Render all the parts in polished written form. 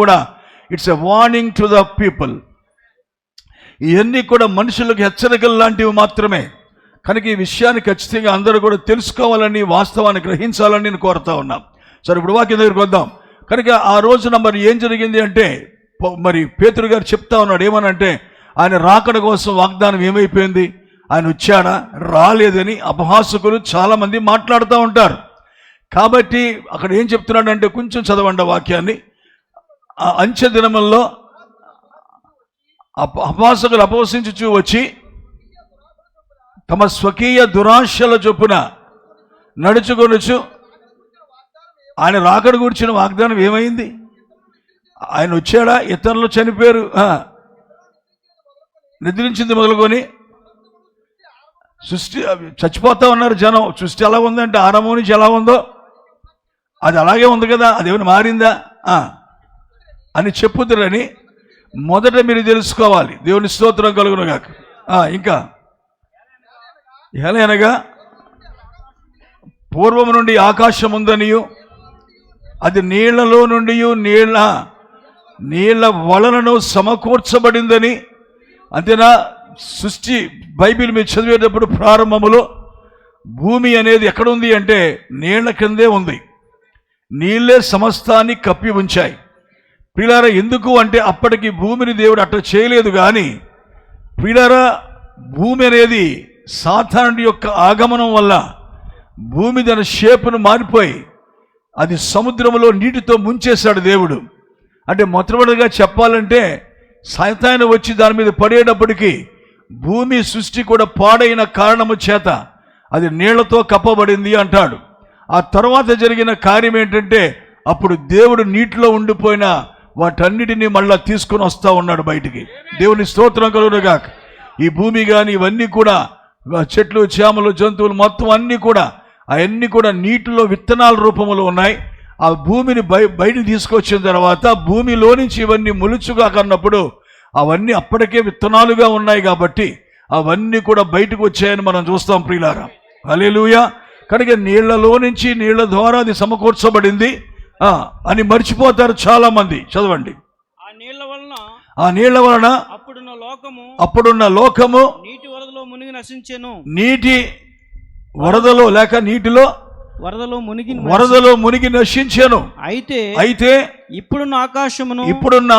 కూడా it's a warning to the people. ఇవన్నీ కూడా మనుషులకు హెచ్చరికలు లాంటివి మాత్రమే. కనుక ఈ విషయాన్ని ఖచ్చితంగా అందరూ కూడా తెలుసుకోవాలని, వాస్తవాన్ని గ్రహించాలని నేను కోరుతా ఉన్నాం. సరే, ఇప్పుడు వాక్యం దగ్గరికి వద్దాం. కనుక ఆ రోజున మరి ఏం జరిగింది అంటే, మరి పేతురు గారు చెప్తా ఉన్నాడు ఏమనంటే, ఆయన రాకడ కోసం వాగ్దానం ఏమైపోయింది, ఆయన వచ్చాడా రాలేదని అపహాసకులు చాలామంది మాట్లాడుతూ ఉంటారు. కాబట్టి అక్కడ ఏం చెప్తున్నాడంటే, కొంచెం చదవండి వాక్యాన్ని. అంచె దినముల్లో అపహాసకులు అపవసించుచూ వచ్చి తమ స్వకీయ దురాశల చొప్పున నడుచుకొనుచు, ఆయన రాకడ గురించిన వాగ్దానం ఏమైంది, ఆయన వచ్చాడా, ఇతరులు చనిపోయారు, నిద్రించింది మొదలుకొని సృష్టి చచ్చిపోతా ఉన్నారు జనం. సృష్టి ఎలా ఉందంటే ఆరంభం నుంచి ఎలా ఉందో అది అలాగే ఉంది కదా, అదేమైనా మారిందా అని చెప్పుదురని మొదట మీరు తెలుసుకోవాలి. దేవుని స్తోత్రం కలుగును గాక. ఇంకా ఎలాగనగా పూర్వము నుండి ఆకాశం ఉందనియు, అది నీళ్లలో నుండి నీళ్ల వలనను సమకూర్చబడిందని. అంతేనా? సృష్టి బైబిల్ మీరు చదివేటప్పుడు ప్రారంభములో భూమి అనేది ఎక్కడుంది అంటే నీళ్ల కిందే ఉంది. నీళ్లే సమస్తాన్ని కప్పి ఉంచాయి. ప్రియులారా, ఎందుకు అంటే అప్పటికి భూమిని దేవుడు అట్లా చేయలేదు. కానీ ప్రియులారా, భూమి అనేది సాతానుడి యొక్క ఆగమనం వల్ల భూమి దాని షేపును మారిపోయి అది సముద్రంలో నీటితో ముంచేశాడు దేవుడు. అంటే మొట్టమొదటిగా చెప్పాలంటే సాతాను వచ్చి దాని మీద పడేటప్పటికీ భూమి సృష్టి కూడా పాడైన కారణము చేత అది నీళ్లతో కప్పబడింది అంటాడు. ఆ తర్వాత జరిగిన కార్యం ఏంటంటే, అప్పుడు దేవుడు నీటిలో ఉండిపోయిన వాటన్నిటినీ మళ్ళా తీసుకొని వస్తూ ఉన్నాడు బయటికి. దేవుని స్తోత్రం కలుగునుగాక. ఈ భూమి కానీ ఇవన్నీ కూడా, చెట్లు, చేమలు, జంతువులు మొత్తం అన్నీ కూడా, అవన్నీ కూడా నీటిలో విత్తనాల రూపంలో ఉన్నాయి. ఆ భూమిని బయటికి తీసుకొచ్చిన తర్వాత భూమిలో నుంచి ఇవన్నీ ములుచుగా కన్నప్పుడు అవన్నీ అప్పటికే విత్తనాలుగా ఉన్నాయి కాబట్టి అవన్నీ కూడా బయటకు వచ్చాయని మనం చూస్తాం ప్రియులారా. హల్లెలూయా. కనుక నీళ్లలో నుంచి నీళ్ల ద్వారా అది సమకూర్చబడింది అని మర్చిపోతారు చాలా మంది. చదవండి. ఆ నీళ్ల వలన అప్పుడున్న లోకము నీటి వరదలో మునిగి నశించెను. నీటి వరదలో లేక నీటిలో వరదలో మునిగి నశించెను. అయితే ఇప్పుడున్న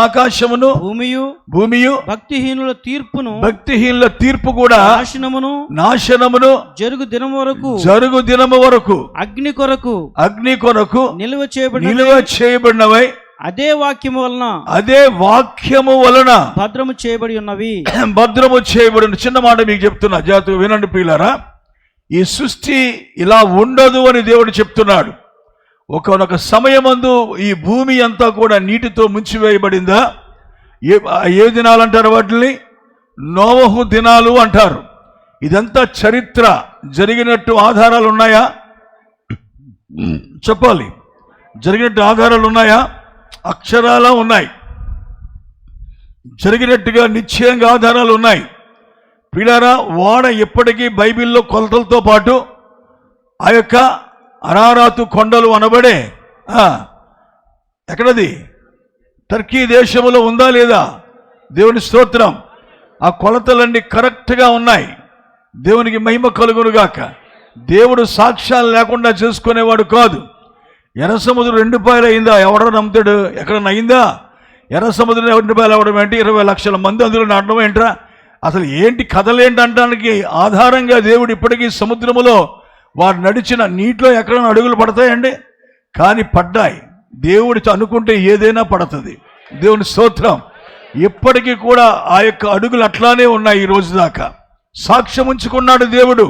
ఆకాశమును భూమియు భక్తిహీనుల తీర్పు కూడా నాశనమును జరుగు దినము వరకు అగ్ని కొరకు నిలువ చేయబడినవై అదే వాక్యము వలన భద్రము చేయబడి ఉన్నవి. చిన్న మాట మీకు చెప్తున్నా, జాగ్రత్తగా వినండి ప్రియులారా. ఈ సృష్టి ఇలా ఉండదు అని దేవుడు చెప్తున్నాడు. ఒకనొక సమయమందు ఈ భూమి అంతా కూడా నీటితో ముంచివేయబడిందా. ఏ దినాలు అంటారు వాటిని? నోవహు దినాలు అంటారు. ఇదంతా చరిత్ర జరిగినట్టు ఆధారాలు ఉన్నాయా? చెప్పాలి. జరిగినట్టు ఆధారాలు ఉన్నాయా? అక్షరాల ఉన్నాయి. జరిగినట్టుగా నిశ్చయంగా ఆధారాలు ఉన్నాయి. ప్రియులారా, వాడ ఎప్పటికీ బైబిల్లో కొలతలతో పాటు ఆ యొక్క అరారాతు కొండలు అనబడే ఎక్కడది టర్కీ దేశంలో ఉందా లేదా? దేవుని స్తోత్రం. ఆ కొలతలన్నీ కరెక్ట్గా ఉన్నాయి. దేవునికి మహిమ కలుగునుగాక. దేవుడు సాక్ష్యాలు లేకుండా చేసుకునేవాడు కాదు. ఎర్ర సముద్రం 2 పాయలు అయిందా? ఎవడో నమ్ముతాడు? ఎక్కడన్నా అయిందా? ఎర్ర సముద్రం 2 పాయలు అవ్వడం ఏంటి? 20 లక్షల మంది అందులో నాటడం ఏంట్రా? అసలు ఏంటి కథలేంటి అనడానికి ఆధారంగా దేవుడు ఇప్పటికీ సముద్రములో వారు నడిచిన నీటిలో ఎక్కడైనా అడుగులు పడతాయండి? కానీ పడ్డాయి. దేవుడు అనుకుంటే ఏదైనా పడుతుంది. దేవుని స్తోత్రం. ఇప్పటికీ కూడా ఆ యొక్క అడుగులు అట్లానే ఉన్నాయి. ఈ రోజు దాకా సాక్ష్యం ఉంచుకున్నాడు దేవుడు.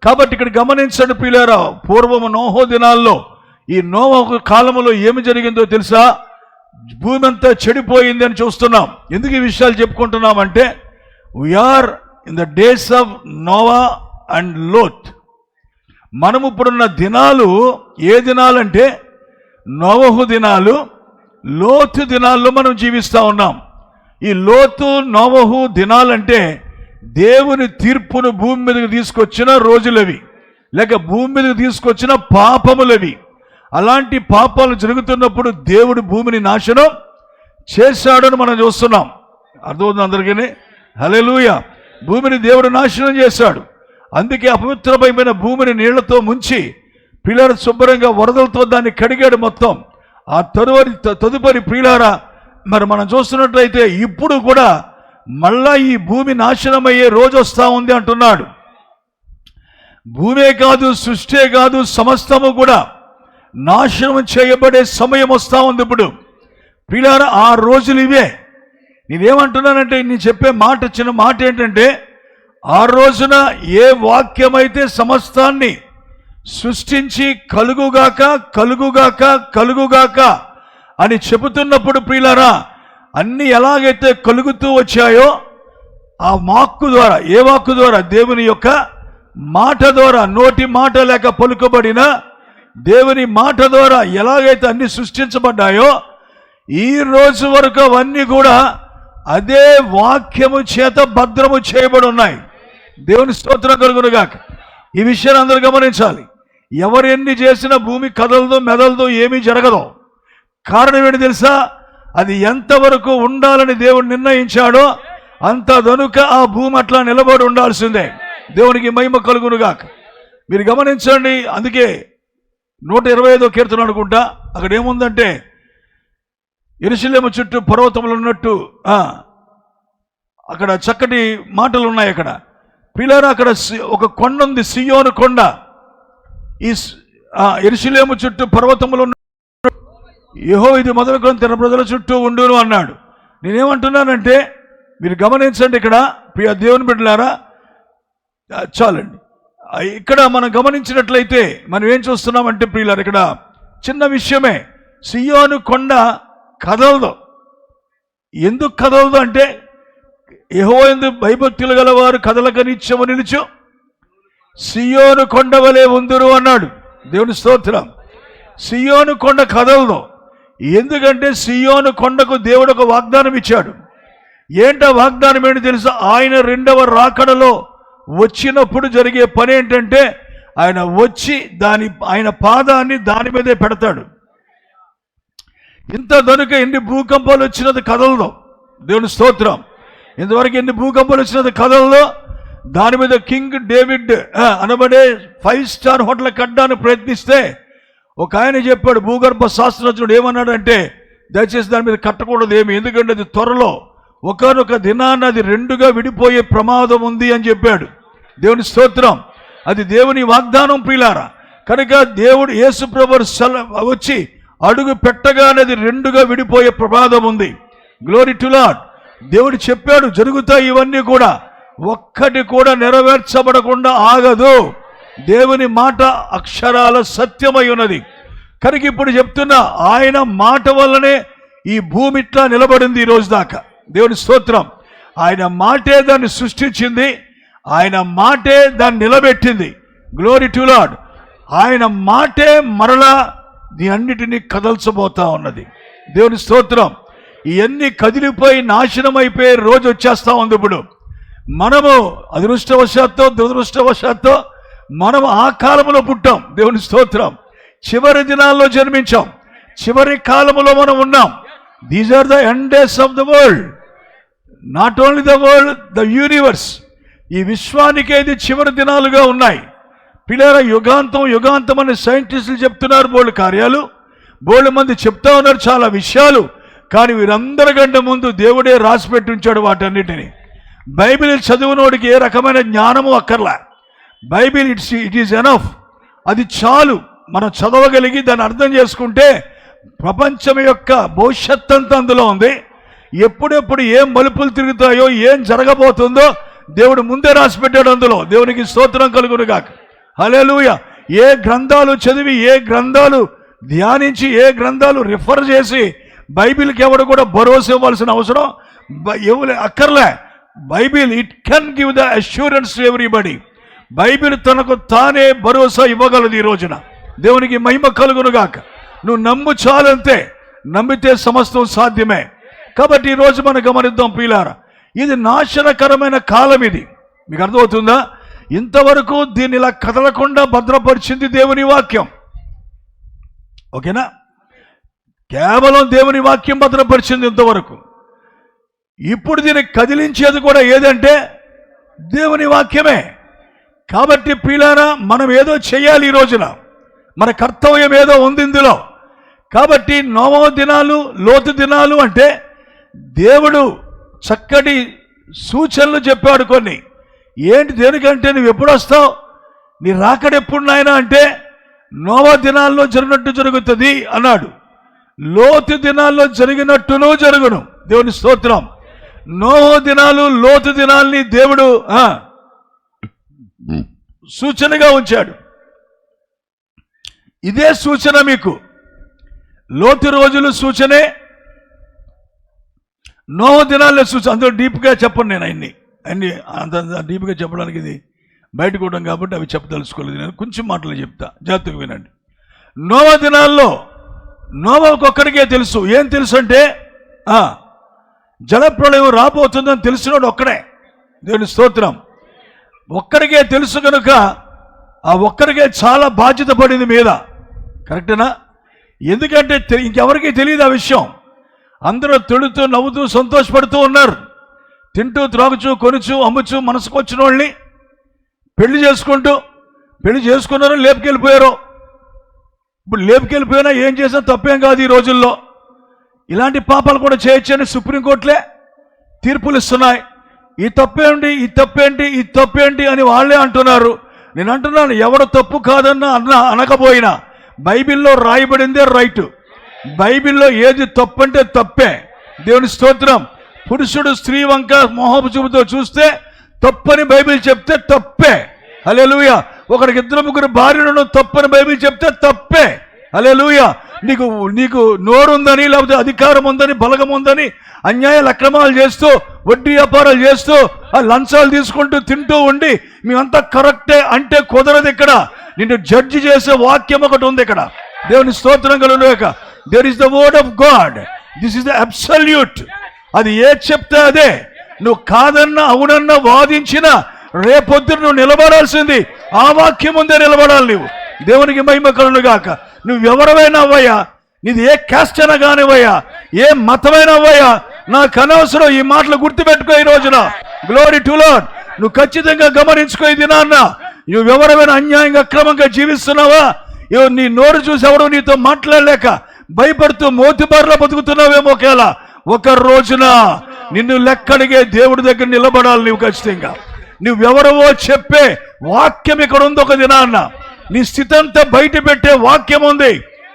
కాబట్టి ఇక్కడ గమనించండి ప్రియులారా, పూర్వము నోహో దినాల్లో ఈ నోవహు కాలములో ఏమి జరిగిందో తెలుసా? భూమి అంతా చెడిపోయింది అని చూస్తున్నాం. ఎందుకు ఈ విషయాలు చెప్పుకుంటున్నామంటే, we're in the days of Noah and Lot. మనము ఇప్పుడున్న దినాలు ఏ దినాలంటే నోవహు దినాలు, లోతు దినాల్లో మనం జీవిస్తూ ఉన్నాం. ఈ లోతు నోవహు దినాలంటే దేవుని తీర్పును భూమి మీదకి తీసుకొచ్చిన రోజులవి, లేక భూమి మీదకి తీసుకొచ్చిన పాపములవి. అలాంటి పాపాలు జరుగుతున్నప్పుడు దేవుడు భూమిని నాశనం చేశాడని మనం చూస్తున్నాం. అర్థమవుతుంది అందరికీ? హల్లెలూయా. భూమిని దేవుడు నాశనం చేశాడు. అందుకే అపవిత్రమైన భూమిని నీళ్లతో ముంచి ప్రియులారా శుభ్రంగా వరదలతో దాన్ని కడిగాడు మొత్తం. ఆ తదుపరి ప్రియులారా మరి మనం చూస్తున్నట్లయితే ఇప్పుడు కూడా మళ్ళా ఈ భూమి నాశనమయ్యే రోజు వస్తూ ఉంది అంటున్నాడు. భూమే కాదు, సృష్టే కాదు, సమస్తము కూడా నాశనం చేయబడే సమయం వస్తూ ఉంది ఇప్పుడు. ప్రియులారా ఆ రోజులు ఇవే. నేనేమంటున్నానంటే నేను చెప్పే మాట చిన్న మాట ఏంటంటే, ఆ రోజున ఏ వాక్యమైతే సమస్తాన్ని సృష్టించి కలుగుగాక కలుగుగాక కలుగుగాక అని చెబుతున్నప్పుడు ప్రియులారా అన్ని ఎలాగైతే కలుగుతూ వచ్చాయో ఆ వాక్కు ద్వారా, ఏ వాక్కు ద్వారా? దేవుని యొక్క మాట ద్వారా, నోటి మాట లేక పలుకబడిన దేవుని మాట ద్వారా ఎలాగైతే అన్ని సృష్టించబడ్డాయో ఈ రోజు వరకు అవన్నీ కూడా అదే వాక్యము చేత భద్రము చేయబడి ఉన్నాయి. దేవుని స్తోత్రం కలుగునుగాక. ఈ విషయాన్ని అందరూ గమనించాలి. ఎవరు ఎన్ని చేసినా భూమి కదలదు, మెదలదు, ఏమీ జరగదు. కారణం ఏంటి తెలుసా? అది ఎంతవరకు ఉండాలని దేవుడు నిర్ణయించాడో అంత దనుక ఆ భూమి అట్లా నిలబడి ఉండాల్సిందే. దేవునికి మహిమ కలుగునుగాక. మీరు గమనించండి. అందుకే 125వ కీర్తన అనుకుంటా, అక్కడ ఏముందంటే యెరూషలేము చుట్టూ పర్వతములు ఉన్నట్టు అక్కడ చక్కటి మాటలు ఉన్నాయి. అక్కడ పిల్లరా అక్కడ ఒక కొండ ఉంది, సియోను కొండ. ఈ యెరూషలేము చుట్టూ పర్వతములు ఉన్న యెహోవా ఇది మొదలుకొని తన ప్రజల చుట్టూ ఉండును అన్నాడు. నేనేమంటున్నానంటే మీరు గమనించండి. ఇక్కడ ప్రియ దేవుని బిడ్డలారా చాలండి. ఇక్కడ మనం గమనించినట్లయితే మనం ఏం చూస్తున్నామంటే ప్రియులారా ఇక్కడ చిన్న విషయమే. సియోను కొండ కదలదు. ఎందుకు కదలదు అంటే యెహోవా యందు భయభక్తులు గలవారు కదలక నిత్యము నిలుచు సియోను కొండ వలె ఉందురు అన్నాడు. దేవుని స్తోత్రం. సియోను కొండ కదలదు. ఎందుకంటే సియోను కొండకు దేవుడు ఒక వాగ్దానం ఇచ్చాడు. ఏంటో వాగ్దానం ఏంటి తెలుసా? ఆయన రెండవ రాకడలో వచ్చినప్పుడు జరిగే పని ఏంటంటే ఆయన వచ్చి ఆయన పాదాన్ని దాని మీదే పెడతాడు. ఇంత దనుక ఎన్ని భూకంపాలు వచ్చినది కదలదు. దేవుని స్తోత్రం. ఇంతవరకు ఎన్ని భూకంపాలు వచ్చినది కదలదు. దాని మీద కింగ్ డేవిడ్ అనబడే 5 స్టార్ హోటల్ కట్టడానికి ప్రయత్నిస్తే ఒక ఆయన చెప్పాడు, భూగర్భ శాస్త్రజ్ఞుడు ఏమన్నాడంటే దయచేసి దాని మీద కట్టకూడదు ఏమి, ఎందుకంటే అది త్వరలో ఒకనొక దినాన్ని అది రెండుగా విడిపోయే ప్రమాదం ఉంది అని చెప్పాడు. దేవుని స్తోత్రం. అది దేవుని వాగ్దానం ప్రియులారా. కనుక దేవుడు యేసు ప్రభువు వచ్చి అడుగు పెట్టగానే అది రెండుగా విడిపోయే ప్రమాదం ఉంది. Glory to lord. దేవుడు చెప్పాడు జరుగుతాయి ఇవన్నీ కూడా. ఒక్కటి కూడా నెరవేర్చబడకుండా ఆగదు. దేవుని మాట అక్షరాల సత్యమై ఉన్నది. కనుక ఇప్పుడు చెప్తున్నా ఆయన మాట వల్లనే ఈ భూమి ఇట్లా నిలబడింది ఈ రోజు దాకా. దేవుని స్తోత్రం. ఆయన మాటే దాన్ని సృష్టించింది, ఆయన మాటే దాన్ని నిలబెట్టింది. Glory to Lord. ఆయన మాటే మరలా నీ అన్నిటినీ కదల్చబోతా ఉన్నది. దేవుని స్తోత్రం. ఇవన్నీ కదిలిపోయి నాశనం అయిపోయే రోజు వచ్చేస్తా ఉంది. ఇప్పుడు మనము అదృష్టవశాత్తు దురదృష్టవశాత్తు మనం ఆ కాలంలో పుట్టాం. దేవుని స్తోత్రం. చివరి దినాల్లో జన్మించాం. చివరి కాలంలో మనం ఉన్నాం. These are the end days of the world. Not only the world, the universe. ఈ విశ్వానికి ఇది చివరి దినాలుగా ఉన్నాయి. పిల్లల యుగాంతం యుగాంతం అని సైంటిస్టులు చెప్తున్నారు. బోళ్ళు కార్యాలు, బోళ్ళు మంది చెప్తా ఉన్నారు చాలా విషయాలు. కానీ వీరందరికంటే ముందు దేవుడే రాసిపెట్టి ఉంచాడు వాటన్నిటిని. బైబిల్ చదువునోడికి ఏ రకమైన జ్ఞానము అక్కర్లా. Bible it is enough. అది చాలు. మనం చదవగలిగి దాన్ని అర్థం చేసుకుంటే ప్రపంచం యొక్క భవిష్యత్ అంతా అందులో ఉంది. ఎప్పుడెప్పుడు ఏం మలుపులు తిరుగుతాయో, ఏం జరగబోతుందో దేవుడు ముందే రాసిపెట్టాడు అందులో. దేవునికి స్తోత్రం కలుగునుగాక. హల్లెలూయా. ఏ గ్రంథాలు చదివి, ఏ గ్రంథాలు ధ్యానించి, ఏ గ్రంథాలు రిఫర్ చేసి బైబిల్కి ఎవడు కూడా భరోసా ఇవ్వాల్సిన అవసరం అక్కర్లే. Bible it can give the assurance to everybody. Bible తనకు తానే భరోసా ఇవ్వగలదు ఈ రోజున. దేవునికి మహిమ కలుగునుగాక. నువ్వు నమ్ము చాలంతే. నమ్మితే సమస్తం సాధ్యమే. కాబట్టి ఈరోజు మనం గమనిద్దాం ప్రియులారా, ఇది నాశనకరమైన కాలం. ఇది మీకు అర్థమవుతుందా? ఇంతవరకు దీన్ని ఇలా కదలకుండా భద్రపరిచింది దేవుని వాక్యం. ఓకేనా? కేవలం దేవుని వాక్యం భద్రపరిచింది ఇంతవరకు. ఇప్పుడు దీన్ని కదిలించేది కూడా ఏదంటే దేవుని వాక్యమే. కాబట్టి ప్రియులారా, మనం ఏదో చేయాలి ఈ రోజున, మన కర్తవ్యం ఏదో ఉంది ఇందులో. కాబట్టి నోవహు దినాలు, లోతు దినాలు అంటే దేవుడు చక్కటి సూచనలు చెప్పాడు కొన్ని. ఏంటి దేనికంటే నువ్వు ఎప్పుడు వస్తావు, నీ రాకడెప్పుడు నాయనా అంటే నోవహు దినాల్లో జరిగినట్టు జరుగుతుంది అన్నాడు. లోతు దినాల్లో జరిగినట్టును జరుగును. దేవుని స్తోత్రం. నోవహు దినాలు, లోతు దినాల్ని దేవుడు సూచనగా ఉంచాడు. ఇదే సూచన మీకు. లోతు రోజులు సూచనే, నోవహు దినాల్లో సూచన. అందులో డీప్గా చెప్పను నేను అన్ని అంత డీప్గా చెప్పడానికి ఇది బయటకు ఉండడం కాబట్టి అవి చెప్పదలుచుకోలేదు. నేను కొంచెం మాటలు చెప్తా, జాగ్రత్తగా వినండి. నోవహు దినాల్లో నోవహుకు ఒక్కడికే తెలుసు. ఏం తెలుసు అంటే జలప్రళయం రాబోతుందని తెలిసినోడు ఒక్కడే. దేవుని స్తోత్రం. ఒక్కడికే తెలుసు కనుక ఆ ఒక్కడికే చాలా బాధ్యత పడింది మీద. కరెక్టేనా? ఎందుకంటే ఇంకెవరికి తెలియదు ఆ విషయం. అందరూ తిడుతూ నవ్వుతూ సంతోషపడుతూ ఉన్నారు. తింటూ త్రాగుచూ కొనుచు అమ్ముచు మనసుకు వచ్చిన వాళ్ళని పెళ్లి చేసుకున్నారు, లేపుకెళ్ళిపోయారు. ఇప్పుడు లేపుకెళ్ళిపోయినా ఏం చేసినా తప్పేం కాదు ఈ రోజుల్లో. ఇలాంటి పాపాలు కూడా చేయొచ్చని సుప్రీంకోర్టులే తీర్పులు ఇస్తున్నాయి. ఈ తప్పేంటి అని వాళ్ళే అంటున్నారు. నేను అంటున్నాను, ఎవరు తప్పు కాదన్నా అనకపోయినా బైబిల్లో రాయబడిందే రైటు. బైబిల్లో ఏది తప్పు అంటే తప్పే. దేవుని స్తోత్రం. పురుషుడు స్త్రీ వంక మోహపు చూపుతో చూస్తే తప్పని బైబిల్ చెప్తే తప్పే. హల్లెలూయా. ఒకడికి 2-3 భార్యలను తప్పని బైబిల్ చెప్తే తప్పే. హల్లెలూయా. నీకు నోరుందని, లేకపోతే అధికారం ఉందని, బలగం ఉందని అన్యాయాలు అక్రమాలు చేస్తూ, వడ్డీ వ్యాపారాలు చేస్తూ, లంచాలు తీసుకుంటూ తింటూ ఉండి మేమంతా కరెక్టే అంటే కుదరదు. ఇక్కడ నిన్ను జడ్జి చేసే వాక్యం ఒకటి ఉంది ఇక్కడ. దేవుని స్తోత్రం కలుగుగాక. There is the word of God. This is the absolute. అది ఏ చెప్తే అదే. నువ్వు కాదన్నా అవునన్నా వాదించినా రేపొద్దున నువ్వు నిలబడాల్సింది ఆ వాక్యం ముందే నిలబడాలి నువ్వు. దేవునికి మహిమ కలుగుగాక. నువ్వెవరమైనా అవ్వయ్యా, నీది ఏ క్యాస్ట్ అయినా కానివయ్యా, ఏ మతమైనా అవ్వయ్యా, నాకు అనవసరం. ఈ మాటలు గుర్తుపెట్టుకో ఈ రోజున. Glory to lord. నువ్వు ఖచ్చితంగా గమనించుకో ఈ దినాన్న. నువ్వెవరమైనా అన్యాయంగా అక్రమంగా జీవిస్తున్నావా, నీ నోరు చూసి ఎవరు నీతో మాట్లాడలేక భయపడుతూ మోతిబారులో బతుకుతున్నావేమో. ఒకేలా ఒక రోజున నిన్ను లెక్కడిగే దేవుడి దగ్గర నిలబడాలి నువ్వు ఖచ్చితంగా. నువ్వెవరవో చెప్పే వాక్యం ఇక్కడ ఉంది. ఒక దినాన్న నీ స్థితి అంతా బయట పెట్టే వాక్యం ఉంది.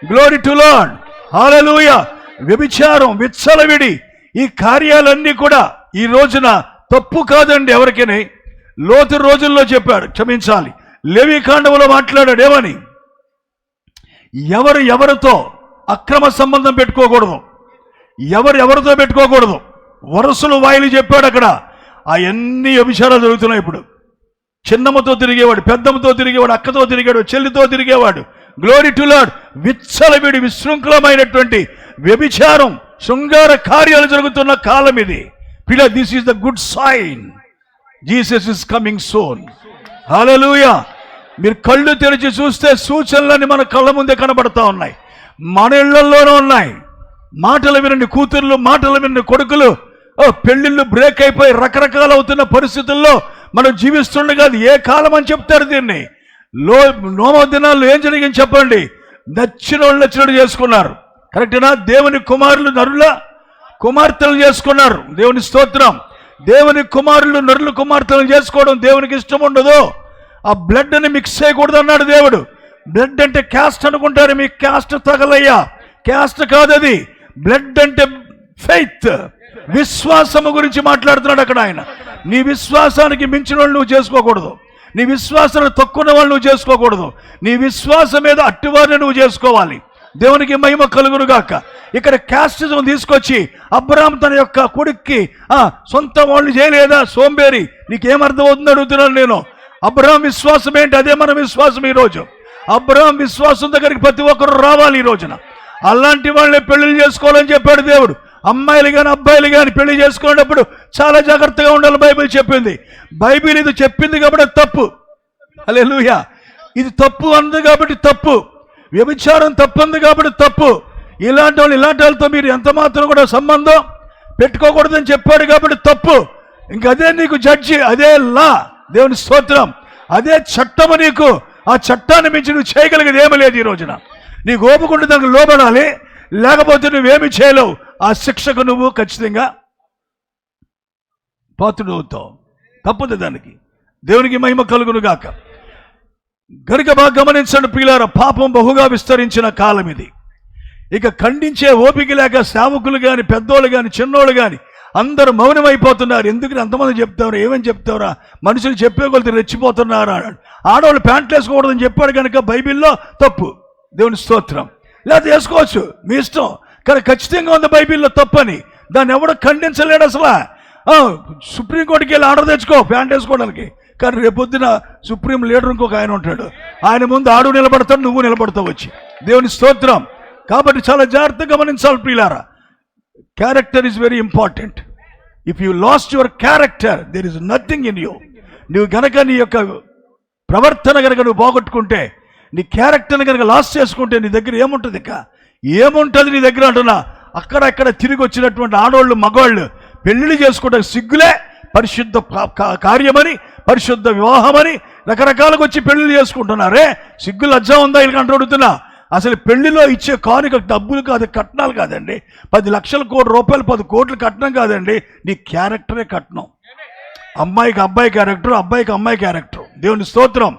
Glory to Lord. హల్లెలూయా. వ్యభిచారం, విచ్చలవిడి, ఈ కార్యాలన్నీ కూడా ఈ రోజున తప్పు కాదండి ఎవరికైనా. లోతు రోజుల్లో చెప్పాడు, క్షమించాలి, లేవీకాండములో మాట్లాడాడు ఏమని, ఎవరితో అక్రమ సంబంధం పెట్టుకోకూడదు, ఎవరితో పెట్టుకోకూడదు. వరుసలు వాయిలు చెప్పాడు అక్కడ. అవన్నీ వ్యభిచారాలు జరుగుతున్నాయి ఇప్పుడు. చిన్నమ్మతో తిరిగేవాడు, పెద్దమ్మతో తిరిగేవాడు, అక్కతో తిరిగాడు, చెల్లితో తిరిగేవాడు. Glory to Lord. విచ్చలవిడి, విశృంఖలమైనటువంటి వ్యభిచారం, శృంగార కార్యాలు జరుగుతున్న కాలం ఇది. పిల్ల, this is the good sign. Jesus is coming soon. Hallelujah. మీరు కళ్ళు తెరిచి చూస్తే సూచనలన్నీ మన కళ్ళ ముందే కనబడతా ఉన్నాయి. మన ఇళ్లలోనే ఉన్నాయి. మాటలు వినండి కూతుర్లు, మాటలు వినండి కొడుకులు. పెళ్లిళ్ళు బ్రేక్ అయిపోయి రకరకాల అవుతున్న పరిస్థితుల్లో మనం జీవిస్తుండగా ఏ కాలం అని చెప్తారు దీన్ని. నోవహు దినాల్లో ఏం జరిగింది చెప్పండి. నచ్చిన వాళ్ళు నచ్చినట్టు చేసుకున్నారు. కరెక్టేనా? దేవుని కుమారులు నరుల కుమార్తెలు చేసుకున్నారు. దేవుని స్తోత్రం. దేవుని కుమారులు నరుల కుమార్తెలు చేసుకోవడం దేవునికి ఇష్టం ఉండదు. ఆ బ్లడ్ అని మిక్స్ చేయకూడదు అన్నాడు దేవుడు. బ్లడ్ అంటే క్యాస్ట్ అనుకుంటారు. మీ క్యాస్ట్ తగలయ్యా, క్యాస్ట్ కాదది. బ్లడ్ అంటే ఫెయిత్, విశ్వాసము గురించి మాట్లాడుతున్నాడు అక్కడ ఆయన. నీ విశ్వాసానికి మించిన వాళ్ళు నువ్వు చేసుకోకూడదు. నీ విశ్వాసాన్ని తక్కువ వాళ్ళు నువ్వు చేసుకోకూడదు. నీ విశ్వాసం మీద అట్టివారిని నువ్వు చేసుకోవాలి. దేవునికి మహిమ కలుగునుగాక. ఇక్కడ క్యాస్టిజం తీసుకొచ్చి అబ్రహాము తన యొక్క కొడుక్కి సొంత వాళ్ళు చేయలేదా? సోంబేరి. నీకేమర్థం అవుతుంది అడుగుతున్నాను నేను. అబ్రహాం విశ్వాసం ఏంటి? అదే మన విశ్వాసం ఈరోజు. అబ్రహాం విశ్వాసం దగ్గరికి ప్రతి ఒక్కరు రావాలి ఈ రోజున. అలాంటి వాళ్ళని పెళ్లి చేసుకోవాలని చెప్పాడు దేవుడు. అమ్మాయిలు కానీ అబ్బాయిలు కానీ పెళ్లి చేసుకునేటప్పుడు చాలా జాగ్రత్తగా ఉండాలి. బైబిల్ చెప్పింది. బైబిల్ ఇది చెప్పింది కాబట్టి తప్పు. హల్లెలూయా. ఇది తప్పు అంది కాబట్టి తప్పు. వ్యభిచారం తప్పు అంది కాబట్టి తప్పు. ఇలాంటి వాళ్ళతో మీరు ఎంత మాత్రం కూడా సంబంధం పెట్టుకోకూడదని చెప్పాడు కాబట్టి తప్పు. ఇంక అదే నీకు జడ్జి, అదే లా, దేవుని స్తోత్రం, అదే చట్టము నీకు. ఆ చట్టాన్ని మించి నువ్వు చేయగలిగేది ఏమీ లేదు. ఈ రోజున నీకు ఓపుకుంటే దానికి లోబడాలి, లేకపోతే నువ్వేమి చేయలేవు. ఆ శిక్షకు నువ్వు ఖచ్చితంగా పాత్రుడు అవుతావు. తప్పదు దానికి. దేవునికి మహిమ కలుగును గాక. గనుక బాగా గమనించండి ప్రియులారా, పాపం బహుగా విస్తరించిన కాలం ఇది. ఇక ఖండించే ఓపిక లేక సేవకులు కానీ, పెద్దోళ్ళు కానీ, చిన్నోళ్ళు కానీ అందరూ మౌనమైపోతున్నారు. ఎందుకని అంతమంది చెప్తారు, ఏమని చెప్తారా, మనుషులు చెప్పే కొలితే రెచ్చిపోతున్నారు అన్నాడు. ఆడవాళ్ళు ప్యాంట్లు వేసుకోకూడదని చెప్పాడు కనుక బైబిల్లో తప్పు, దేవుని స్తోత్రం. లేదా వేసుకోవచ్చు, మీ ఇష్టం, కానీ ఖచ్చితంగా ఉంది బైబిల్లో తప్పని. దాన్ని ఎవడో ఖండించలేడు అసలు. సుప్రీంకోర్టుకి వెళ్ళి ఆర్డర్ తెచ్చుకో ప్యాంట్ వేసుకోవడానికి. కానీ రేపొద్దున సుప్రీం లీడర్ ఇంకొక ఆయన ఉంటాడు, ఆయన ముందు ఆడు నిలబడతాడు, నువ్వు నిలబడతావు వచ్చి. దేవుని స్తోత్రం. కాబట్టి చాలా జాగ్రత్తగా గమనించాలి ప్రియులారా. Character is very important. If you lost your character there is nothing in you. నువ్వు గనక నీ యొక్క ప్రవర్తన కనుక నువ్వు పోగొట్టుకుంటే, నీ క్యారెక్టర్ని కనుక లాస్ చేసుకుంటే నీ దగ్గర ఏముంటుంది? ఇక ఏముంటుంది నీ దగ్గర అంటున్నా. అక్కడక్కడ తిరిగి వచ్చినటువంటి ఆడవాళ్ళు మగవాళ్ళు పెళ్లిళ్ళు చేసుకోవడానికి సిగ్గులే, పరిశుద్ధ కార్యమని, పరిశుద్ధ వివాహమని రకరకాలుగా వచ్చి పెళ్లిళ్ళు చేసుకుంటున్నారే. సిగ్గు లజ్జ ఉందా వీళ్ళకి అడుగుతున్నా. అసలు పెళ్లిలో ఇచ్చే కానుక డబ్బులు కాదు, కట్నాలు కాదండి. 10 లక్షల కోటి రూపాయలు, 10 కోట్లు కట్నం కాదండి, నీ క్యారెక్టరే కట్నం. అమ్మాయికి అబ్బాయి క్యారెక్టర్, అబ్బాయికి అమ్మాయి క్యారెక్టర్. దేవుని స్తోత్రం,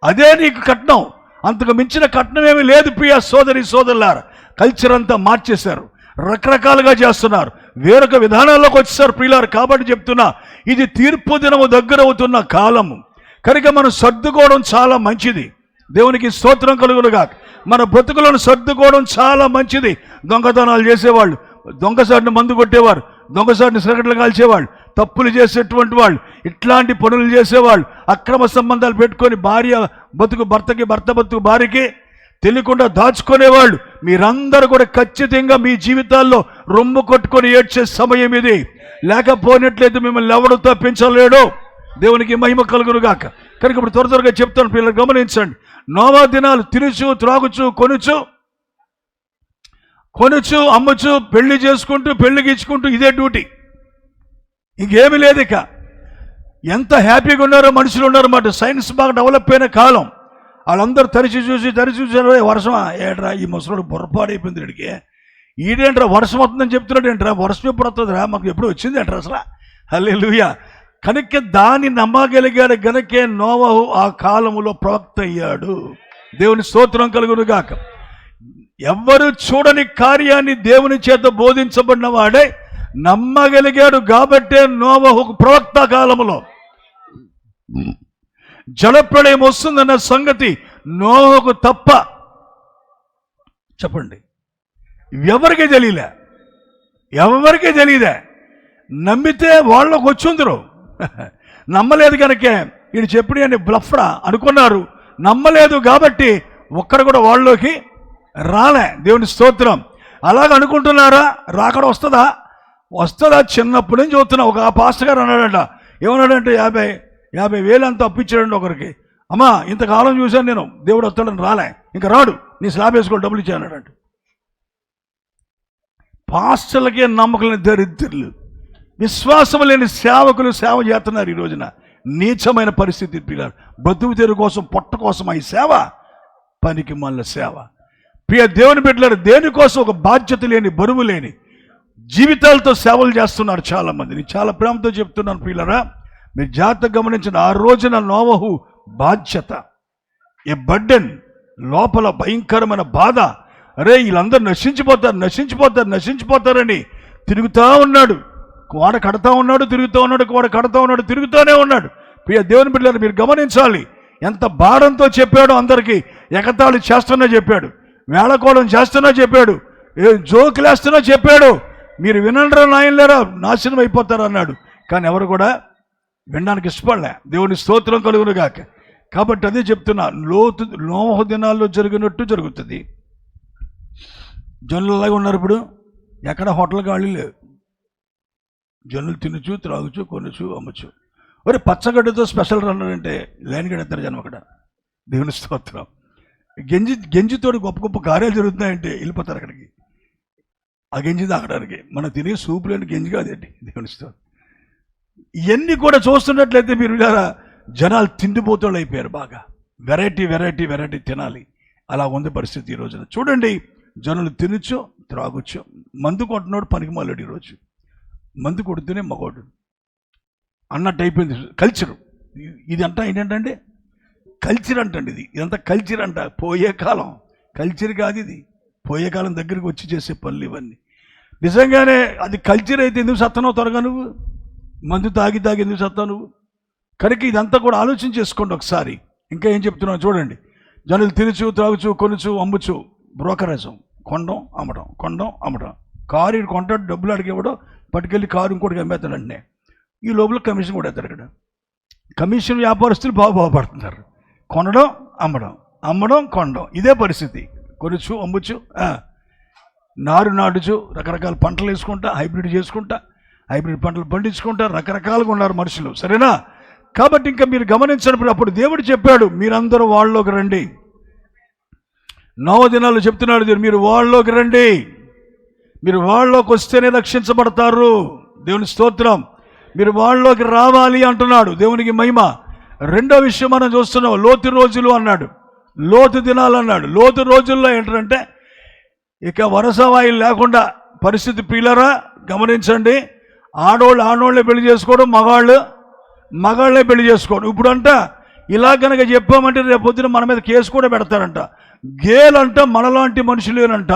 అదే నీకు కట్నం. అంతకు మించిన కట్నం ఏమీ లేదు ప్రియ సోదరి సోదరులారా. కల్చర్ అంతా మార్చేశారు, రకరకాలుగా చేస్తున్నారు, వేరొక విధానాల్లోకి వచ్చేసారు ప్రియులారు. కాబట్టి చెప్తున్నా, ఇది తీర్పు దినము దగ్గర అవుతున్న కాలము కనుక మనం సర్దుకోవడం చాలా మంచిది. దేవునికి స్తోత్రం కలుగునుగా. మన బ్రతుకులను సర్దుకోవడం చాలా మంచిది. దొంగతనాలు చేసేవాళ్ళు, దొంగసాటిని మందు కొట్టేవారు, దొంగసాటిని సిగరెట్లు కాల్చేవాళ్ళు, తప్పులు చేసేటువంటి వాళ్ళు, ఇట్లాంటి పనులు చేసేవాళ్ళు, అక్రమ సంబంధాలు పెట్టుకొని భార్య బతుకు భర్తకి, భర్త బతుకు భార్యకి తెలియకుండా దాచుకునేవాళ్ళు, మీరందరూ కూడా ఖచ్చితంగా మీ జీవితాల్లో రొమ్ము కొట్టుకొని ఏడ్చే సమయం ఇది. లేకపోయినట్లయితే మిమ్మల్ని ఎవడు తప్పించలేడు. దేవునికి మహిమ కలుగునుగాక. కనుక ఇప్పుడు త్వరగా చెప్తాను పిల్లలు, గమనించండి. నోవా దినాలు తినుచు, త్రాగుచు, కొనుచు, అమ్ముచు, పెళ్లి చేసుకుంటూ, పెళ్లిగిచ్చుకుంటూ, ఇదే డ్యూటీ, ఇంకేమీ లేదు. ఇక ఎంత హ్యాపీగా ఉన్నారో మనుషులు ఉన్నారన్నమాట. సైన్స్ బాగా డెవలప్ అయిన కాలం. వాళ్ళందరూ తరిచి చూసి వర్షం ఏడ్రా, ఈ ముసలోడు బుర్రపాడైపోయింది, వీడికి ఈడేంట్రా వర్షం వస్తుందని చెప్తున్నాడు ఏంట్రా, వర్షం ఎప్పుడు వస్తుందిరా, మాకు ఎప్పుడు వచ్చింది అంటారు అసలు. హల్లెలూయా. కనుక దాన్ని నమ్మగలిగాడు గనకే నోవహు ఆ కాలములో ప్రవక్త అయ్యాడు. దేవుని స్తోత్రం కలుగునుగాక. ఎవ్వరు చూడని కార్యాన్ని దేవుని చేత బోధించబడిన వాడే నమ్మగలిగాడు కాబట్టే నోవహు ప్రవక్త కాలములో జలప్రళయం వస్తుందన్న సంగతి నోవహుకు తప్ప చెప్పండి ఎవరికీ తెలియలే. నమ్మితే వాళ్ళకు వచ్చుందరు, నమ్మలేదు కనుక వీడు చెప్పి అని బ్లఫ్రా అనుకున్నారు. నమ్మలేదు కాబట్టి ఒక్కడు కూడా వాళ్ళలోకి రాలే. దేవుని స్తోత్రం. అలాగ అనుకుంటున్నారా? రాకడ వస్తుందా? చిన్నప్పటి నుంచి చూస్తున్నా. ఒక పాస్టర్ గారు అన్నాడంట, ఏమన్నాడంటే 50,000 అంతా అప్పించాడండి ఒకరికి. అమ్మా ఇంతకాలం చూశాను నేను, దేవుడు వస్తాడని రాలే, ఇంకా రాడు, నీ స్లాబ్ వేసుకోవాలి, డబ్బులు ఇచ్చానన్నాడంట. పాస్టర్లకే నమ్మకం లేని దరిద్రులు, విశ్వాసం లేని సేవకులు సేవ చేస్తున్నారు ఈ రోజున. నీచమైన పరిస్థితి పిల్లలు. బతుకు తెరువు కోసం, పొట్ట కోసం ఈ సేవ పనికి మళ్ళీ సేవ. ప్రియ దేవుని బిడ్డలారా, దేనికోసం ఒక బాధ్యత లేని, బరువు లేని జీవితాలతో సేవలు చేస్తున్నారు చాలామంది. నేను చాలా ప్రేమతో చెప్తున్నాను పిల్లరా, మీరు జాగ్రత్తగా గమనించిన. ఆ రోజున నోవహు బాధ్యత, ఏ బర్డెన్, లోపల భయంకరమైన బాధ. అరే వీళ్ళందరూ నశించిపోతారని తిరుగుతూ ఉన్నాడు. వాడ కడతా ఉన్నాడు, తిరుగుతూనే ఉన్నాడు. ప్రియ దేవుని బిడ్డలారా, మీరు గమనించాలి. ఎంత భారంతో చెప్పాడో, అందరికీ ఎగతాళి చేస్తున్నా చెప్పాడు, వేళకోళం చేస్తున్నా చెప్పాడు, జోకులేస్తున్నా చెప్పాడు. మీరు వినండిరా నాయనలేరా, నాశనం అయిపోతారు అన్నాడు. కానీ ఎవరు కూడా వినడానికి ఇష్టపడలే. దేవుని స్తోత్రం కలుగునుగాక. కాబట్టి అదే చెప్తున్నా, నోవహు దినాల్లో జరిగినట్టు జరుగుతుంది. జనులలాగా ఉన్నారు ఇప్పుడు. ఎక్కడ హోటల్ గాళ్ళు లేవు. జనులు తినచ్చు, త్రాగుచు, కొనుచు, అమ్మచ్చు. మరి పచ్చగడ్డతో స్పెషల్ రన్నర్ అంటే లైన్ గడతారు జనం అక్కడ. దేవుని స్తోత్రం. గెంజితోటి గొప్ప గొప్ప కార్యాలు జరుగుతున్నాయంటే వెళ్ళిపోతారు అక్కడికి. ఆ గంజి తాగడానికి. మనం తినే సూపు లేని గంజి కాదండి దేవుని స్తోత్రం. ఇవన్నీ కూడా చూస్తున్నట్లయితే మీరు జనాలు తిండిపోతోళ్ళు అయిపోయారు. బాగా వెరైటీ వెరైటీ వెరైటీ తినాలి, అలా ఉంది పరిస్థితి ఈ రోజున. చూడండి, జనులు తినొచ్చు, త్రాగొచ్చు. మందు కొట్టినోడు పనికి మాలాడు. ఈరోజు మందు కొడితేనే మగోడు అన్నట్టు అయిపోయింది కల్చరు. ఇది అంట ఏంటంటే కల్చర్ అంటండి. ఇదంతా కల్చర్ అంట. పోయే కాలం కల్చర్ కాదు ఇది. పోయే కాలం దగ్గరికి వచ్చి చేసే పనులు ఇవన్నీ. నిజంగానే అది కల్చర్ అయితే ఎందుకు సత్తనావు త్వరగా? నువ్వు మందు తాగి ఎందుకు సత్తావు నువ్వు? కనుక ఇదంతా కూడా ఆలోచన చేసుకోండి ఒకసారి. ఇంకా ఏం చెప్తున్నావు చూడండి. జనులు తినచ్చు, త్రాగుచు, కొనుచు, అమ్ముచు, బ్రోకరేజం, కొండం అమ్మడం, కొండం అమ్మడం. కారు ఇటు కొంటాడు, డబ్బులు అడిగేవాడు, పట్టుకెళ్ళి కారు ఇంకోటికి అమ్మేస్తాడంటే ఈ లోపల కమిషన్ కూడా వేస్తాడు. ఇక్కడ కమిషన్ వ్యాపారస్తులు బాగుపడుతున్నారు. కొనడం అమ్మడం, అమ్మడం కొనడం, ఇదే పరిస్థితి. కొనుచు, అమ్ముచు, నాటుచు, రకరకాల పంటలు వేసుకుంటా, హైబ్రిడ్ చేసుకుంటా, హైబ్రిడ్ పంటలు పండించుకుంటా, రకరకాలుగా ఉన్నారు మనుషులు. సరేనా? కాబట్టి ఇంకా మీరు గమనించినప్పుడు అప్పుడు దేవుడు చెప్పాడు, మీరందరూ వాళ్ళలోకి రండి. నవ దినాలు చెప్తున్నాడు, మీరు వాళ్ళలోకి రండి. మీరు వాళ్ళలోకి వస్తేనే రక్షించబడతారు. దేవుని స్తోత్రం. మీరు వాళ్ళలోకి రావాలి అంటున్నాడు. దేవునికి మహిమ. రెండో విషయం మనం చూస్తున్నాం, లోతు రోజులు అన్నాడు, లోతు దినాలు అన్నాడు. లోతు రోజుల్లో ఏంటంటే ఇక వరసవాయిలు లేకుండా పరిస్థితి. పిల్లరా గమనించండి, ఆడోళ్ళే పెళ్లి చేసుకోవడం, మగాళ్ళే పెళ్లి చేసుకోవడం. ఇప్పుడంట ఇలా కనుక చెప్పామంటే రేపు పొద్దున మన మీద కేసు కూడా పెడతారంట. గేలంట మనలాంటి మనుషులేనంట,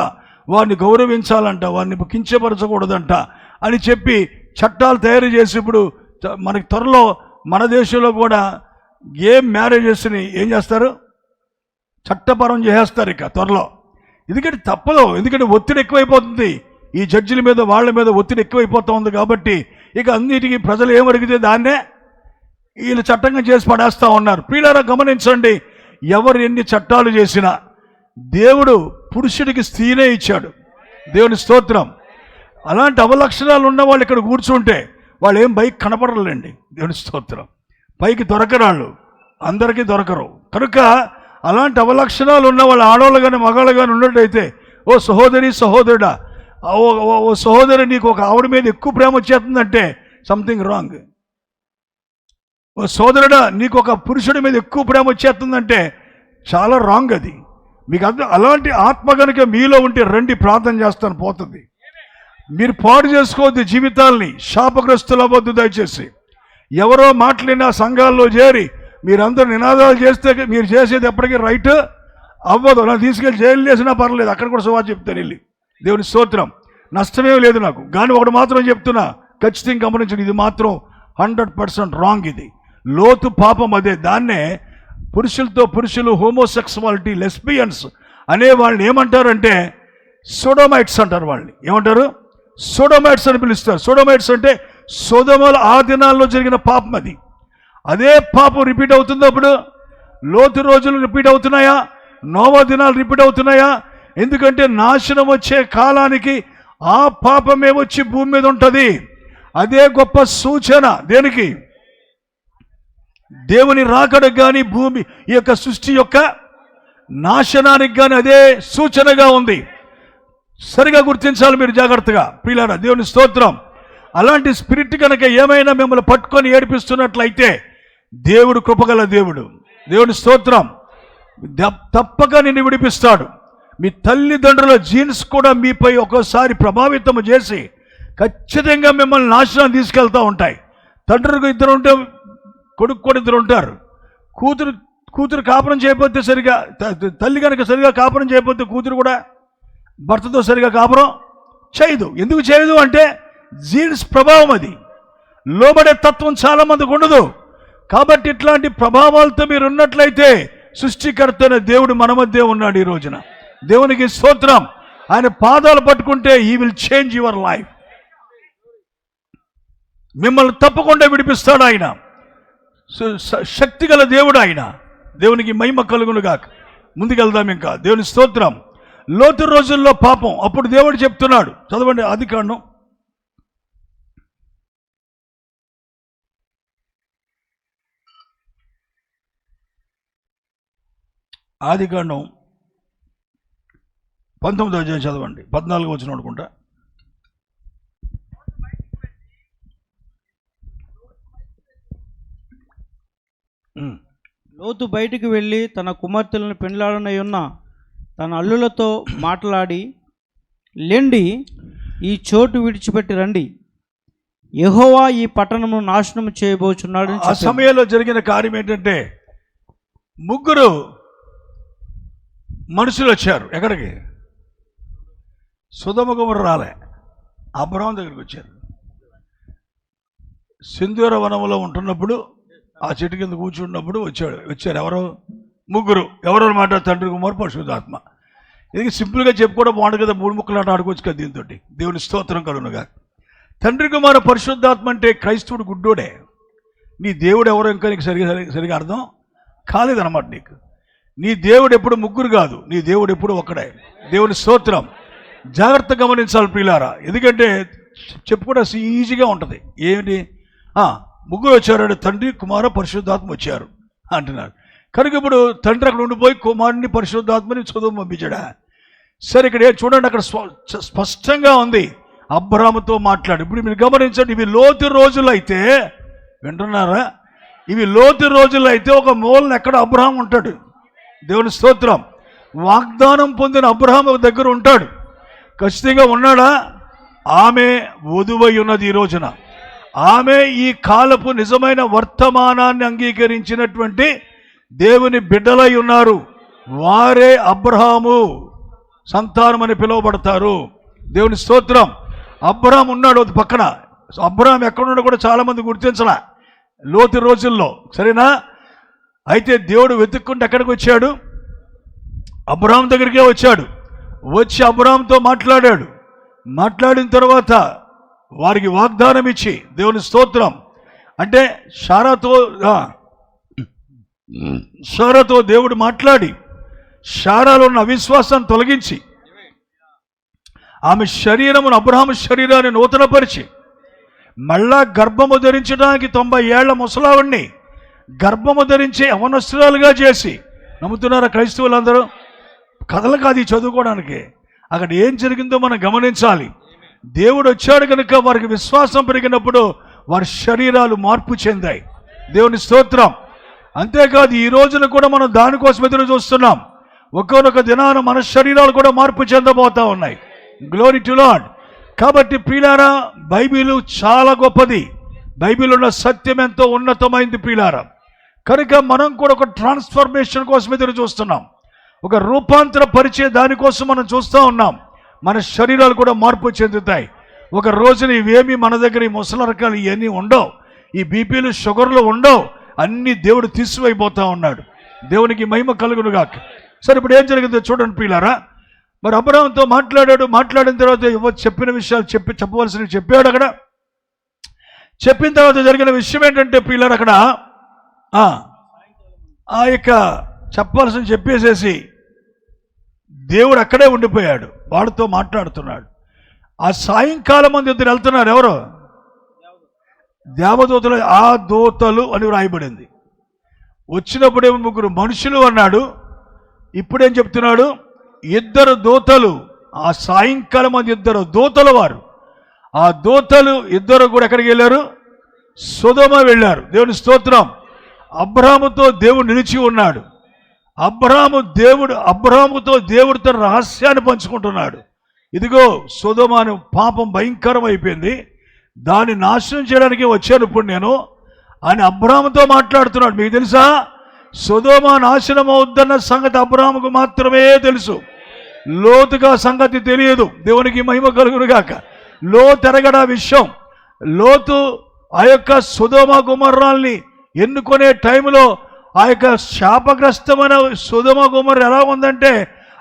వారిని గౌరవించాలంట, వారిని కించపరచకూడదంట అని చెప్పి చట్టాలు తయారు చేసి ఇప్పుడు మనకి త్వరలో మన దేశంలో కూడా మ్యారేజెస్ని ఏం చేస్తారు, చట్టపరం చేసేస్తారు ఇక త్వరలో. ఎందుకంటే తప్పదు, ఎందుకంటే ఒత్తిడి ఎక్కువైపోతుంది. ఈ జడ్జిల మీద వాళ్ళ మీద ఒత్తిడి ఎక్కువైపోతూ ఉంది. కాబట్టి ఇక అన్నిటికీ ప్రజలు ఏమడిగితే దాన్నే వీళ్ళు చట్టంగా చేసి పడేస్తూ ఉన్నారు. ప్రియులారా గమనించండి, ఎవరు ఎన్ని చట్టాలు చేసినా దేవుడు పురుషుడికి స్త్రీనే ఇచ్చాడు. దేవుని స్తోత్రం. అలాంటి అవలక్షణాలు ఉన్న వాళ్ళు ఇక్కడ కూర్చుంటే వాళ్ళు ఏం పైకి కనపడలేండి. దేవుని స్తోత్రం. పైకి దొరకరాళ్ళు, అందరికీ దొరకరు. కనుక అలాంటి అవలక్షణాలు ఉన్న వాళ్ళు ఆడవాళ్ళు కానీ మగాళ్ళు కానీ ఉన్నట్టయితే, ఓ సహోదరి సహోదరుడా, ఓ సహోదరి, నీకు ఒక ఆవిడ మీద ఎక్కువ ప్రేమ వచ్చేస్తుందంటే సంథింగ్ రాంగ్. ఓ సోదరుడా, నీకు ఒక పురుషుడి మీద ఎక్కువ ప్రేమ వచ్చేస్తుందంటే చాలా రాంగ్ అది. మీకు అలాంటి ఆత్మ కనుక మీలో ఉంటే రండి, ప్రార్థన చేస్తాను, పోతుంది. మీరు పాడు చేసుకోవద్దు జీవితాల్ని, శాపగ్రస్తులు అవ్వద్దు దయచేసి. ఎవరో మాట్లాడిన సంఘాల్లో చేరి మీరందరూ నినాదాలు చేస్తే మీరు చేసేది ఎప్పటికీ రైట్ అవ్వదు. నాకు తీసుకెళ్ళి జైలు చేసినా పర్లేదు, అక్కడ కూడా సువార్త చెప్తాను వెళ్ళి. దేవుని స్తోత్రం. నష్టమేం లేదు నాకు. కానీ ఒకటి మాత్రం చెప్తున్నా, ఖచ్చితంగా గమనించండి, ఇది మాత్రం 100% రాంగ్. ఇది లోతు పాపం అదే. దాన్నే పురుషులతో పురుషులు, హోమోసెక్సువాలిటీ, లెస్బియన్స్ అనే వాళ్ళని ఏమంటారంటే సోడోమైట్స్ అంటారు. వాళ్ళని ఏమంటారు? సోడోమైట్స్ అని పిలుస్తారు. సోడోమైట్స్ అంటే సొదొమ ఆ దినాల్లో జరిగిన పాపం అది. అదే పాపం రిపీట్ అవుతుంది. అప్పుడు లోతు రోజులు రిపీట్ అవుతున్నాయా? నోవా దినాలు రిపీట్ అవుతున్నాయా? ఎందుకంటే నాశనం వచ్చే కాలానికి ఆ పాపమే వచ్చి భూమి మీద ఉంటుంది. అదే గొప్ప సూచన. దేనికి? దేవుని రాకడకు కానీ భూమి ఈ యొక్క సృష్టి యొక్క నాశనానికి కానీ అదే సూచనగా ఉంది. సరిగా గుర్తించాలి మీరు జాగ్రత్తగా. ప్రియులారా దేవుని స్తోత్రం. అలాంటి స్పిరిట్ కనుక ఏమైనా మిమ్మల్ని పట్టుకొని ఏడిపిస్తున్నట్లయితే దేవుడు కృపగల దేవుడు. దేవుని స్తోత్రం. తప్పక నిన్ను విడిపిస్తాడు. మీ తల్లిదండ్రుల జీన్స్ కూడా మీపై ఒక్కోసారి ప్రభావితం చేసి ఖచ్చితంగా మిమ్మల్ని నాశనం తీసుకెళ్తూ ఉంటాయి. తండ్రికి ఇద్దరు ఉంటే కొడుకు కూడా ఇద్దరు ఉంటారు. కూతురు కాపురం చేయకపోతే సరిగా, తల్లి కనుక సరిగా కాపురం చేయకపోతే కూతురు కూడా భర్తతో సరిగా కాపురం చేయదు. ఎందుకు చేయదు అంటే జీన్స్ ప్రభావం. అది లోబడే తత్వం చాలా మందికి ఉండదు. కాబట్టి ఇట్లాంటి ప్రభావాలతో మీరు ఉన్నట్లయితే సృష్టికర్త అయిన దేవుడు మన మధ్య ఉన్నాడు ఈ రోజున. దేవునికి స్తోత్రం. ఆయన పాదాలు పట్టుకుంటే he will change your life. మిమ్మల్ని తప్పకుండా విడిపిస్తాడు ఆయన. శక్తిగల దేవుడు ఆయన. దేవునికి మహిమ కలుగునుగాక. ముందుకెళ్దాం ఇంకా. దేవుని స్తోత్రం. లోతు రోజుల్లో పాపం. అప్పుడు దేవుడు చెప్తున్నాడు, చదవండి ఆదికాండం. ఆదికాండం 19వ అధ్యాయం చదవండి, 14వ వచనం అనుకుంటా. లోతు బయటికి వెళ్ళి తన కుమార్తెలను పెండ్లాడనై ఉన్న తన అల్లులతో మాట్లాడి, లెండి, ఈ చోటు విడిచిపెట్టి రండి, యెహోవా ఈ పట్టణమును నాశనం చేయబోచున్నాడు. ఆ సమయంలో జరిగిన కార్యం ఏంటంటే, ముగ్గురు మనుషులు వచ్చారు. ఎక్కడికి? సొదొమ గొమొర్రా రాలే, అబ్రహాం దగ్గరికి వచ్చారు. సింధూర వనంలో ఉంటున్నప్పుడు ఆ చెట్టు కింద కూర్చున్నప్పుడు వచ్చారు ఎవరు? ముగ్గురు. ఎవరు అన్నమాట? తండ్రి, కుమారు, పరిశుద్ధాత్మ. ఇది సింపుల్గా చెప్పుకోవడం బాగుంటుంది కదా, మూడు ముక్కలు ఆట ఆడుకోవచ్చు కదా దీంతో. దేవుని స్తోత్రం కలుగునుగా. తండ్రి, కుమారు, పరిశుద్ధాత్మ అంటే క్రైస్తవుడు గుడ్డోడే. నీ దేవుడు ఎవరో ఇంకా నీకు సరిగా అర్థం కాలేదన్నమాట. నీ దేవుడు ఎప్పుడు ముగ్గురు కాదు, నీ దేవుడు ఎప్పుడు ఒక్కడే. దేవుని స్తోత్రం. జాగ్రత్త గమనించాలి ప్రియులారా, ఎందుకంటే చెప్పుకోవడం ఈజీగా ఉంటుంది. ఏమిటి? ముగ్గురు వచ్చారు, తండ్రి, కుమారు, పరిశుద్ధాత్మ వచ్చారు అంటున్నారు. కనుక ఇప్పుడు తండ్రి అక్కడ ఉండిపోయి కుమారుని, పరిశుద్ధాత్మని చదువు పంపించాడా? సరే, ఇక్కడ చూడండి, అక్కడ స్పష్టంగా ఉంది అబ్రాహాముతో మాట్లాడు. ఇప్పుడు మీరు గమనించండి, ఇవి లోతు రోజులు అయితే, వింటున్నారా? ఇవి లోతు రోజులు అయితే ఒక మూలన ఎక్కడ అబ్రహాం ఉంటాడు. దేవుని స్తోత్రం. వాగ్దానం పొందిన అబ్రహాం ఒక దగ్గర ఉంటాడు. ఖచ్చితంగా ఉన్నాడా? ఆమె వధువై ఉన్నది ఈ రోజున. ఆమె ఈ కాలపు నిజమైన వర్తమానాన్ని అంగీకరించినటువంటి దేవుని బిడ్డలై ఉన్నారు. వారే అబ్రహాము సంతానం అని పిలువబడతారు. దేవుని స్తోత్రం. అబ్రహాం ఉన్నాడు పక్కన. అబ్రహాం ఎక్కడున్నాడో కూడా చాలామంది గుర్తించలా లోతు రోజుల్లో, సరేనా? అయితే దేవుడు వెతుక్కుంటే ఎక్కడికి వచ్చాడు? అబ్రహాం దగ్గరికే వచ్చాడు. వచ్చి అబ్రహాంతో మాట్లాడాడు. మాట్లాడిన తర్వాత వారికి వాగ్దానం ఇచ్చి, దేవుని స్తోత్రం, అంటే శారాతో దేవుడు మాట్లాడి శారాలో ఉన్న అవిశ్వాసాన్ని తొలగించి ఆమె శరీరమును, అబ్రహాము శరీరాన్ని నూతనపరిచి మళ్ళా గర్భము ధరించడానికి 90 ఏళ్ల ముసలావిడ్ని గర్భము ధరించే యవనస్తురాలుగా చేసి, నమ్ముతున్నారా క్రైస్తవులందరూ? కథలు కాదు చదువుకోవడానికి. అక్కడ ఏం జరిగిందో మనం గమనించాలి. దేవుడు వచ్చాడు కనుక వారికి విశ్వాసం పెరిగినప్పుడు వారి శరీరాలు మార్పు చెందాయి. దేవుని స్తోత్రం. అంతేకాదు ఈ రోజున కూడా మనం దానికోసం ఎదురు చూస్తున్నాం. ఒక్కొక్క దినాన మన శరీరాలు కూడా మార్పు చెందబోతా ఉన్నాయి. Glory to lord. కాబట్టి ప్రియులారా, బైబిల్ చాలా గొప్పది. బైబిల్ ఉన్న సత్యం ఎంతో ఉన్నతమైంది ప్రియులారా. కనుక మనం కూడా ఒక ట్రాన్స్ఫర్మేషన్ కోసం ఎదురు చూస్తున్నాం. ఒక రూపాంతర పరిచే దానికోసం మనం చూస్తూ ఉన్నాం. మన శరీరాలు కూడా మార్పు చెందుతాయి. ఒక రోజున ఇవేమి మన దగ్గర ఈ ముసలి రకాలు ఇవన్నీ ఉండవు, ఈ బీపీలు, షుగర్లు ఉండవు. అన్నీ దేవుడు తీసివైపోతా ఉన్నాడు. దేవునికి మహిమ కలుగునుగాక. సరే, ఇప్పుడు ఏం జరిగిందో చూడండి ప్రియులారా. మరి అబ్రహాంతో మాట్లాడాడు. మాట్లాడిన తర్వాత చెప్పిన విషయాలు చెప్పవలసినవి చెప్పాడు. అక్కడ చెప్పిన తర్వాత జరిగిన విషయం ఏంటంటే ప్రియులారా, అక్కడ ఆ యొక్క చెప్పవలసిన చెప్పేసేసి దేవుడు అక్కడే ఉండిపోయాడు, వాడితో మాట్లాడుతున్నాడు. ఆ సాయంకాలం మంది ఇద్దరు వెళ్తున్నారు. ఎవరు? దేవదూతలు. ఆ దూతలు అని వ్రాయబడింది. వచ్చినప్పుడేమో ముగ్గురు మనుషులు అన్నాడు. ఇప్పుడేం చెప్తున్నాడు? 2 దూతలు. ఆ సాయంకాలం మంది 2 దూతలు వారు. ఆ దూతలు 2 కూడా ఎక్కడికి వెళ్ళారు? సొదొమ వెళ్ళారు. దేవుని స్తోత్రం. అబ్రహాముతో దేవుడు నిలిచి ఉన్నాడు. అబ్రహాముతో దేవుడు తన రహస్యాన్ని పంచుకుంటున్నాడు. ఇదిగో సొదొమ పాపం భయంకరం అయిపోయింది, దాన్ని నాశనం చేయడానికి వచ్చాను ఇప్పుడు నేను అని అబ్రహాముతో మాట్లాడుతున్నాడు. మీకు తెలుసా, సొదొమ నాశనం అవుద్దన్న సంగతి అబ్రహాముకు మాత్రమే తెలుసు. లోతుగా సంగతి తెలియదు. దేవునికి మహిమ కలుగునుగాక. లోతు ఎరగడ విషయం. లోతు ఆ యొక్క సొదొమ గొమొర్రాల్ని ఎన్నుకునే టైంలో ఆ యొక్క శాపగ్రస్తమైన సొదొమ గొమొర్రా ఎలా ఉందంటే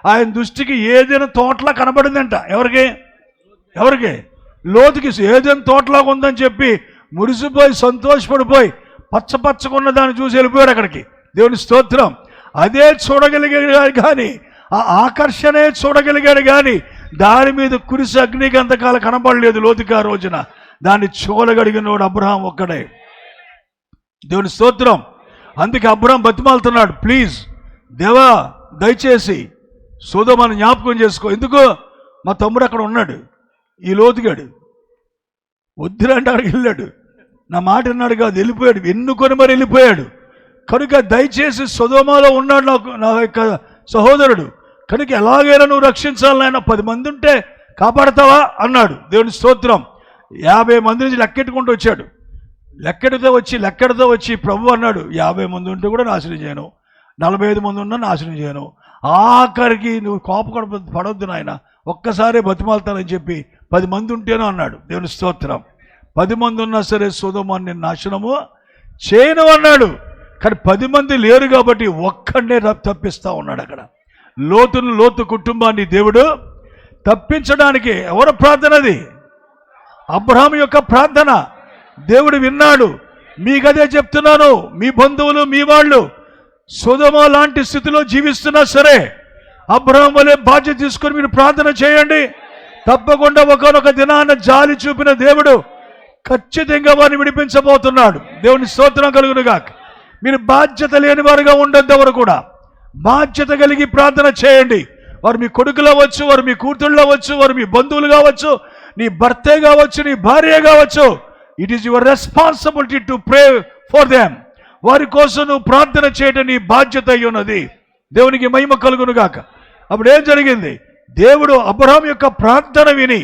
ఆయన దృష్టికి ఏదైనా తోటలా కనబడిందంట. ఎవరికి? లోతుకి ఏదైనా తోటలాగా ఉందని చెప్పి మురిసిపోయి సంతోషపడిపోయి పచ్చపచ్చకున్న దాన్ని చూసి వెళ్ళిపోయాడు అక్కడికి. దేవుని స్తోత్రం. అదే చూడగలిగాడు కానీ, ఆ ఆకర్షణే చూడగలిగాడు కానీ దాని మీద కురిసి అగ్నిగంధకాలు కనబడలేదు లోతుకి ఆ రోజున. దాన్ని చూడగలిగినోడు అబ్రహాం ఒక్కడే. దేవుని స్తోత్రం. అందుకే అబ్రహాం బతిమాలుతున్నాడు, ప్లీజ్ దేవా దయచేసి సొదొమను జ్ఞాపకం చేసుకో. ఎందుకు? మా తమ్ముడు అక్కడ ఉన్నాడు, ఈ లోతుగాడు వద్దురంటే అక్కడికి వెళ్ళాడు. నా మాట అన్నాడు కాదు, వెళ్ళిపోయాడు. ఎన్నుకొని మరి వెళ్ళిపోయాడు. కనుక దయచేసి సొదొమలో ఉన్నాడు నా యొక్క సహోదరుడు, కనుక ఎలాగైనా నువ్వు రక్షించాలి నాయన, 10 మంది ఉంటే కాపాడతావా అన్నాడు. దేవుని స్తోత్రం. 50 మంది నుంచి లెక్కెట్టుకుంటూ వచ్చాడు. లెక్కెడుతో వచ్చి ప్రభు అన్నాడు, 50 మంది ఉంటే కూడా నాశనం చేయను, 45 మంది ఉన్నా నాశనం చేయను, ఆఖరికి నువ్వు కోప పడొద్దు నాయన, ఒక్కసారి బతిమాలుతానని చెప్పి 10 మంది ఉంటేనో అన్నాడు. దేవుని స్తోత్రం. 10 మంది ఉన్నా సరే సొదొమని నేను నాశనము చేయను అన్నాడు. కానీ 10 మంది లేరు కాబట్టి ఒక్కడే తప్పిస్తా ఉన్నాడు. అక్కడ లోతు కుటుంబాన్ని దేవుడు తప్పించడానికి ఎవరి ప్రార్థన? అది అబ్రహాము యొక్క ప్రార్థన. దేవుడు విన్నాడు. మీకదే చెప్తున్నాను, మీ బంధువులు మీ వాళ్ళు సొదొమ లాంటి స్థితిలో జీవిస్తున్నా సరే అబ్రహాము వలె బాధ్యత తీసుకొని మీరు ప్రార్థన చేయండి. తప్పకుండా ఒకనొక దినాన జాలి చూపిన దేవుడు ఖచ్చితంగా వారిని విడిపించబోతున్నాడు. దేవుని స్తోత్రం కలుగునుగాక. మీరు బాధ్యత లేని వారుగా ఉండొద్దు. ఎవరు కూడా బాధ్యత కలిగి ప్రార్థన చేయండి. వారు మీ కొడుకులు అవ్వచ్చు, వారు మీ కూతుళ్ళు అవ్వచ్చు, వారు మీ బంధువులు కావచ్చు, నీ భర్తే కావచ్చు, నీ భార్య కావచ్చు. It is your responsibility to pray for them. వారి కోసం నువ్వు ప్రార్థన చేయడం నీ బాధ్యత అయి ఉన్నది. దేవునికి మహిమ కలుగునుగాక. అప్పుడు ఏం జరిగింది? దేవుడు అబ్రహాము యొక్క ప్రార్థన విని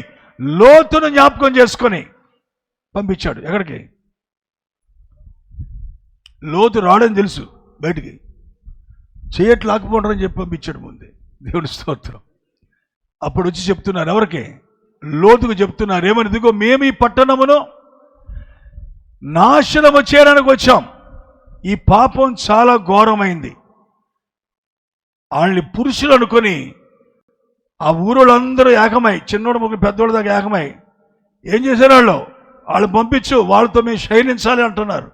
లోతును జ్ఞాపకం చేసుకొని పంపించాడు. ఎక్కడికి? లోతు రాడని తెలుసు, బయటికి చేయట్లాకపోవడం చెప్పి పంపించాడు ముందే. దేవుని స్తోత్రం. అప్పుడు వచ్చి చెప్తున్నారు, ఎవరికి? లోతుకు చెప్తున్నారు. ఏమని? ఇదిగో మేము ఈ పట్టణమును నాశనము చేయడానికి వచ్చాం. ఈ పాపం చాలా ఘోరమైంది. వాళ్ళని పురుషులు అనుకొని ఆ ఊరోళ్ళందరూ ఏకమై, చిన్నోడు ముగ్గురు పెద్దోళ్ళ దాకా ఏకమై ఏం చేశారు? వాళ్ళు పంపించు, వాళ్ళతో మేము శయనించాలి అంటున్నారు,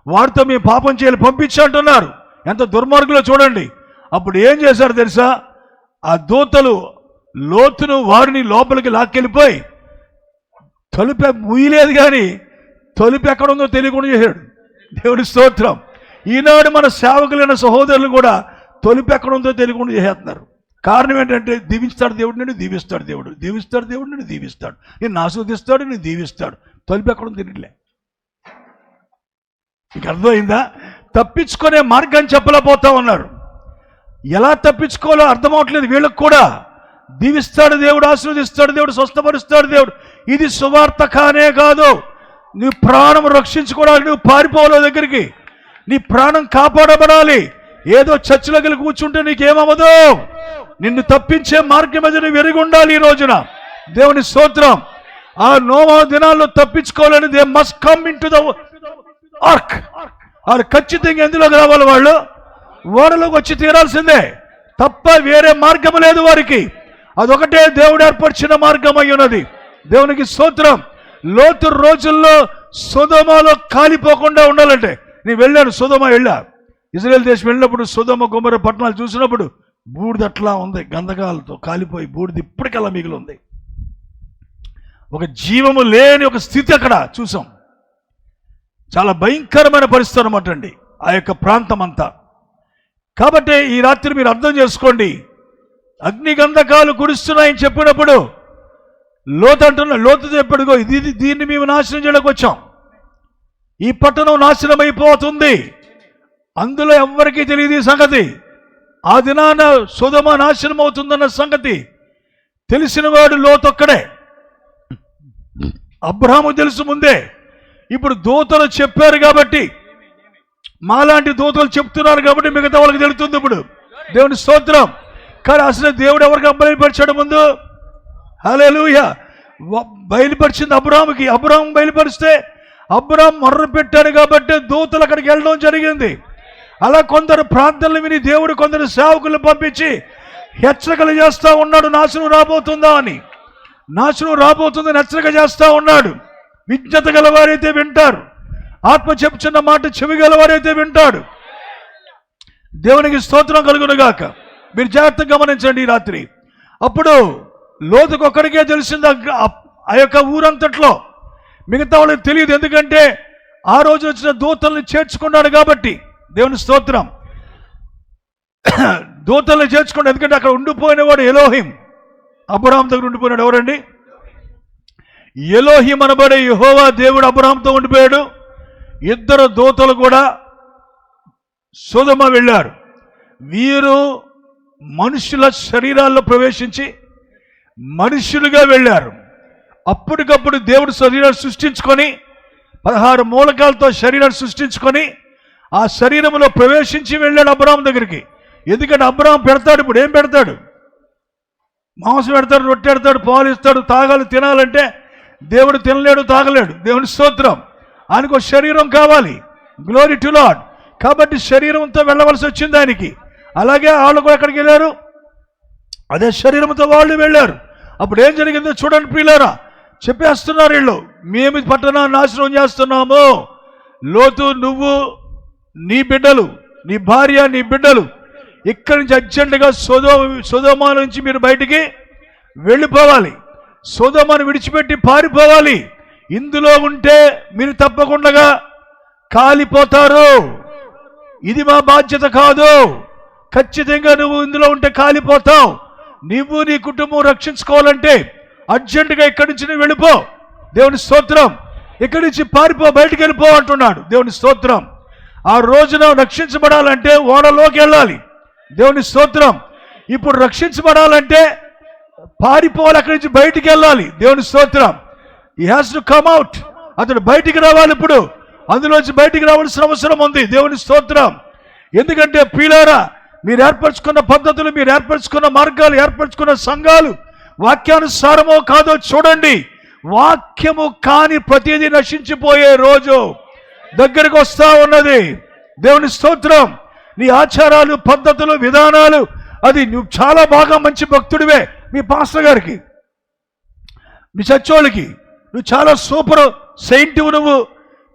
వారితో మేము పాపం చేయాలి పంపించు అంటున్నారు. ఎంత దుర్మార్గులో చూడండి. అప్పుడు ఏం చేశారు తెలుసా? ఆ దూతలు లోతును వారిని లోపలికి లాక్కెళ్ళిపోయి తలుపు ముయ్యలేదు, కానీ తలుపు ఎక్కడుందో తెలియకుండా చేశాడు. దేవుడి స్తోత్రం. ఈనాడు మన సేవకులైన సహోదరులు కూడా తలుపు ఎక్కడుందో తెలియకుండా చేసేస్తున్నారు. కారణం ఏంటంటే దీవిస్తాడు దేవుడు, నేను దీవిస్తాడు దేవుడు, దీవిస్తాడు దేవుడు, నేను దీవిస్తాడు, నేను ఆస్వాదిస్తాడు, నేను దీవిస్తాడు. తలుపు ఎక్కడుందో తెలియలే. మీకు అర్థమైందా? తప్పించుకునే మార్గాన్ని చెప్పలేకపోతా ఉన్నారు. ఎలా తప్పించుకోవాలో అర్థమవట్లేదు వీళ్ళకి కూడా. దీవిస్తాడు దేవుడు, ఆశీర్వదిస్తాడు దేవుడు, స్వస్థపరుస్తాడు దేవుడు. ఇది సువార్త కానే కాదు. నీ ప్రాణం రక్షించుకోవడానికి నువ్వు పారిపోవాలి దగ్గరికి. నీ ప్రాణం కాపాడబడాలి. ఏదో చర్చిలోకి వెళ్ళి కూర్చుంటే నీకేమవ్వదు. నిన్ను తప్పించే మార్గం మీద నువ్వు ఎరిగి ఉండాలి. ఈ రోజున దేవుని స్తోత్రం. ఆ నోవా దినాల్లో తప్పించుకోవాలని they must come into the ark. వాళ్ళు ఖచ్చితంగా ఎందులోకి రావాలి? వాళ్ళు ఓడలోకి వచ్చి తీరాల్సిందే, తప్ప వేరే మార్గం లేదు వారికి. అదొకటే దేవుడు ఏర్పరిచిన మార్గం అయి ఉన్నది. దేవునికి స్తోత్రం. లోతు రోజుల్లో సొదొమలో కాలిపోకుండా ఉండాలంటే, నేను వెళ్ళాను సొదొమ, ఇజ్రాయెల్ దేశం వెళ్ళినప్పుడు సొదొమ గొమొర్రా పట్టణాలు చూసినప్పుడు బూడిద అట్లా ఉంది, గంధకాలతో కాలిపోయి బూడిద ఇప్పటికల్లా మిగిలి ఉంది. ఒక జీవము లేని ఒక స్థితి అక్కడ చూసాం. చాలా భయంకరమైన పరిస్థితి అనమాట అండి ఆ యొక్క ప్రాంతం అంతా. కాబట్టి ఈ రాత్రి మీరు అర్థం చేసుకోండి. అగ్ని గంధకాలు కురుస్తున్నాయని చెప్పినప్పుడు లోతు చెప్పాడుగో, దీన్ని మేము నాశనం చేయడానికి వచ్చాం. ఈ పట్టణం నాశనం అయిపోతుంది. అందులో ఎవ్వరికీ తెలియదు ఈ సంగతి. ఆ దినాన సొదొమ నాశనం అవుతుందన్న సంగతి తెలిసిన వాడు లోతు ఒక్కడే. అబ్రహాము తెలుసు ముందే. ఇప్పుడు దూతలు చెప్పారు కాబట్టి, మాలాంటి దూతలు చెప్తున్నారు కాబట్టి మిగతా వాళ్ళకి తెలుస్తుంది ఇప్పుడు. దేవుని స్తోత్రం. కానీ అసలు దేవుడు ఎవరికి బయలుపరిచాడు ముందు? హల్లెలూయా. బయలుపరిచింది అబ్రహాముకి. అబ్రహాం బయలుపరిస్తే అబ్రహాం మొర్ర పెట్టాడు కాబట్టి దూతలు అక్కడికి వెళ్ళడం జరిగింది. అలా కొందరు ప్రార్థనలు విని దేవుడు కొందరు సేవకులు పంపించి హెచ్చరికలు చేస్తూ ఉన్నాడు. నాశనం రాబోతుందా అని, నాశనం రాబోతుందని హెచ్చరిక చేస్తూ ఉన్నాడు. విజ్ఞత గలవారైతే వింటారు, ఆత్మ చెప్పుచున్న మాట చెవి గలవారైతే వింటాడు. దేవునికి స్తోత్రం కలుగునుగాక. మీరు జాగ్రత్తగా గమనించండి ఈ రాత్రి. అప్పుడు లోతుకు ఒక్కడికే తెలిసింది ఆ యొక్క ఊరంతట్లో, మిగతా వాళ్ళకి తెలియదు. ఎందుకంటే ఆ రోజు వచ్చిన దూతల్ని చేర్చుకున్నాడు కాబట్టి. దేవుని స్తోత్రం. దూతల్ని చేర్చుకున్నాడు ఎందుకంటే అక్కడ ఉండిపోయిన వాడు ఎలోహిం. అబ్రహాం దగ్గర ఉండిపోయినాడు ఎవరండి? ఎలోహిం అనబడే యెహోవా దేవుడు అబ్రహాంతో ఉండిపోయాడు. ఇద్దరు దూతలు కూడా సొదొమ వెళ్ళారు. వీరు మనుషుల శరీరాల్లో ప్రవేశించి మనుషులుగా వెళ్ళారు. అప్పటికప్పుడు దేవుడు శరీరాన్ని సృష్టించుకొని 16 మూలకాలతో శరీరాన్ని సృష్టించుకొని ఆ శరీరంలో ప్రవేశించి వెళ్ళాడు అబ్రాహాం దగ్గరికి. ఎందుకంటే అబ్రాహాం పెడతాడు, ఇప్పుడు ఏం పెడతాడు? మాంసం పెడతాడు, రొట్టె పెడతాడు, పాలు ఇస్తాడు, తాగాలి, తినాలంటే దేవుడు తినలేడు, తాగలేడు. దేవుని స్తోత్రం. ఆయనకు శరీరం కావాలి. Glory to lord. కాబట్టి శరీరంతో వెళ్ళవలసి వచ్చింది ఆయనకి. అలాగే వాళ్ళు కూడా ఎక్కడికి వెళ్ళారు? అదే శరీరంతో వాళ్ళు వెళ్ళారు. అప్పుడు ఏం జరిగిందో చూడండి ప్రియులారా. చెప్పేస్తున్నారు వీళ్ళు, మేము పట్టణాన్ని నాశనం చేస్తున్నాము. లోతు, నువ్వు, నీ బిడ్డలు, నీ భార్య, నీ బిడ్డలు ఇక్కడి నుంచి అర్జెంటుగా సొదొమ నుంచి మీరు బయటికి వెళ్ళిపోవాలి. సొదొమను విడిచిపెట్టి పారిపోవాలి. ఇందులో ఉంటే మీరు తప్పకుండా కాలిపోతారు. ఇది మా బాధ్యత కాదు. ఖచ్చితంగా నువ్వు ఇందులో ఉంటే కాలిపోతావు. నువ్వు నీ కుటుంబం రక్షించుకోవాలంటే అర్జెంటుగా ఇక్కడి నుంచి నువ్వు వెళ్ళిపో. దేవుని స్తోత్రం. ఇక్కడి నుంచి పారిపో, బయటికి వెళ్ళిపో అంటున్నాడు. దేవుని స్తోత్రం. ఆ రోజున రక్షించబడాలంటే ఓడలోకి వెళ్ళాలి. దేవుని స్తోత్రం. ఇప్పుడు రక్షించబడాలంటే పారిపోవాలి, అక్కడి నుంచి బయటికి వెళ్ళాలి. దేవుని స్తోత్రం. He has to come out. అతడు బయటికి రావాలి. ఇప్పుడు అందులోంచి బయటికి రావాల్సిన అవసరం ఉంది. దేవుని స్తోత్రం. ఎందుకంటే ప్రియులారా, మీరు ఏర్పరచుకున్న పద్ధతులు, మీరు ఏర్పరచుకున్న మార్గాలు, ఏర్పరచుకున్న సంఘాలు వాక్యానుసారమో కాదో చూడండి. వాక్యము కాని ప్రతిదీ నశించిపోయే రోజు దగ్గరికి వస్తా ఉన్నది. దేవుని స్తోత్రం. నీ ఆచారాలు, పద్ధతులు, విధానాలు, అది నువ్వు చాలా బాగా మంచి భక్తుడివే, మీ పాస్టర్ గారికి, మీ చచ్చోళ్ళకి నువ్వు చాలా సూపర్ సెయింటివ్, నువ్వు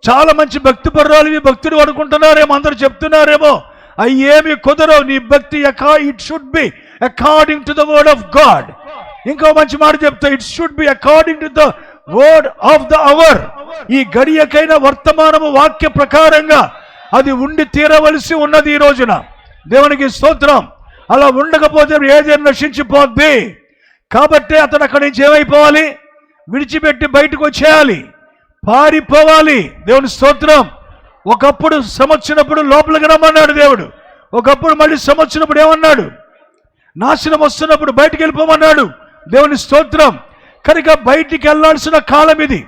చాలా మంచి భక్తి పర్రాలు, భక్తుడు అనుకుంటున్నారేమో, అందరూ చెప్తున్నారేమో. అయ్యేమి కుదరవు. నీ భక్తి it should be according to the word of God. ఇంకో మంచి మాట చెప్తా, it should be according to the word of the hour. ఈ గడియకైన వర్తమానము వాక్య ప్రకారంగా అది ఉండి తీరవలసి ఉన్నది ఈ రోజున. దేవునికి స్తోత్రం. అలా ఉండకపోతే ఏదైనా నశించిపోద్ది. కాబట్టి అతను అక్కడి నుంచి ఏమైపోవాలి? విడిచిపెట్టి బయటకు వచ్చేయాలి, పారిపోవాలి. దేవుని స్తోత్రం. ఒకప్పుడు శ్రమ వచ్చినప్పుడు లోపలికి రమ్మన్నాడు దేవుడు. ఒకప్పుడు మళ్ళీ శ్రమ వచ్చినప్పుడు ఏమన్నాడు? నాశనం వస్తున్నప్పుడు బయటికి వెళ్ళిపోమన్నాడు. దేవుని స్తోత్రం. కనుక బయటికి వెళ్ళాల్సిన కాలం ఇది.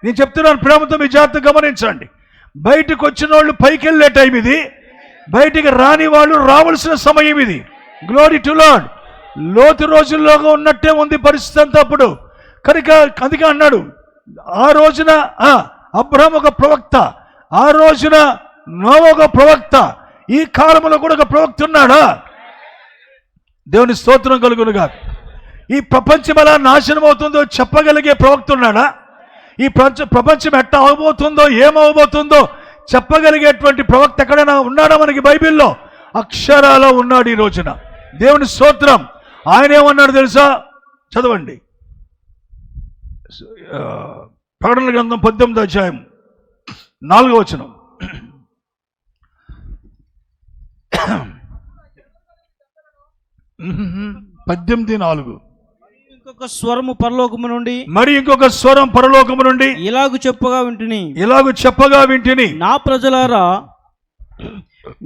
నేను చెప్తున్నాను, ప్రేమతో మీ జాగ్రత్త గమనించండి. బయటకు వచ్చిన వాళ్ళు పైకి వెళ్ళే టైం ఇది. బయటికి రాని వాళ్ళు రావాల్సిన సమయం ఇది. Glory to lord. లోతు రోజుల్లోగా ఉన్నట్టే ఉంది పరిస్థితి అంతా అప్పుడు. కనుక అందుకే అన్నాడు, ఆ రోజున అబ్రహాం ఒక ప్రవక్త, ఆ రోజున నోవా ఒక ప్రవక్త, ఈ కాలంలో కూడా ఒక ప్రవక్త ఉన్నాడా? దేవుని స్తోత్రం కలుగునుగా. ఈ ప్రపంచం ఎలా నాశనం అవుతుందో చెప్పగలిగే ప్రవక్త ఉన్నాడా? ఈ ప్రపంచం ఎట్లా అవబోతుందో, ఏమవబోతుందో చెప్పగలిగేటువంటి ప్రవక్త ఎక్కడైనా ఉన్నాడా మనకి బైబిల్లో? అక్షరాలో ఉన్నాడు ఈ రోజున. దేవుని స్తోత్రం. ఆయన ఏమన్నాడు తెలుసా? చదవండి. ప్రకటన గ్రంథం 18వ అధ్యాయం 4వ వచనం. 18:4. ఇంకొక స్వరము పరలోకము నుండి, మరి ఇంకొక స్వరం పరలోకము నుండి ఇలాగు చెప్పగా వింటిని, నా ప్రజలారా,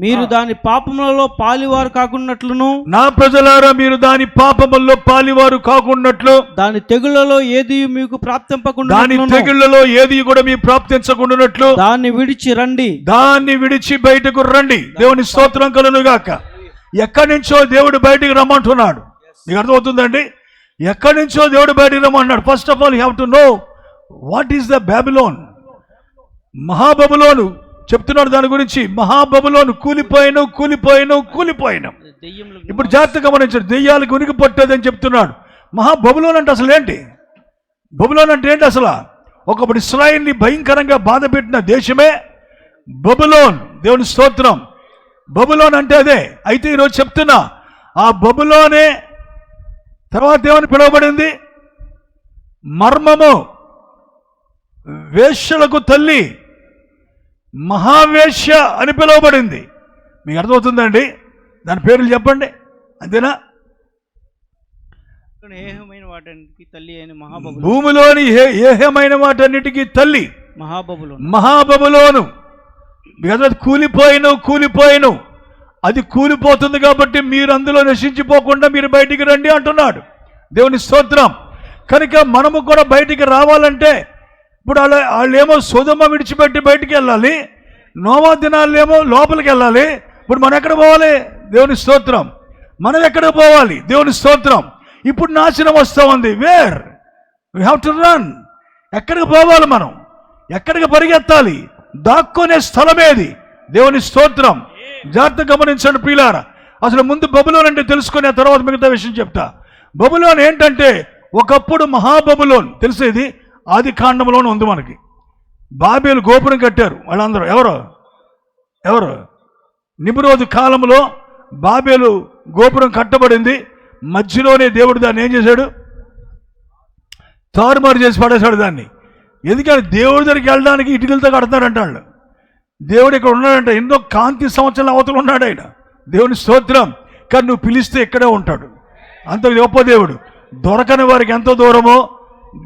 మీరు దాని పాపములలో పాలివారు కాకున్నట్లును, నా ప్రజలారా, మీరు దాని పాపములలో పాలివారు కాకున్నట్లు, దాని తెగుళ్లలో ఏది మీకు ప్రాప్తింపకుండా, దాని తెగుళ్లలో ఏది కూడా మీకు ప్రాప్తించకుండానట్లు దాన్ని విడిచి రండి, దాన్ని విడిచి బయటకు రండి. దేవుని స్తోత్రం కలుగునుగాక. ఎక్కడి నుంచో దేవుడు బయటికి రమ్మంటున్నాడు. నీకు అర్థమవుతుందండి? ఎక్కడి నుంచో దేవుడు బయటికి రమ్మంటున్నాడు. First of all you have to know what is the Babylon. మహాబబులోను చెప్తున్నాడు దాని గురించి. మహాబబులోను కూలిపోయిన. ఇప్పుడు జాగ్రత్తగా గమనించండి. దెయ్యాలకు ఉనికి పట్టదని చెప్తున్నాడు. మహాబబులోన్ అంటే అసలు ఏంటి? బబులోన్ అంటే ఏంటి అసలు? ఒకప్పుడు ఇశ్రాయేలుని భయంకరంగా బాధ పెట్టిన దేశమే బబులోన్. దేవుని స్తోత్రం. బబులోన్ అంటే అదే. అయితే ఈరోజు చెప్తున్నా, ఆ బబులోనే తర్వాత ఏమని పిలువబడింది? మర్మము, వేశ్యలకు తల్లి, మహావేశ్య అని పిలువబడింది. మీకు అర్థమవుతుందండి? దాని పేర్లు చెప్పండి. అంతేనా? భూమిలోని ఏహమైన వాటన్నిటికీ తల్లి మహాబబులోను. అది కూలిపోయిను అది కూలిపోతుంది కాబట్టి మీరు అందులో నశించిపోకుండా మీరు బయటికి రండి అంటున్నాడు. దేవుని స్తోత్రం. కనుక మనము కూడా బయటికి రావాలంటే ఇప్పుడు వాళ్ళేమో సొదొమ విడిచిపెట్టి బయటికి వెళ్ళాలి, నోవా దినాలేమో లోపలికి వెళ్ళాలి. ఇప్పుడు మనం ఎక్కడ పోవాలి? దేవుని స్తోత్రం. మనం ఎక్కడికి పోవాలి? దేవుని స్తోత్రం. ఇప్పుడు నాశనం వస్తూ ఉంది. Where we have to run. ఎక్కడికి పోవాలి? మనం ఎక్కడికి పరిగెత్తాలి? దాక్కునే స్థలమేది? దేవుని స్తోత్రం. జాగ్రత్త గమనించండి ప్రియులారా. అసలు ముందు బబులోన్ అంటే తెలుసుకునే తర్వాత మిగతా విషయం చెప్తా. బబులోన్ ఏంటంటే ఒకప్పుడు మహాబబులోన్ తెలిసేది ఆది కాండంలోనే ఉంది మనకి. బాబేలు గోపురం కట్టారు వాళ్ళందరూ. ఎవరు నిమ్రోదు కాలంలో బాబేలు గోపురం కట్టబడింది. మధ్యలోనే దేవుడు దాన్ని ఏం చేశాడు? తారుమారు చేసి పడేశాడు దాన్ని. ఎందుకని దేవుడి దగ్గరికి వెళ్ళడానికి ఇటుకలతో కడతారంట వాళ్ళు. దేవుడు ఇక్కడ ఉన్నాడంట, ఎన్నో కాంతి సంవత్సరాల అవతల ఉన్నాడు ఆయన. దేవుని స్తోత్రం. కానీ నువ్వు పిలిస్తే ఇక్కడే ఉంటాడు. అంత గొప్ప దేవుడు. దొరకని వారికి ఎంత దూరమో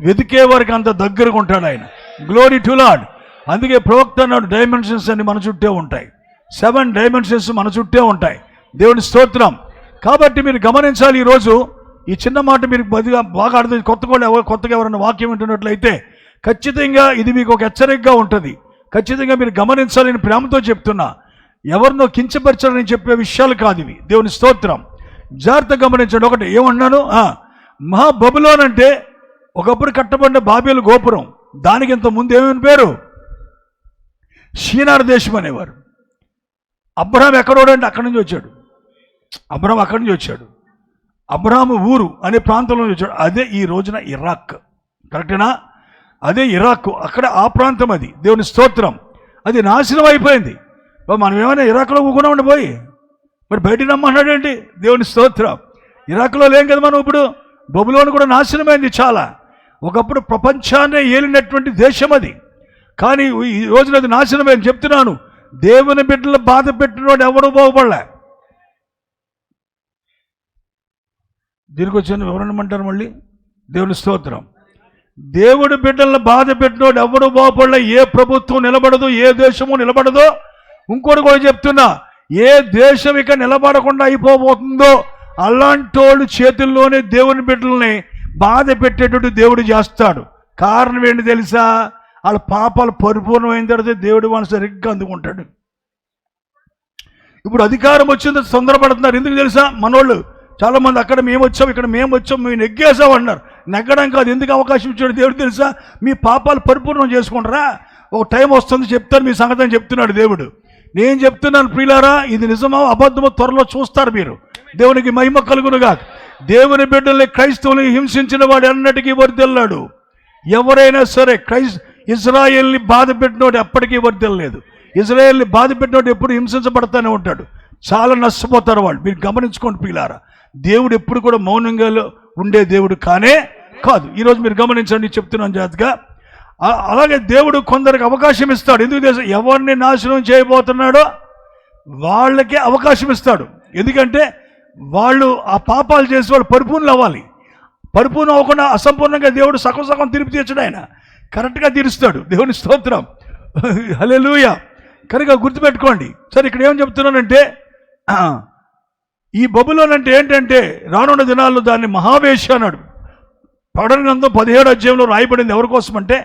వెతికే వారికి అంత దగ్గరగా ఉంటాడు ఆయన. Glory to lord. అందుకే ప్రవక్త అన్నాడు డైమెన్షన్స్ అన్ని మన చుట్టే ఉంటాయి. 7 డైమెన్షన్స్ మన చుట్టే ఉంటాయి. దేవుని స్తోత్రం. కాబట్టి మీరు గమనించాలి. ఈరోజు ఈ చిన్న మాట మీరు బాగా అర్థం. కొత్తగా ఎవరైనా వాక్యం వింటున్నట్లయితే ఖచ్చితంగా ఇది మీకు ఒక హెచ్చరికగా ఉంటుంది. ఖచ్చితంగా మీరు గమనించాలి. నేను ప్రేమతో చెప్తున్నా. ఎవరినో కించపరచాలని చెప్పే విషయాలు కాదు ఇవి. దేవుని స్తోత్రం. జాగ్రత్త గమనించండి. ఒకటి ఏమన్నాను? మహాబబులోన్ అంటే ఒకప్పుడు కట్టబడిన బాబేలు గోపురం. దానికి ఇంత ముందు ఏమని పేరు? షీనార్ దేశం అనేవారు. అబ్రహాం ఎక్కడోడంటే అక్కడి నుంచి వచ్చాడు. అబ్రహాము ఊరు అనే ప్రాంతంలో వచ్చాడు. అదే ఈ రోజున ఇరాక్. కరెక్టేనా? అదే ఇరాక్. అక్కడ ఆ ప్రాంతం అది. దేవుని స్తోత్రం. అది నాశనం అయిపోయింది. మనం ఏమైనా ఇరాక్లో ఊకుండా ఉండిపోయి మరి బయటికి రమ్మన్నాడేంటి? దేవుని స్తోత్రం. ఇరాక్లో లేం కదా మనం. ఇప్పుడు బబులోను కూడా నాశనమైంది చాలా. ఒకప్పుడు ప్రపంచాన్ని ఏలినటువంటి దేశం అది. కానీ ఈ రోజున అది నాశనమైంది. చెప్తున్నాను, దేవుని బిడ్డలు బాధ పెట్టినోడు ఎవడు బాగుపడలే. దీనికి వచ్చిన ఎవరనమంటారు మళ్ళీ? దేవుని స్తోత్రం. దేవుడి బిడ్డలను బాధ పెట్టినోడు ఎవడు బాగుపడలే. ఏ ప్రభుత్వం నిలబడదు, ఏ దేశము నిలబడదో. ఇంకోటి కూడా చెప్తున్నా, ఏ దేశం ఇక నిలబడకుండా అయిపోబోతుందో అలాంటి వాళ్ళు చేతుల్లోనే దేవుని బిడ్డల్ని బాధ పెట్టేటట్టు దేవుడు చేస్తాడు. కారణం ఏంటి తెలుసా? వాళ్ళ పాపాలు పరిపూర్ణమైన తర్వాత దేవుడు వాళ్ళని సరిగ్గా అందుకుంటాడు. ఇప్పుడు అధికారం వచ్చింది తొందరపడుతున్నారు. ఎందుకు తెలుసా? మనోళ్ళు చాలామంది అక్కడ మేము వచ్చాం, ఇక్కడ మేము వచ్చాం, మేము నెగ్గేసాం అన్నారు. నెగ్గడం కాదు. ఎందుకు అవకాశం ఇచ్చాడు దేవుడు తెలుసా? మీ పాపాలు పరిపూర్ణం చేసుకుంటారా, ఒక టైం వస్తుంది చెప్తారు మీ సంగతి అని చెప్తున్నాడు దేవుడు. నేను చెప్తున్నాను ప్రియులారా, ఇది నిజమో అబద్ధమో త్వరలో చూస్తారు మీరు. దేవునికి మహిమ కలుగునుగా. దేవుని బిడ్డల్ని క్రైస్తవుల్ని హింసించిన వాడు అన్నటికీ వర్ధిల్లాడు. ఎవరైనా సరే ఇజ్రాయేల్ని బాధ పెట్టినోడు ఎప్పటికీ వర్ధిల్లలేదు. ఇజ్రాయేల్ని బాధ పెట్టినోడు ఎప్పుడు హింసించబడతానే ఉంటాడు. చాలా నష్టపోతారు వాళ్ళు. మీరు గమనించుకోండి ప్రియులారా. దేవుడు ఎప్పుడు కూడా మౌనంగా ఉండే దేవుడు కానే కాదు. ఈరోజు మీరు గమనించండి, చెప్తున్నాను జాగ్రత్తగా. అలాగే దేవుడు కొందరికి అవకాశం ఇస్తాడు. ఎందుకు తెలుసు? ఎవరిని నాశనం చేయబోతున్నాడో వాళ్ళకే అవకాశం ఇస్తాడు. ఎందుకంటే వాళ్ళు ఆ పాపాలు చేసి వాళ్ళు పరిపూర్ణలు అవ్వాలి. పరిపూర్ణం అవ్వకుండా అసంపూర్ణంగా దేవుడు సగం తిరిపి తీర్చడు. ఆయన కరెక్ట్గా తీరుస్తాడు. దేవుని స్తోత్రం. హల్లెలూయా. కనుక గుర్తుపెట్టుకోండి. సరే, ఇక్కడ ఏం చెప్తున్నానంటే ఈ బబులోన్ అంటే ఏంటంటే రానున్న దినాల్లో దాన్ని మహావేశ అన్నాడు. ప్రకటన గ్రంథం 17వ అధ్యాయంలో రాయబడింది. ఎవరి కోసం అంటే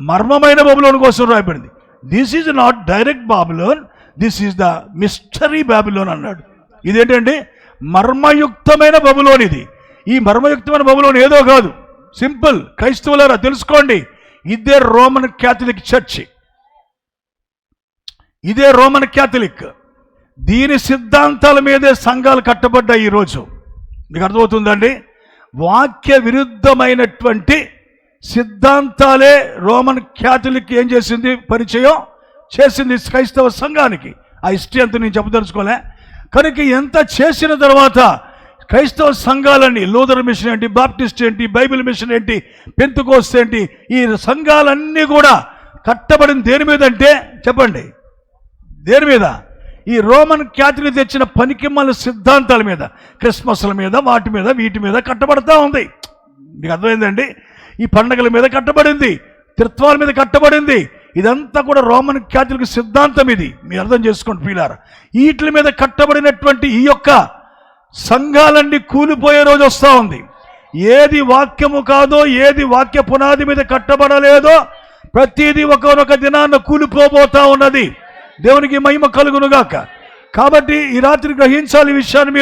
మర్మమైన బబులోన్ కోసం రాయబడింది. This is not direct బాబులోన్, this is the mystery బాబులోన్ అన్నాడు. ఇదేంటండి? మర్మయుక్తమైన బబులోన్. ఇది ఈ మర్మయుక్తమైన బబులోన్ ఏదో కాదు. సింపుల్. క్రైస్తవులారా తెలుసుకోండి, ఇదే రోమన్ క్యాథలిక్ చర్చ్. ఇదే రోమన్ క్యాథలిక్. దీని సిద్ధాంతాల మీదే సంఘాలు కట్టబడ్డాయి ఈరోజు. మీకు అర్థమవుతుందండి? వాక్య విరుద్ధమైనటువంటి సిద్ధాంతాలే రోమన్ క్యాథలిక్ ఏం చేసింది? పరిచయం చేసింది క్రైస్తవ సంఘానికి. ఆ హిస్టరీ అంతా నేను చెప్పదలుచుకోలే. కనుక ఎంత చేసిన తర్వాత క్రైస్తవ సంఘాలన్నీ, లూథర్ మిషన్ ఏంటి, బాప్టిస్ట్ ఏంటి, బైబిల్ మిషన్ ఏంటి, పెంతెకోస్తు ఏంటి, ఈ సంఘాలన్నీ కూడా కట్టబడిన దేని మీద అంటే చెప్పండి, దేని మీద? ఈ రోమన్ క్యాథలిక్ తెచ్చిన పనికిమాల సిద్ధాంతాల మీద, క్రిస్మస్ల మీద, వాటి మీద, వీటి మీద కట్టబడతా ఉంది. మీకు అర్థమైందండి? ఈ పండగల మీద కట్టబడింది, త్రిత్వాల మీద కట్టబడింది. ఇదంతా కూడా రోమన్ క్యాథలిక్ సిద్ధాంతం. ఇది మీరు అర్థం చేసుకోండి ప్రియులారా. వీటి మీద కట్టబడినటువంటి ఈ యొక్క సంఘాలన్నీ కూలిపోయే రోజు వస్తూ ఉంది. ఏది వాక్యము కాదో, ఏది వాక్య పునాది మీద కట్టబడలేదో ప్రతిదీ ఒకనొక దినాన్న కూలిపోబోతా ఉన్నది. దేవునికి మహిమ కలుగునుగాక. కాబట్టి ఈ రాత్రి గ్రహించాలి ఈ విషయాన్ని.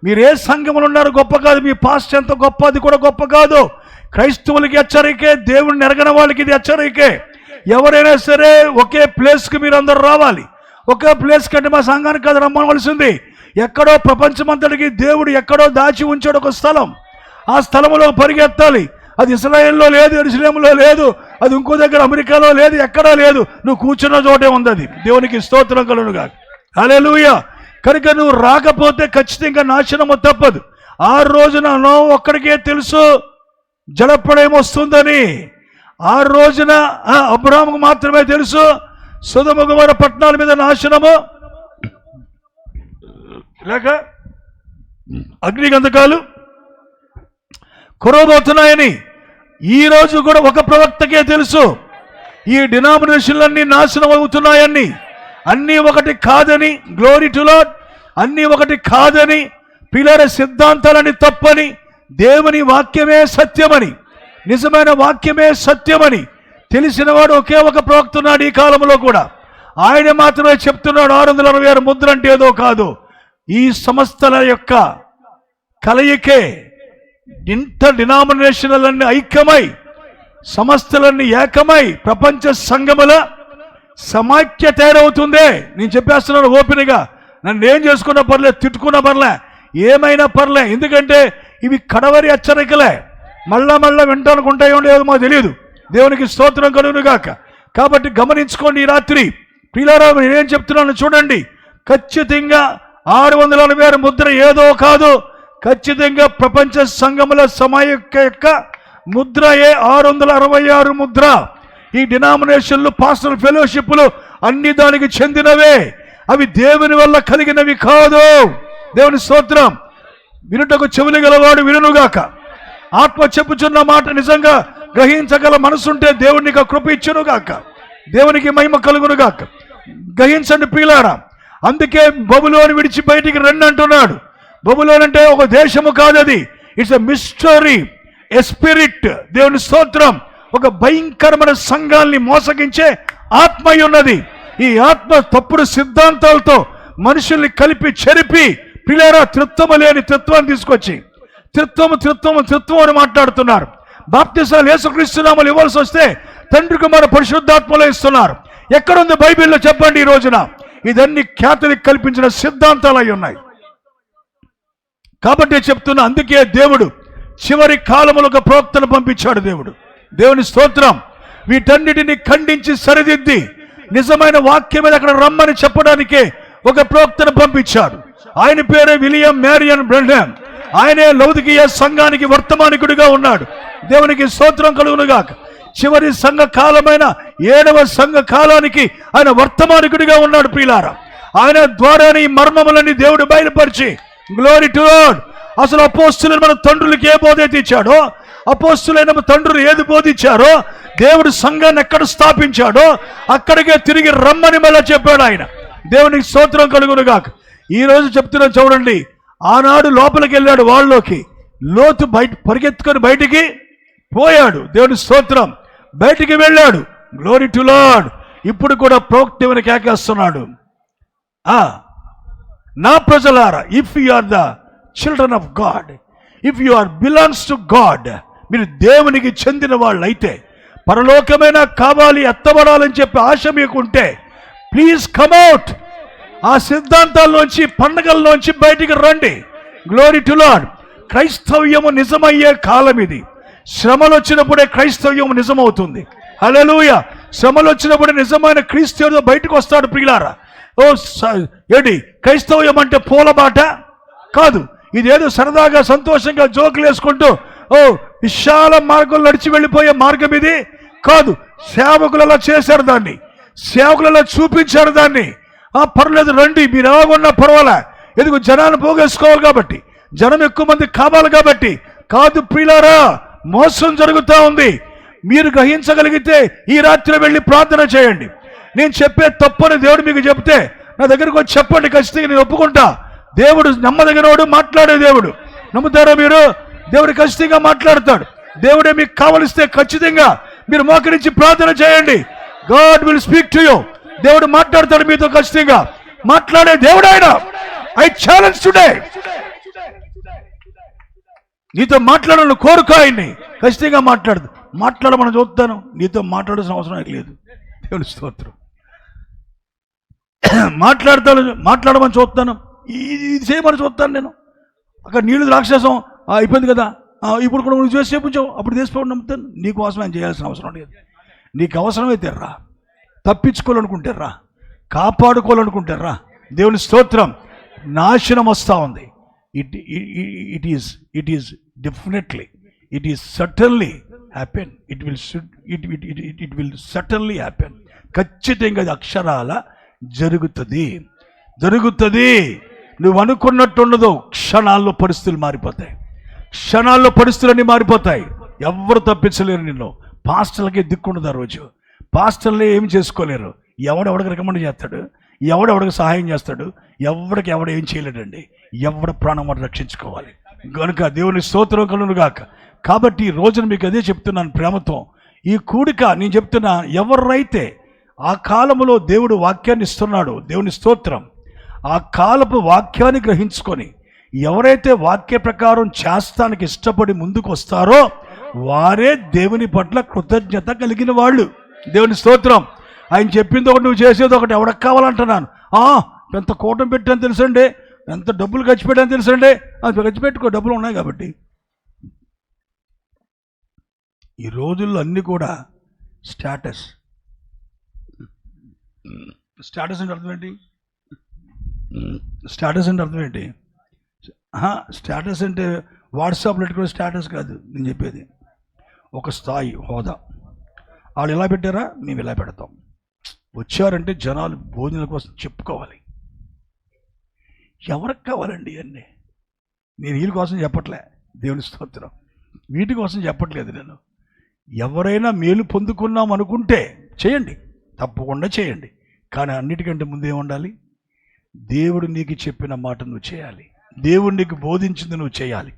మీరు ఏ సంఘములు ఉన్నారు గొప్ప కాదు, మీ పాస్ట్ ఎంత గొప్ప అది కూడా గొప్ప కాదు. క్రైస్తవులకి హెచ్చరికే, దేవుడిని ఎరగని వాళ్ళకి ఇది హెచ్చరికే. ఎవరైనా సరే ఒకే ప్లేస్కి మీరు అందరూ రావాలి. ఒకే ప్లేస్ కంటే మా సంఘానికి అది రమ్మవలసింది. ఎక్కడో ప్రపంచమంతటికి దేవుడు ఎక్కడో దాచి ఉంచాడు ఒక స్థలం. ఆ స్థలంలో పరిగెత్తాలి. అది ఇశ్రాయేల్లో లేదు, యెరూషలేములో లేదు, అది ఇంకో దగ్గర అమెరికాలో లేదు, ఎక్కడా లేదు. నువ్వు కూర్చున్న చోటే ఉంది అది. దేవునికి స్తోత్రం కలుగునుగా. హల్లెలూయా. కనుక నువ్వు రాకపోతే ఖచ్చితంగా నాశనము తప్పదు. ఆ రోజున నోవహు ఒక్కడికే తెలుసు జలప్రళయం వస్తుందని. ఆ రోజున అబ్రాహాముకు మాత్రమే తెలుసు సొదొమ గొమొర్రా పట్టణాల మీద నాశనము లేక అగ్నిగంధకాలు కురవబోతున్నాయని. ఈ రోజు కూడా ఒక ప్రవక్తకే తెలుసు ఈ డినామినేషన్లన్నీ నాశనం అవుతున్నాయని, అన్నీ ఒకటి కాదని. Glory to lord. అన్నీ ఒకటి కాదని, పిల్లల సిద్ధాంతాలని తప్పని, దేవుని వాక్యమే సత్యమని, నిజమైన వాక్యమే సత్యమని తెలిసినవాడు ఒకే ఒక ప్రవక్త ఉన్నాడు ఈ కాలంలో కూడా. ఆయన మాత్రమే చెప్తున్నాడు 666 ముద్ర అంటే ఏదో కాదు, ఈ సంస్థల యొక్క కలయికే. ఇంత డినామినేషన్లన్నీ ఐక్యమై, సంస్థలన్నీ ఏకమై ప్రపంచ సంఘముల సమాఖ్య తయారవుతుందే. నేను చెప్పేస్తున్నాను ఓపెన్గా. నన్ను ఏం చేసుకున్నా పర్లే, తిట్టుకున్నా పర్లే, ఏమైనా పర్లే. ఎందుకంటే ఇవి కడవరి హెచ్చరికలే. మళ్ళా వింటానుకుంటాయో లేదో మాకు తెలియదు. దేవునికి స్తోత్రం కలుగునుగాక. కాబట్టి గమనించుకోండి ఈ రాత్రి ప్రియులారా, నేనేం చెప్తున్నాను చూడండి. ఖచ్చితంగా 666 ముద్ర ఏదో కాదు, ఖచ్చితంగా ప్రపంచ సంఘముల సమాఖ్య యొక్క ముద్రయే 666 ముద్ర. ఈ డినామినేషన్లు, పాస్టల్ ఫెలోషిప్లు అన్ని దానికి చెందినవే. అవి దేవుని వల్ల కలిగినవి కాదు. దేవుని స్తోత్రం. వినుటకు చెవులు గలవాడు వినుగాక. ఆత్మ చెప్పుచున్న మాట నిజంగా గ్రహించగల మనసుంటే దేవునికి కృప ఇచ్చునుగాక. దేవునికి మహిమ కలుగునుగాక. గ్రహించండి ప్రియులారా. అందుకే బబులోను విడిచి బయటికి రండి అంటున్నాడు. బబులోన్ అంటే ఒక దేశము కాదు, అది it's a mystery, a spirit. దేవుని స్తోత్రం. ఒక భయంకరమైన సంఘాల్ని మోసగించే ఆత్మ ఉన్నది. ఈ ఆత్మ తప్పుడు సిద్ధాంతాలతో మనుషుల్ని కలిపి చెరిపి పిల్లరా త్రిత్వము లేని త్రిత్వాన్ని తీసుకొచ్చి త్రిత్వం అని మాట్లాడుతున్నారు. బాప్తిసాలు యేసుక్రీస్తు నామములో ఇవ్వాల్సి వస్తే తండ్రి కుమార పరిశుద్ధాత్మలో ఇస్తున్నారు. ఎక్కడుంది బైబిల్లో చెప్పండి ఈ రోజున? ఇదన్నీ క్యాథలిక్ కల్పించిన సిద్ధాంతాలు అయి ఉన్నాయి. కాబట్టి చెప్తున్నా, అందుకే దేవుడు చివరి కాలములో ఒక ప్రవక్తను పంపించాడు. దేవుని స్తోత్రం. వీటన్నిటిని ఖండించి సరిదిద్ది నిజమైన వాక్యం మీద అక్కడ రమ్మని చెప్పడానికే ఒక ప్రవక్తను పంపించాడు. ఆయన పేరే విలియం మ్యారియన్ బ్రెన్హామ్. ఆయనే లౌదికీయ సంఘానికి వర్తమానికుడిగా ఉన్నాడు. దేవునికి స్తోత్రం కలుగునుగాక. చివరి సంఘ కాలమైన 7వ సంఘ కాలానికి ఆయన వర్తమానికుడిగా ఉన్నాడు ప్రియులారా. ఆయన ద్వారానే ఈ మర్మములని దేవుడు బయలుపరిచి, గ్లోరీ టు లార్డ్. అసలు అపోస్తులైన మన తండ్రులకి ఏ బోధ అయితే ఇచ్చాడో, అపోస్తులైన తండ్రులు ఏది బోధించారో, దేవుడు సంఘాన్ని ఎక్కడ స్థాపించాడో అక్కడికే తిరిగి రమ్మని మళ్ళీ చెప్పాడు ఆయన. దేవునికి స్తోత్రం కలుగునుగాక. ఈ రోజు చెప్తున్నాను చూడండి. ఆనాడు లోపలికి వెళ్ళాడు వాళ్ళలోకి, లోతు పరిగెత్తుకొని బయటికి పోయాడు. దేవుని స్తోత్రం. బయటికి వెళ్ళాడు. Glory to lord. ఇప్పుడు కూడా ప్రవక్త దేవుని కేకేస్తున్నాడు, నా ప్రజలారా, if you are the children of God, if you are belongs to God, మీరు దేవునికి చెందిన వాళ్ళు అయితే, పరలోకమైన కావాలి, ఎత్తబడాలని చెప్పి ఆశ మీకుంటే, ప్లీజ్ కమ్అట్. ఆ సిద్ధాంతాల్లోంచి, పండగల్లోంచి బయటికి రండి. Glory to Lord. క్రైస్తవ్యము నిజమయ్యే కాలం ఇది. శ్రమలు వచ్చినప్పుడే క్రైస్తవ్యం నిజమవుతుంది. హల్లెలూయా. శ్రమలు వచ్చినప్పుడే నిజమైన క్రీస్తువుడు బయటకు వస్తాడు ప్రియులారా. ఏంటి క్రైస్తవ్యం అంటే పూలబాట కాదు. ఇదేదో సరదాగా సంతోషంగా జోకులు వేసుకుంటూ విశాల మార్గంలో నడిచి వెళ్ళిపోయే మార్గం ఇది కాదు. సేవకులలో చేశారు దాన్ని, సేవకులలో చూపించారు దాన్ని. పర్లేదు రండి, మీరు ఎలాగున్నా పర్వాలే, ఎందుకు జనాన్ని పోగేసుకోవాలి కాబట్టి, జనం ఎక్కువ మంది కావాలి కాబట్టి కాదు ప్రియులారా. మోసం జరుగుతూ ఉంది. మీరు గ్రహించగలిగితే ఈ రాత్రి వెళ్ళి ప్రార్థన చేయండి. నేను చెప్పే తప్పని దేవుడు మీకు చెప్తే నా దగ్గరకు వచ్చి చెప్పండి, ఖచ్చితంగా నేను ఒప్పుకుంటా. దేవుడు నమ్మదగినవాడు, మాట్లాడే దేవుడు. నమ్ముతారా మీరు? దేవుడు ఖచ్చితంగా మాట్లాడతాడు. దేవుడే మీకు కావలిస్తే ఖచ్చితంగా మీరు మోకరించి ప్రార్థన చేయండి. God will speak to you. దేవుడు మాట్లాడతాడు మీతో, ఖచ్చితంగా మాట్లాడే దేవుడు ఆయన. I challenge today. నీతో మాట్లాడాలని కోరుకో ఆయన్ని, ఖచ్చితంగా మాట్లాడమని చూస్తాను. నీతో మాట్లాడాల్సిన అవసరం లేదు. దేవుని స్తోత్రం. మాట్లాడమని చూస్తాను, ఇది చేయమని చూస్తాను. నేను అక్కడ నీళ్ళు రాక్షసం అయిపోయింది కదా, ఇప్పుడు కూడా నువ్వు చేసి చెప్పుచావు, అప్పుడు తీసుకోవడం నమ్ముతాను. నీకోసం ఆయన చేయాల్సిన అవసరం లేదు. నీకు అవసరమైతే రా, తప్పించుకోవాలనుకుంటే రా, కాపాడుకోవాలనుకుంటే రా. దేవుని స్తోత్రం. నాశనం వస్తూ ఉంది. It is definitely, it is certainly happen. It will certainly happen. ఖచ్చితంగా అది అక్షరాల జరుగుతుంది. నువ్వు అనుకున్నట్టు ఉండదు. క్షణాల్లో పరిస్థితులు మారిపోతాయి. క్షణాల్లో పరిస్థితులన్నీ మారిపోతాయి. ఎవరు తప్పించలేరు నిన్ను. పాస్టర్లకే దిక్కుండదు. ఆ రోజు పాస్టర్లే ఏం చేసుకోలేరు. ఎవడెవడికి రికమెండ్ చేస్తాడు, ఎవడెవడికి సహాయం చేస్తాడు, ఎవడు ఏం చేయలేడండి. ఎవడ ప్రాణం వాడు రక్షించుకోవాలి. కనుక దేవుని స్తోత్రం కలుగును గాక. కాబట్టి ఈ రోజున మీకు అదే చెప్తున్నాను ప్రేమతో. ఈ కూడిక నేను చెప్తున్నా, ఎవరైతే ఆ కాలములో దేవుడు వాక్యాన్ని ఇస్తున్నాడు, దేవుని స్తోత్రం, ఆ కాలపు వాక్యాన్ని గ్రహించుకొని ఎవరైతే వాక్య ప్రకారం చేస్తానికి ఇష్టపడి ముందుకు వస్తారో వారే దేవుని పట్ల కృతజ్ఞత కలిగిన వాళ్ళు. దేవుని స్తోత్రం. ఆయన చెప్పింది ఒకటి, నువ్వు చేసేది ఒకటి. ఎవడకు కావాలంటున్నాను. ఎంత కూటం పెట్టాను తెలుసండి, ఎంత డబ్బులు ఖర్చు పెట్టాను తెలుసండి. అది ఖర్చు పెట్టుకో, డబ్బులు ఉన్నాయి కాబట్టి. ఈ రోజుల్లో అన్నీ కూడా స్టేటస్ అంటే అర్థం ఏంటి? స్టేటస్ అంటే అర్థం ఏంటి? స్టేటస్ అంటే వాట్సాప్లో పెట్టుకునే స్టేటస్ కాదు నేను చెప్పేది. ఒక స్థాయి, హోదా. వాళ్ళు ఎలా పెట్టారా, మేము ఇలా పెడతాం. వచ్చారంటే జనాలు భోజనాల కోసం చెప్పుకోవాలి. ఎవరికి కావాలండి ఇవన్నీ? నేను వీళ్ళ కోసం చెప్పట్లే, దేవుని స్తోత్రం. వీటి కోసం చెప్పట్లేదు నేను. ఎవరైనా మేలు పొందుకున్నాం అనుకుంటే చేయండి, తప్పకుండా చేయండి. కానీ అన్నిటికంటే ముందే ఉండాలి, దేవుడు నీకు చెప్పిన మాట నువ్వు చేయాలి. దేవుడు నీకు బోధించింది నువ్వు చేయాలి.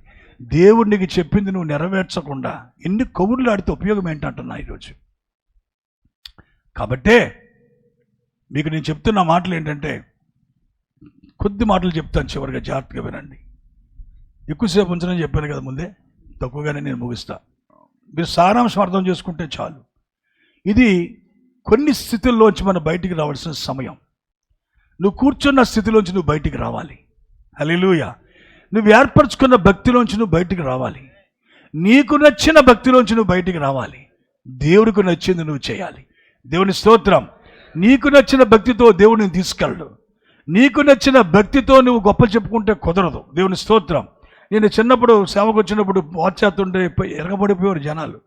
దేవుడు నీకు చెప్పింది నువ్వు నెరవేర్చకుండా ఎన్ని కబుర్లు ఆడితే ఉపయోగం ఏంటంటున్నా ఈరోజు. కాబట్టే మీకు నేను చెప్తున్న మాటలు ఏంటంటే, కొద్ది మాటలు చెప్తాను, చివరిగా జాగ్రత్తగా వినండి. ఎక్కువసేపు ఉంచనని చెప్పాను కదా ముందే, తక్కువగానే నేను ముగిస్తా. మీరు సారాంశం అర్థం చేసుకుంటే చాలు. ఇది కొన్ని స్థితుల్లోంచి మనం బయటికి రావాల్సిన సమయం. నువ్వు కూర్చున్న స్థితిలోంచి నువ్వు బయటికి రావాలి. హల్లెలూయా. నువ్వు ఏర్పరచుకున్న భక్తిలోంచి నువ్వు బయటికి రావాలి. నీకు నచ్చిన భక్తిలోంచి నువ్వు బయటికి రావాలి. దేవుడికి నచ్చింది నువ్వు చేయాలి. దేవుని స్తోత్రం. నీకు నచ్చిన భక్తితో దేవుడిని తీసుకెళ్ళు. నీకు నచ్చిన భక్తితో నువ్వు గొప్ప చెప్పుకుంటే కుదరదు. దేవుని స్తోత్రం. నేను చిన్నప్పుడు సేవకు వచ్చినప్పుడు వాచ్చేస్తుంటే ఎరగబడిపోయారు జనాలు.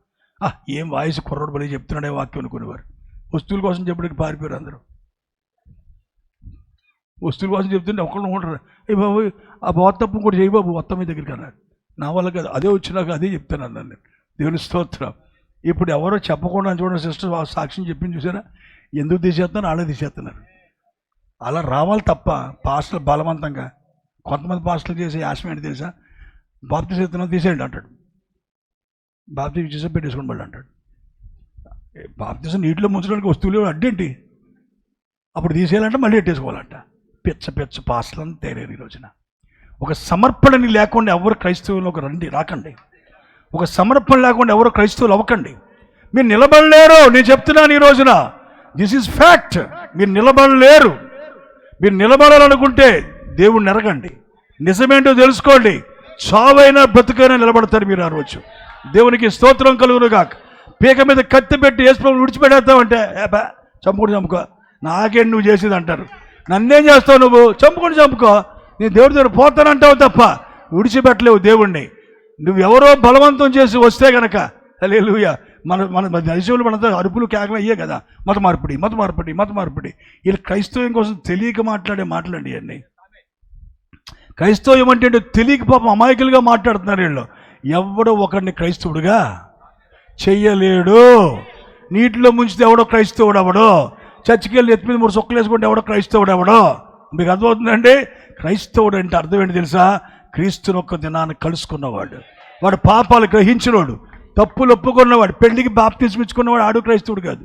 ఏం వాయిస్ కుర్రోడు బలి చెప్తున్నాడే వాక్యం అనుకునేవారు. వస్తువుల కోసం చెప్పడానికి పారిపోయారు అందరూ. వస్తువుల కోసం చెప్తుంటే ఒకళ్ళు ఉంటారు, ఏ బాబు ఆ బాబు తప్పు కూడా చేయి బాబు మొత్తం మీ దగ్గరికి అన్నారు. నా వల్ల కాదు, అదే వచ్చినాక అదే చెప్తాను నేను. దేవుని స్తోత్రం. ఇప్పుడు ఎవరో చెప్పకుండా చూడండి సిస్టర్ సాక్ష్యం చెప్పింది చూసారా, ఎందుకు తీసేస్తున్నారు, వాళ్ళే తీసేస్తున్నారు. అలా రావాలి తప్ప పాస్టర్లు బలవంతంగా. కొంతమంది పాస్టర్లు చేసే ఆశయం ఏంటి తెలుసా, బాప్తిసం ఇస్తున్నాం తీసేయండి అంటాడు. బాప్తిసం చేసే పెట్టేసుకోండి మళ్ళీ అంటాడు. బాప్తిసం నీటిలో ముంచడానికి వస్తువులు అడ్డేంటి, అప్పుడు తీసేయాలంటే మళ్ళీ ఎట్టేసుకోవాలంట. పిచ్చ పాస్టర్లను తేలేరు ఈ రోజున. ఒక సమర్పణని లేకుండా ఎవరు క్రైస్తవులకు రాకండి. ఒక సమర్పణ లేకుండా ఎవరు క్రైస్తవులు అవ్వకండి. మీరు నిలబడలేరు. నేను చెప్తున్నాను ఈ రోజున, దిస్ ఈజ్ ఫ్యాక్ట్. మీరు నిలబడలేరు. మీరు నిలబడాలనుకుంటే దేవుణ్ణి ఎరగండి, నిజమేంటో తెలుసుకోండి. చావైనా బ్రతుకైనా నిలబడతారు మీరు ఆ రోజు. దేవునికి స్తోత్రం కలుగునుగాక. పీక మీద కత్తి పెట్టి యేసుప్రభువుని విడిచిపెట్టేస్తావంటే చంపుకో, నాకేంటి నువ్వు చేసేది అంటారు. నన్నేం చేస్తావు నువ్వు, చంపుకో. నేను దేవుడి దగ్గర పోతానంటావు తప్ప విడిచిపెట్టలేవు దేవుణ్ణి. నువ్వెవరో బలవంతం చేసి వస్తే గనక హల్లెలూయా. మన దేశంలో మనంతా అరుపులు కేకలు అయ్యే కదా, మత మార్పిడి. వీళ్ళు క్రైస్తవం కోసం తెలియక మాట్లాడే మాటలండి ఇవన్నీ. క్రైస్తవం అంటే తెలియక పాపం అమాయకులుగా మాట్లాడుతున్నారు వీళ్ళు. ఎవడో ఒకరిని క్రైస్తవుడుగా చెయ్యలేడు. నీటిలో ముంచితే ఎవడో క్రైస్తవుడు ఎవడో, చర్చికి వెళ్ళి ఎత్తి మీద 3 చొక్కలు వేసుకుంటే ఎవడో క్రైస్తవుడు ఎవడో. మీకు అర్థమవుతుందండి? క్రైస్తవుడు అంటే అర్థం ఏంటి తెలుసా? క్రీస్తుని ఒక్క దినాన్ని కలుసుకున్నవాడు, వాడు పాపాలు గ్రహించినవాడు, తప్పులు ఒప్పుకున్నవాడు, పెళ్లికి బాప్తిస్మం ఇచ్చుకున్నవాడు ఆడు క్రైస్తవుడు కాదు.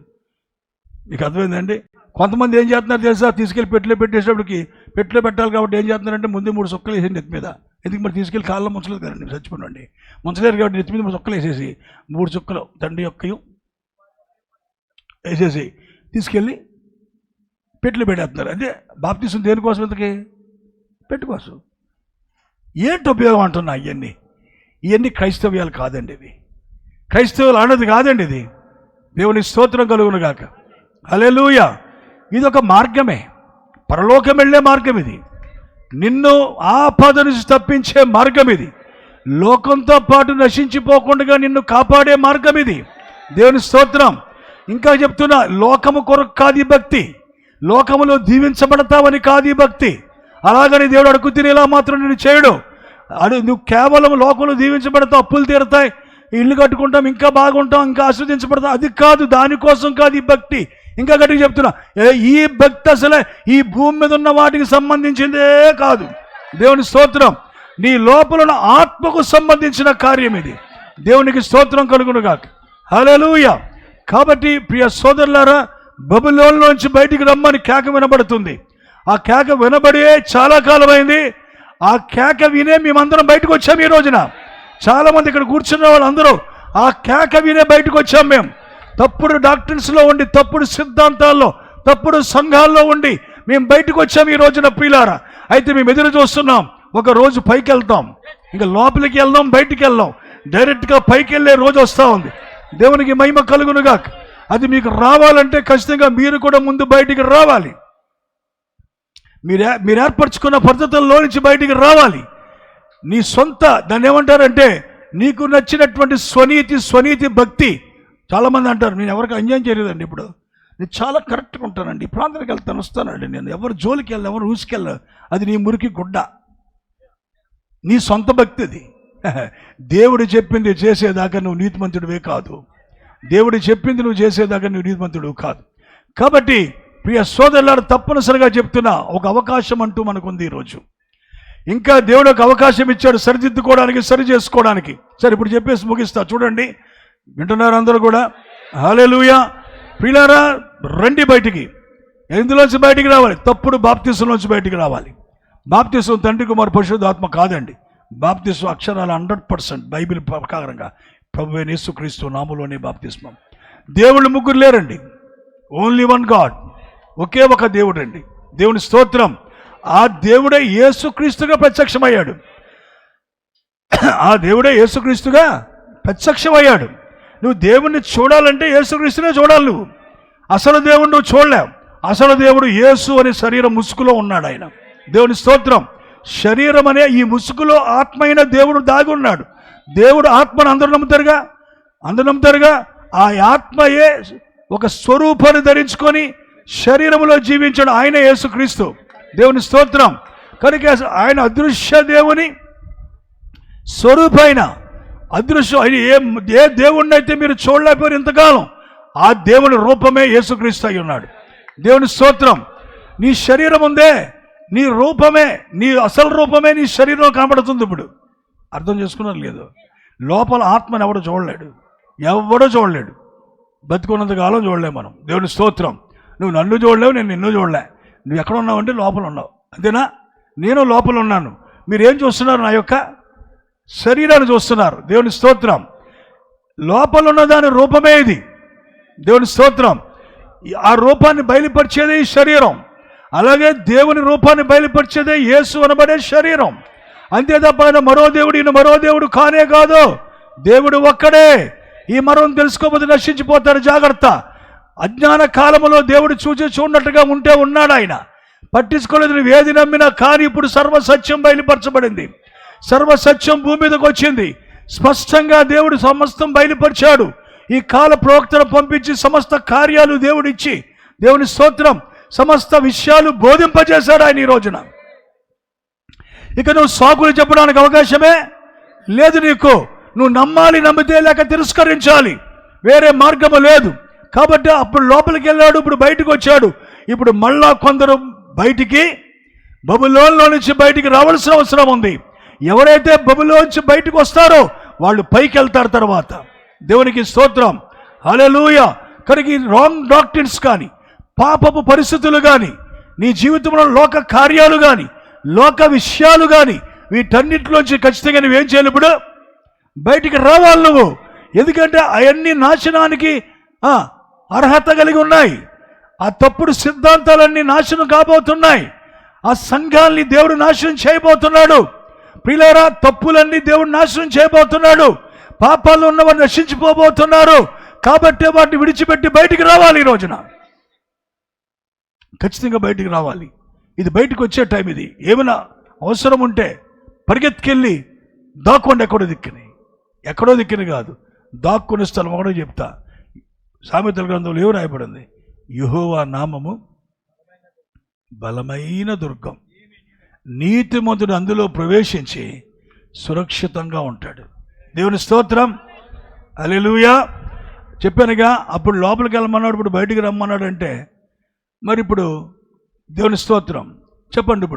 మీకు అర్థమైందండి? కొంతమంది ఏం చేస్తున్నారు తెలుసా? తీసుకెళ్ళి పెట్టెలో పెట్టేసేటప్పటికి, పెట్టెలో పెట్టాలి కాబట్టి ఏం చేస్తున్నారంటే ముందు 3 చొక్కలు వేసేయండి నెత్తి మీద. ఎందుకు మరి తీసుకెళ్ళి కాళ్ళలో ముంచలేదు కదండి, చచ్చిపోండి. ముంచలేరు కాబట్టి నెత్తి మీద 3 చొక్కలు వేసేసి 3 చుక్కలు తండ్రి యొక్కయు వేసేసి తీసుకెళ్ళి పెట్టెలు పెట్టేస్తున్నారు. అంటే బాప్తిస్మం దేనికోసం? ఇంతకీ పెట్టు కోసం. ఏంటి ఉపయోగం అంటున్నా? ఇవన్నీ క్రైస్తవ్యాలు కాదండి. ఇవి క్రైస్తవులు అన్నది కాదండి. ఇది దేవుని స్తోత్రం కలుగును గాక. హల్లెలూయా. ఇది ఒక మార్గమే, పరలోకం వెళ్ళే మార్గం ఇది. నిన్ను ఆపద నుంచి తప్పించే మార్గం ఇది. లోకంతో పాటు నశించిపోకుండా నిన్ను కాపాడే మార్గం ఇది. దేవుని స్తోత్రం. ఇంకా చెప్తున్నా, లోకము కొరకు కాదు భక్తి, లోకములో దీవించబడతావని కాదు భక్తి. అలాగని దేవుడు అడుగు తినేలా మాత్రం నేను చేయడు. నువ్వు కేవలం లోకంలో దీవించబడతావు, అప్పులు తీరుతాయి, ఇల్లు కట్టుకుంటాం, ఇంకా బాగుంటాం, ఇంకా ఆస్వాదించబడతాం, అది కాదు. దానికోసం కాదు ఈ భక్తి. ఇంకా గట్టిగా చెప్తున్నా, ఈ భక్తి అసలే ఈ భూమి మీద ఉన్న వాటికి సంబంధించిందే కాదు. దేవుని స్తోత్రం. నీ లోపల ఉన్న ఆత్మకు సంబంధించిన కార్యం ఇది. దేవునికి స్తోత్రం కలుగును గాక. హల్లెలూయా. కాబట్టి ప్రియ సోదరులారా, బబులోనులోంచి బయటికి రమ్మని కేక వినబడుతుంది. ఆ కేక వినబడే చాలా కాలమైంది. ఆ కేక వినే మేమందరం బయటకు వచ్చాం. ఈ రోజున చాలామంది ఇక్కడ కూర్చున్న వాళ్ళందరూ ఆ కేక వినే బయటకు వచ్చాం. మేము తప్పుడు డాక్టర్స్లో ఉండి, తప్పుడు సిద్ధాంతాల్లో, తప్పుడు సంఘాల్లో ఉండి మేము బయటకు వచ్చాం ఈ రోజున ప్రియులారా. అయితే మేము ఎదురు చూస్తున్నాం, ఒక రోజు పైకి వెళ్తాం, ఇంకా లోపలికి వెళ్దాం, బయటికి వెళ్దాం, డైరెక్ట్గా పైకి వెళ్ళే రోజు వస్తూ ఉంది. దేవునికి మహిమ కలుగునుగా. అది మీకు రావాలంటే ఖచ్చితంగా మీరు కూడా ముందు బయటికి రావాలి. మీరు ఏర్పరచుకున్న పద్ధతుల్లో నుంచి బయటికి రావాలి. నీ సొంత దాన్ని ఏమంటారంటే నీకు నచ్చినటువంటి స్వనీతి భక్తి. చాలామంది అంటారు, నేను ఎవరికి అన్యాయం చేయలేదండి, ఇప్పుడు నేను చాలా కరెక్ట్గా ఉంటానండి, ప్రాంతానికి వెళ్తాను, వస్తానండి, నేను ఎవరు జోలికి వెళ్ళను, ఎవరు ఊసుకెళ్ళను. అది నీ మురికి గుడ్డ, నీ సొంత భక్తి అది. దేవుడు చెప్పింది చేసేదాకా నువ్వు నీతిమంతుడివే కాదు. దేవుడు చెప్పింది నువ్వు చేసేదాకా నువ్వు నీతిమంతుడు కాదు. కాబట్టి ప్రియ సోదరులారా, తప్పనిసరిగా చెప్తున్నా, ఒక అవకాశం అంటూ మనకుంది ఈరోజు. ఇంకా దేవుడు ఒక అవకాశం ఇచ్చాడు సరిదిద్దుకోవడానికి, సరి చేసుకోవడానికి. సరే, ఇప్పుడు చెప్పేసి ముగిస్తా. చూడండి, వింటున్నారు అందరూ కూడా? హల్లెలూయా. ప్రియులారా, రండి బయటికి. ఎందులోంచి బయటికి రావాలి? తప్పుడు బాప్తిసంలోంచి బయటికి రావాలి. బాప్తిసం తండ్రి కుమార్ పరిశుద్ధాత్మ కాదండి. బాప్తిసం అక్షరాలు 100% బైబిల్ ప్రకారంగా ప్రభువైన యేసుక్రీస్తు నామములోనే బాప్తిస్మం. దేవుళ్ళు ముగ్గురు లేరండి, ఓన్లీ వన్ గాడ్, ఒకే ఒక దేవుడు అండి. దేవుని స్తోత్రం. ఆ దేవుడే యేసుక్రీస్తుగా ప్రత్యక్షమయ్యాడు. ఆ దేవుడే యేసుక్రీస్తుగా ప్రత్యక్షమయ్యాడు. నువ్వు దేవుణ్ణి చూడాలంటే యేసుక్రీస్తునే చూడాలి. నువ్వు అసలు దేవుడు నువ్వు చూడలేవు. అసలు దేవుడు యేసు అనే శరీరం ముసుగులో ఉన్నాడు ఆయన. దేవుని స్తోత్రం. శరీరం అనే ఈ ముసుగులో ఆత్మ అయిన దేవుడు దాగి ఉన్నాడు. దేవుడు ఆత్మను అందరూ నమ్ముతారుగా. ఆ ఆత్మయే ఒక స్వరూపాన్ని ధరించుకొని శరీరంలో జీవించాడు. ఆయన యేసుక్రీస్తు. దేవుని స్తోత్రం. కనుక ఆయన అదృశ్య దేవుని స్వరూపైన అదృశ్యం ఏ దేవుణ్ణి అయితే మీరు చూడలేకపోయారు ఇంతకాలం, ఆ దేవుని రూపమే యేసుక్రీస్తు అయి ఉన్నాడు. దేవుని స్తోత్రం. నీ శరీరం ఉందే, నీ రూపమే, నీ అసలు రూపమే నీ శరీరంలో కనబడుతుంది. ఇప్పుడు అర్థం చేసుకున్నారు లేదు? లోపల ఆత్మని ఎవడో చూడలేడు. బతుకున్నంత కాలం చూడలేము మనం. దేవుని స్తోత్రం. నువ్వు నన్ను చూడలేవు, నేను నిన్ను చూడలే. నువ్వు ఎక్కడ ఉన్నావంటే లోపల ఉన్నావు, అంతేనా? నేను లోపల ఉన్నాను. మీరేం చూస్తున్నారు? నా యొక్క శరీరాన్ని చూస్తున్నారు. దేవుని స్తోత్రం. లోపల ఉన్న దాని రూపమే ఇది. దేవుని స్తోత్రం. ఆ రూపాన్ని బయలుపరిచేదే ఈ శరీరం. అలాగే దేవుని రూపాన్ని బయలుపరిచేదే యేసు అనబడే శరీరం. అంతే తప్ప ఆయన మరో దేవుడు కానే కాదు. దేవుడు ఒక్కడే. ఈ మరం తెలుసుకోకపోతే నశించిపోతారు. జాగ్రత్త. అజ్ఞాన కాలంలో దేవుడు చూడనట్టుగా ఉంటే ఉన్నాడు ఆయన. పట్టించుకోలేదు నువ్వు ఏది నమ్మినా. కానీ ఇప్పుడు సర్వసత్యం బయలుపరచబడింది. సర్వసత్యం భూమి మీదకి వచ్చింది. స్పష్టంగా దేవుడు సమస్తం బయలుపరిచాడు. ఈ కాల ప్రవక్తను పంపించి సమస్త కార్యాలు దేవుడిచ్చి, దేవుని స్తోత్రం, సమస్త విషయాలు బోధింపజేశాడు ఆయన ఈ రోజున. ఇక నువ్వు సాకులు చెప్పడానికి అవకాశమే లేదు నీకు. నువ్వు నమ్మాలి, నమ్మితే లేక తిరస్కరించాలి. వేరే మార్గము లేదు. కాబట్టి అప్పుడు లోపలికి వెళ్ళాడు, ఇప్పుడు బయటకు వచ్చాడు. ఇప్పుడు మళ్ళా కొందరు బయటికి బబులోన్లో నుంచి బయటికి రావాల్సిన అవసరం ఉంది. ఎవరైతే బబులోంచి బయటకు వస్తారో వాళ్ళు పైకి వెళ్తారు. తర్వాత దేవునికి స్తోత్రం, హల్లెలూయా. కనుక ఈ రాంగ్ డాక్ట్రిన్స్ కానీ, పాపపు పరిస్థితులు కానీ, నీ జీవితంలో లోక కార్యాలు కానీ, లోక విషయాలు కానీ, వీటన్నిటిలోంచి ఖచ్చితంగా నువ్వేం చేయాలి? ఇప్పుడు బయటికి రావాలి నువ్వు. ఎందుకంటే అవన్నీ నాశనానికి అర్హత కలిగి ఉన్నాయి. ఆ తప్పుడు సిద్ధాంతాలన్నీ నాశనం కాబోతున్నాయి. ఆ సంఘాల్ని దేవుడు నాశనం చేయబోతున్నాడు. ప్రియులారా, తప్పులన్నీ దేవుడు నాశనం చేయబోతున్నాడు. పాపాలు ఉన్నవారు నశించిపోబోతున్నారు. కాబట్టి వాటిని విడిచిపెట్టి బయటికి రావాలి. ఈ రోజున ఖచ్చితంగా బయటికి రావాలి. ఇది బయటకు వచ్చే టైం. ఇది ఏమైనా అవసరం ఉంటే పరిగెత్తుకెళ్ళి దాక్కోండి. ఎక్కడో దిక్కుని కాదు, దాక్కునే స్థలం ఒకటో చెప్తా. సామెతల గ్రంథంలో ఏమి రాయబడింది? యెహోవా నామము బలమైన దుర్గం, నీతిమంతుడు అందులో ప్రవేశించి సురక్షితంగా ఉంటాడు. దేవుని స్తోత్రం, హల్లెలూయా. చెప్పానుగా, అప్పుడు లోపలికి వెళ్ళమన్నాడు, ఇప్పుడు బయటికి రమ్మన్నాడు. అంటే మరి ఇప్పుడు దేవుని స్తోత్రం చెప్పండి.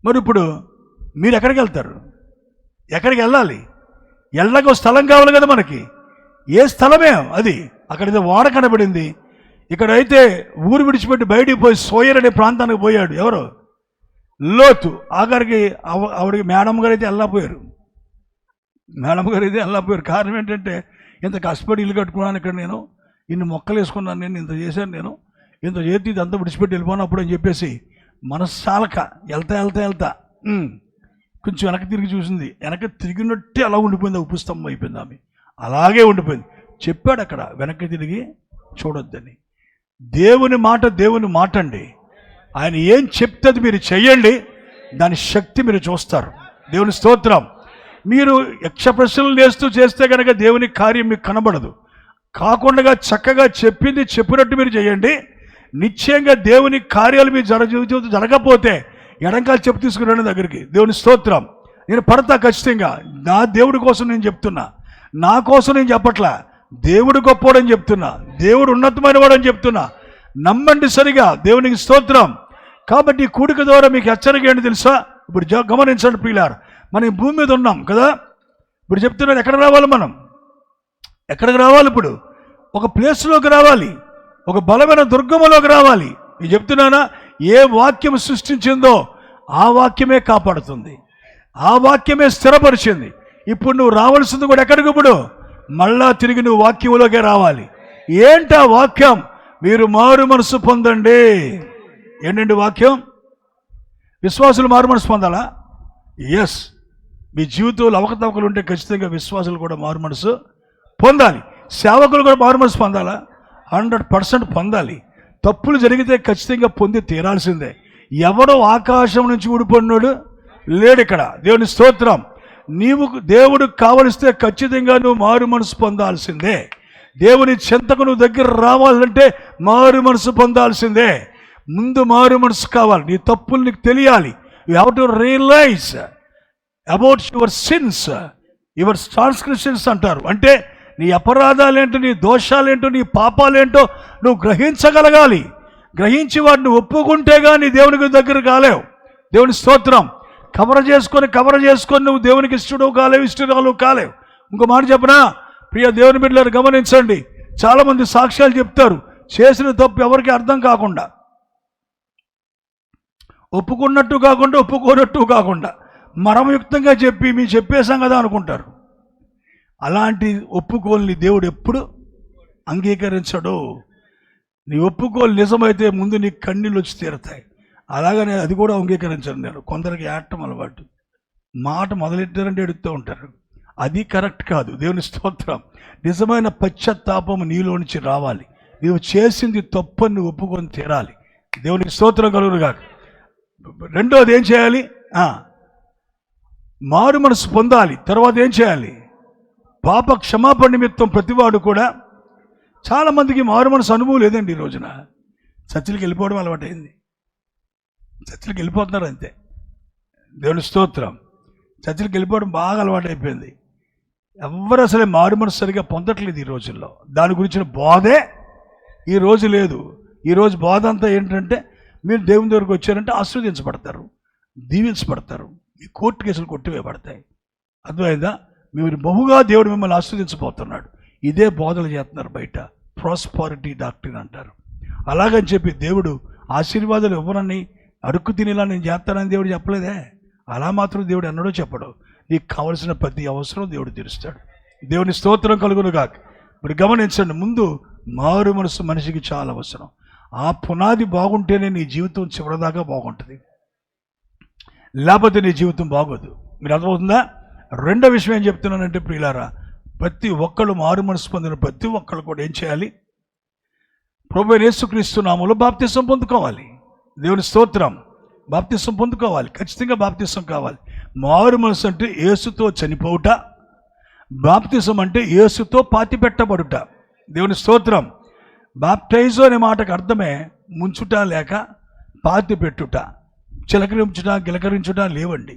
మరి ఇప్పుడు మీరు ఎక్కడికి వెళ్తారు? ఎక్కడికి వెళ్ళాలి? వెళ్ళక స్థలం కావాలి కదా మనకి. ఏ స్థలమే అది? అక్కడైతే వాడ కనబడింది. ఇక్కడైతే ఊరు విడిచిపెట్టి బయటికి పోయి సోయర్ అనే ప్రాంతానికి పోయాడు. ఎవరు? లోతు. ఆఖరికి ఆవిడకి మేడం గారు అయితే వెళ్ళకపోయారు. కారణం ఏంటంటే, ఇంత కష్టపడి ఇల్లు కట్టుకున్నాను ఇక్కడ, నేను ఇన్ని మొక్కలు వేసుకున్నాను, నేను ఇంత చేశాను, నేను ఇంత చేతి ఇదంతా విడిచిపెట్టి వెళ్ళిపోయినప్పుడు అని చెప్పేసి మనస్సాలక వెళ్తా కొంచెం వెనక్కి తిరిగి చూసింది. వెనక్కి తిరిగినట్టే అలా ఉండిపోయింది. ఉప్పుస్తంభం అయిపోయింది. ఆమె అలాగే ఉండిపోయింది. చెప్పాడు అక్కడ, వెనక్కి తిరిగి చూడొద్దని. దేవుని మాట అండి. ఆయన ఏం చెప్తే మీరు చెయ్యండి, దాని శక్తి మీరు చూస్తారు. దేవుని స్తోత్రం. మీరు యక్ష ప్రశ్నలు వేస్తూ చేస్తే కనుక దేవుని కార్యం మీకు కనబడదు. కాకుండా చక్కగా చెప్పింది చెప్పినట్టు మీరు చేయండి. నిశ్చయంగా దేవుని కార్యాలు మీరు జరగకపోతే ఎడంకాలు చెప్పు తీసుకురండి దగ్గరికి. దేవుని స్తోత్రం. నేను పడతా ఖచ్చితంగా. నా దేవుడి కోసం నేను చెప్తున్నా, నా కోసం నేను చెప్పట్లా. దేవుడు గొప్పవాడని చెప్తున్నా, దేవుడు ఉన్నతమైన వాడని చెప్తున్నా. నమ్మండి సరిగా. దేవునికి స్తోత్రం. కాబట్టి కూడిక ద్వారా మీకు హెచ్చరిక ఏంటి తెలుసా? ఇప్పుడు గమనించండి ప్రియులారా, మనం భూమి మీద ఉన్నాం కదా. ఇప్పుడు చెప్తున్నారు, ఎక్కడ రావాలి మనం? ఎక్కడికి రావాలి? ఇప్పుడు ఒక ప్లేస్లోకి రావాలి, ఒక బలమైన దుర్గములోకి రావాలి. నేను చెప్తున్నానా, ఏ వాక్యం సృష్టించిందో ఆ వాక్యమే కాపాడుతుంది, ఆ వాక్యమే స్థిరపరిచింది. ఇప్పుడు నువ్వు రావాల్సింది కూడా ఎక్కడికి? ఇప్పుడు మళ్ళా తిరిగి నువ్వు వాక్యంలోకే రావాలి. ఏంటా వాక్యం? మీరు మారు మనసు పొందండి. ఏంటండి వాక్యం? విశ్వాసులు మారు మనసు పొందాలా? ఎస్. మీ జీవితంలో అవకతవకలు ఉంటే ఖచ్చితంగా విశ్వాసులు కూడా మారు మనసు పొందాలి. సేవకులు కూడా మారు మనసు పొందాలా? 100% పొందాలి. తప్పులు జరిగితే ఖచ్చితంగా పొంది తీరాల్సిందే. ఎవడో ఆకాశం నుంచి ఊడిపడినాడు లేడు ఇక్కడ. దేవుని స్తోత్రం. దేవుడు కావలిస్తే ఖచ్చితంగా నువ్వు మారు మనసు పొందాల్సిందే. దేవుని చెంతకు నువ్వు దగ్గర రావాలంటే మారు మనసు పొందాల్సిందే. ముందు మారు మనసు కావాలి. నీ తప్పులు నీకు తెలియాలి. You have to realise about your sins, your transgressions అంటారు. అంటే నీ అపరాధాలేంటో, నీ దోషాలేంటో, నీ పాపాలేంటో నువ్వు గ్రహించగలగాలి. గ్రహించి వాటిని ఒప్పుకుంటే కానీ దేవునికి దగ్గర కాలేవు. దేవుని స్తోత్రం. కవర్ చేసుకొని నువ్వు దేవునికి ఇష్టడు కాలేవు, ఇష్టరాలు కాలేవు. ఇంకో మాట చెప్పనా ప్రియ దేవుని బిడ్డలారు, గమనించండి. చాలామంది సాక్ష్యాలు చెప్తారు, చేసిన తప్పు ఎవరికి అర్థం కాకుండా, ఒప్పుకున్నట్టు కాకుండా, ఒప్పుకోనట్టు కాకుండా మరమయుక్తంగా చెప్పి మేము చెప్పేశాం కదా అనుకుంటారు. అలాంటి ఒప్పుకోల్ని దేవుడు ఎప్పుడు అంగీకరించడు. నీ ఒప్పుకోలు నిజమైతే ముందు నీ కన్నీళ్ళు వచ్చి తీరుతాయి. అలాగనే అది కూడా అంగీకరించను నేను. కొందరికి ఏడటం అలవాటు, మాట మొదలెట్టారంటే ఎడుతూ ఉంటారు. అది కరెక్ట్ కాదు. దేవుని స్తోత్రం. నిజమైన పశ్చాత్తాపం నీలో నుంచి రావాలి. నీవు చేసింది తప్పని నువ్వు ఒప్పుకొని తీరాలి. దేవునికి స్తోత్రం కలుగునుగా. రెండోది ఏం చేయాలి? మారు మనసు పొందాలి. తర్వాత ఏం చేయాలి? పాప క్షమాపణ నిమిత్తం ప్రతివాడు కూడా. చాలామందికి మారు మనసు అనుభవం లేదండి. ఈ రోజున చర్చిలకు వెళ్ళిపోవడం అలవాటైంది. చర్చిలకు వెళ్ళిపోతున్నారు అంతే. దేవుని స్తోత్రం. చర్చిలకు వెళ్ళిపోవడం బాగా అలవాటు అయిపోయింది. ఎవరు అసలే మారు మనసు సరిగా పొందట్లేదు ఈ రోజుల్లో. దాని గురించిన బోధే ఈరోజు లేదు. ఈరోజు బోధ అంతా ఏంటంటే మీరు దేవుని దగ్గరకు వచ్చారంటే ఆశీర్వదించబడతారు, దీవించబడతారు, ఈ కోర్టు కేసులు కొట్టివేయబడతాయి. అర్థమైందా? మీరు బహుగా దేవుడు మిమ్మల్ని ఆశీర్వదించబోతున్నాడు. ఇదే బోధలు చేస్తున్నారు బయట, ప్రాస్పారిటీ డాక్ట్రిన్ అంటారు. అలాగని చెప్పి దేవుడు ఆశీర్వాదాలు ఇవ్వనని అడుక్కు తినేలా నేను చేస్తానని దేవుడు చెప్పలేదే. అలా మాత్రం దేవుడు ఎన్నడూ చెప్పడు. నీకు కావలసిన ప్రతి అవసరం దేవుడు తీరుస్తాడు. దేవుని స్తోత్రం కలుగును గాక. ఇప్పుడు గమనించండి, ముందు మారు మనసు మనిషికి చాలా అవసరం. ఆ పునాది బాగుంటేనే నీ జీవితం చివరిదాకా బాగుంటుంది, లేకపోతే నీ జీవితం బాగోదు. మీరు అర్థమవుతుందా? రెండో విషయం ఏం చెప్తున్నానంటే ప్రియులారా, ప్రతి ఒక్కళ్ళు మారు మనసు పొందిన ప్రతి ఒక్కళ్ళు కూడా ఏం చేయాలి? ప్రభువైన యేసుక్రీస్తు నామములో బాప్తిసం పొందుకోవాలి. దేవుని స్తోత్రం. బాప్తిసం పొందుకోవాలి, ఖచ్చితంగా బాప్తిసం కావాలి. మారు మనసు అంటే యేసుతో చనిపోవుట, బాప్తిసం అంటే యేసుతో పాతి పెట్టబడుట. దేవుని స్తోత్రం. బాప్టైజో అనే మాటకు అర్థమే ముంచుట లేక పాతి పెట్టుట. చిలకరించుట గిలకరించుట లేవండి.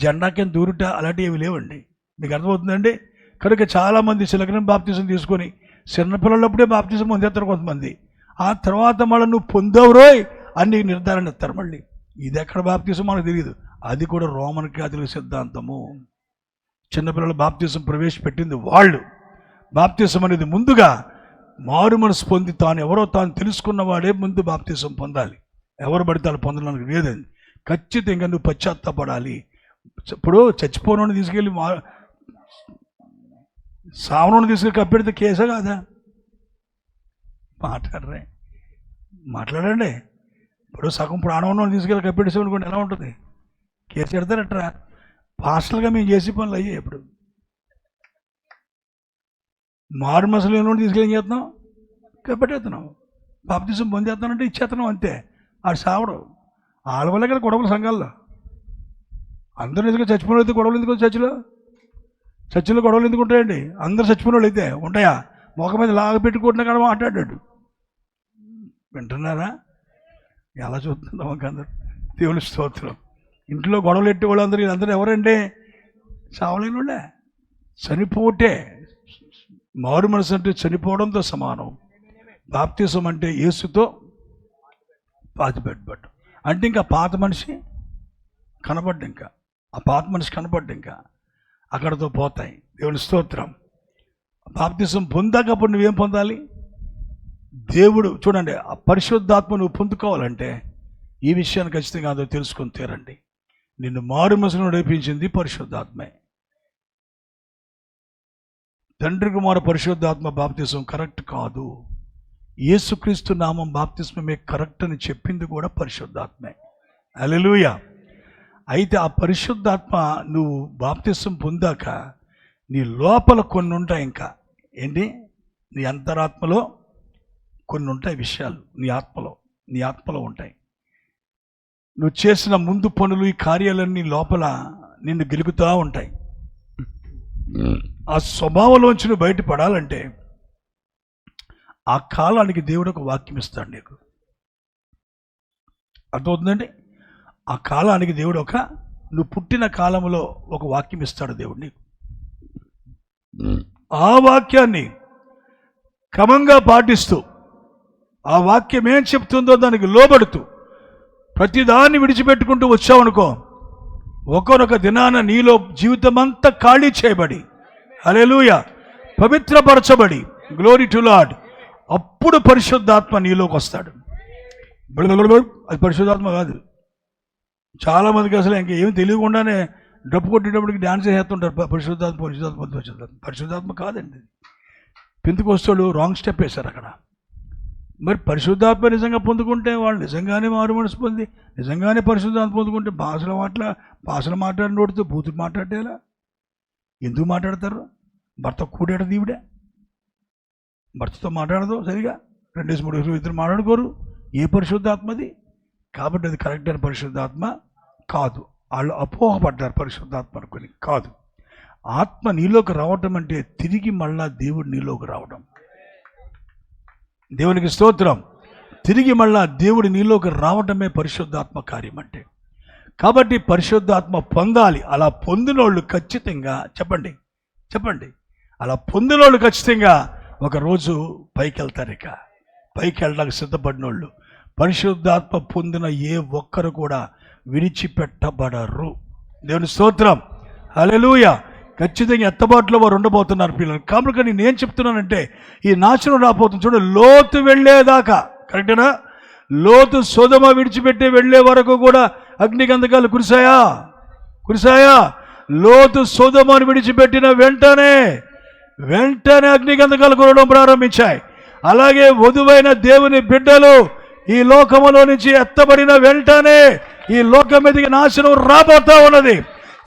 జెండా కింద దూరుట అలాంటివి ఏమి లేవండి. మీకు అర్థమవుతుందండి? కనుక చాలామంది చిలకరిని బాప్తిసం తీసుకొని చిన్నపిల్లలప్పుడే బాప్తిసం పొందేస్తారు కొంతమంది. ఆ తర్వాత మళ్ళీ నువ్వు పొందవురోయ్ అని నిర్ధారణ ఇస్తారు. మళ్ళీ ఇది ఎక్కడ బాప్తిసం మనకు తెలియదు. అది కూడా రోమన్ క్యాథలిక్ సిద్ధాంతము. చిన్నపిల్లల బాప్తిసం ప్రవేశపెట్టింది వాళ్ళు. బాప్తిసం అనేది ముందుగా మారు మనసు పొంది తాను ఎవరో తాను తెలుసుకున్న వాడే ముందు బాప్తిసం పొందాలి. ఎవరు పడితే వాళ్ళు పొందడానికి లేదండి. ఖచ్చితంగా నువ్వు పశ్చాత్తాపడాలి. ఇప్పుడు చచ్చిపోనోని తీసుకెళ్ళి సావనోని తీసుకెళ్ళి కప్పెడితే కేసే కాదా? మాట్లాడండి. ఇప్పుడు సగం ప్రాణం తీసుకెళ్ళి కప్పెట్టేసాం అనుకోండి, ఎలా ఉంటుంది? కేసు పెడతారట్రా. పాస్టల్గా మేము చేసే పనులు అయ్యాయి. ఇప్పుడు మారు మనసులో ఉన్నోడిని తీసుకెళ్ళి ఏం చేస్తున్నాం? కప్పెట్టేస్తున్నాం. బాప్తిసం పొందేస్తానంటే ఇచ్చేస్తున్నాం అంతే. ఆడు సావడు. వాళ్ళ వల్ల కదా గొడవలు సంఘాల్లో. అందరూ ఎందుకు చచ్చిపోయిన అయితే గొడవలు ఎందుకు? చర్చిలో గొడవలు ఎందుకు ఉంటాయండి? అందరూ చచ్చిపోయిన వాళ్ళు అయితే ఉంటాయా? మొఖం మీద లాగ పెట్టుకుంటున్నా కానీ మాట్లాడాడు. వింటున్నారా? ఎలా చూస్తున్నాం అందరూ? దేవుని స్తోత్రం. ఇంట్లో గొడవలు ఎట్టే వాళ్ళందరూ అందరూ ఎవరండి? చావలేని వాళ్ళే. చనిపోతే మారు మనసు అంటే చనిపోవడంతో సమానం. బాప్తిసం అంటే యేసుతో పాతిపెట్టబడ్డం. అంటే ఇంకా పాత మనిషి కనబడ్డ, ఇంకా ఆ పాత మనిషి కనబడ్డ, ఇంకా అక్కడతో పోతాయి. దేవుని స్తోత్రం. బాప్తిసం పొందాకప్పుడు నువ్వేం పొందాలి? దేవుడు చూడండి, ఆ పరిశుద్ధాత్మ నువ్వు పొందుకోవాలంటే ఈ విషయాన్ని ఖచ్చితంగా అందరూ తెలుసుకొని తీరండి. నిన్ను మారు మనసును నడిపించింది పరిశుద్ధాత్మే. తండ్రి కుమార పరిశుద్ధాత్మ బాప్తిసం కరెక్ట్ కాదు. యేసుక్రీస్తు నామం బాప్తిస్మమే కరెక్ట్ అని చెప్పింది కూడా పరిశుద్ధాత్మే. హల్లెలూయా. అయితే ఆ పరిశుద్ధాత్మ నువ్వు బాప్తిసం పొందాక నీ లోపల కొన్ని ఉంటాయి. ఇంకా ఏంటి? నీ అంతరాత్మలో కొన్ని ఉంటాయి విషయాలు. నీ ఆత్మలో ఉంటాయి. నువ్వు చేసిన ముందు పనులు, ఈ కార్యాలన్నీ లోపల నిన్ను గెలుగుతూ ఉంటాయి. ఆ స్వభావంలోంచి నువ్వు బయటపడాలంటే ఆ కాలానికి దేవుడు ఒక వాక్యం ఇస్తాడు నీకు. అర్థమవుతుందండి? ఆ కాలానికి దేవుడు నువ్వు పుట్టిన కాలంలో ఒక వాక్యం ఇస్తాడు దేవుడు నీకు. ఆ వాక్యాన్ని క్రమంగా పాటిస్తూ, ఆ వాక్యం ఏం చెప్తుందో దానికి లోబడుతూ ప్రతిదాన్ని విడిచిపెట్టుకుంటూ వచ్చావనుకో, ఒకనొక దినాన నీలో జీవితం అంతా ఖాళీ చేయబడి, హల్లెలూయా, పవిత్రపరచబడి, గ్లోరీ టు లార్డ్, అప్పుడు పరిశుద్ధాత్మ నీలోకి వస్తాడు. అది పరిశుద్ధాత్మ కాదు. చాలామందికి అసలు ఇంకా ఏమి తెలియకుండానే డప్పు కొట్టేటప్పటికి డ్యాన్స్ చేస్తుంటారు. పరిశుద్ధాత్మ కాదండి. పెంతెకొస్తేవాళ్ళు రాంగ్ స్టెప్ వేశారు అక్కడ. మరి పరిశుద్ధాత్మ నిజంగా పొందుకుంటే వాళ్ళు నిజంగానే మారు మనసు పొంది నిజంగానే పరిశుద్ధాత్మ పొందుకుంటే భాషలు మాట్లాడినోడితో బూతులు మాట్లాడేలా ఎందుకు మాట్లాడతారు? భర్త కూడాడు దీవుడే, భర్తతో మాట్లాడదు సరిగా, 2-3 ఇద్దరు మాట్లాడుకోరు. ఏ పరిశుద్ధాత్మది? కాబట్టి అది కరెక్ట్ అయిన పరిశుద్ధాత్మ కాదు. వాళ్ళు అపోహపడ్డారు పరిశుద్ధాత్మ అనుకుని. కాదు. ఆత్మ నీలోకి రావటం అంటే తిరిగి మళ్ళా దేవుడు నీలోకి రావడం. దేవునికి స్తోత్రం. తిరిగి మళ్ళా దేవుడు నీలోకి రావటమే పరిశుద్ధాత్మ కార్యం అంటే. కాబట్టి పరిశుద్ధాత్మ పొందాలి. అలా పొందినోళ్ళు ఖచ్చితంగా చెప్పండి అలా పొందిన వాళ్ళు ఖచ్చితంగా ఒకరోజు పైకి వెళ్తారు. ఇక పైకి వెళ్ళడానికి సిద్ధపడిన వాళ్ళు, పరిశుద్ధాత్మ పొందిన ఏ ఒక్కరు కూడా విడిచిపెట్టబడరు. దేవుని స్తోత్రం, హల్లెలూయా. ఖచ్చితంగా ఎత్తబాటులో వారు ఉండబోతున్నారు పిల్లలు. కాబట్టి నేను ఏం చెప్తున్నానంటే, ఈ నాశనం రాబోతుంది చూడండి, లోతు వెళ్ళేదాకా. కరెక్టేనా? లోతు సొదొమ విడిచిపెట్టి వెళ్ళే వరకు కూడా అగ్నిగంధకాలు కురిసాయా? లోతు సొదొమను విడిచిపెట్టిన వెంటనే అగ్నిగంధకాలు కురవడం ప్రారంభించాయి. అలాగే వధువైన దేవుని బిడ్డలు ఈ లోకములో నుంచి ఎత్తబడిన వెంటనే ఈ లోకం మీదకి నాశనం రాబోతా ఉన్నది.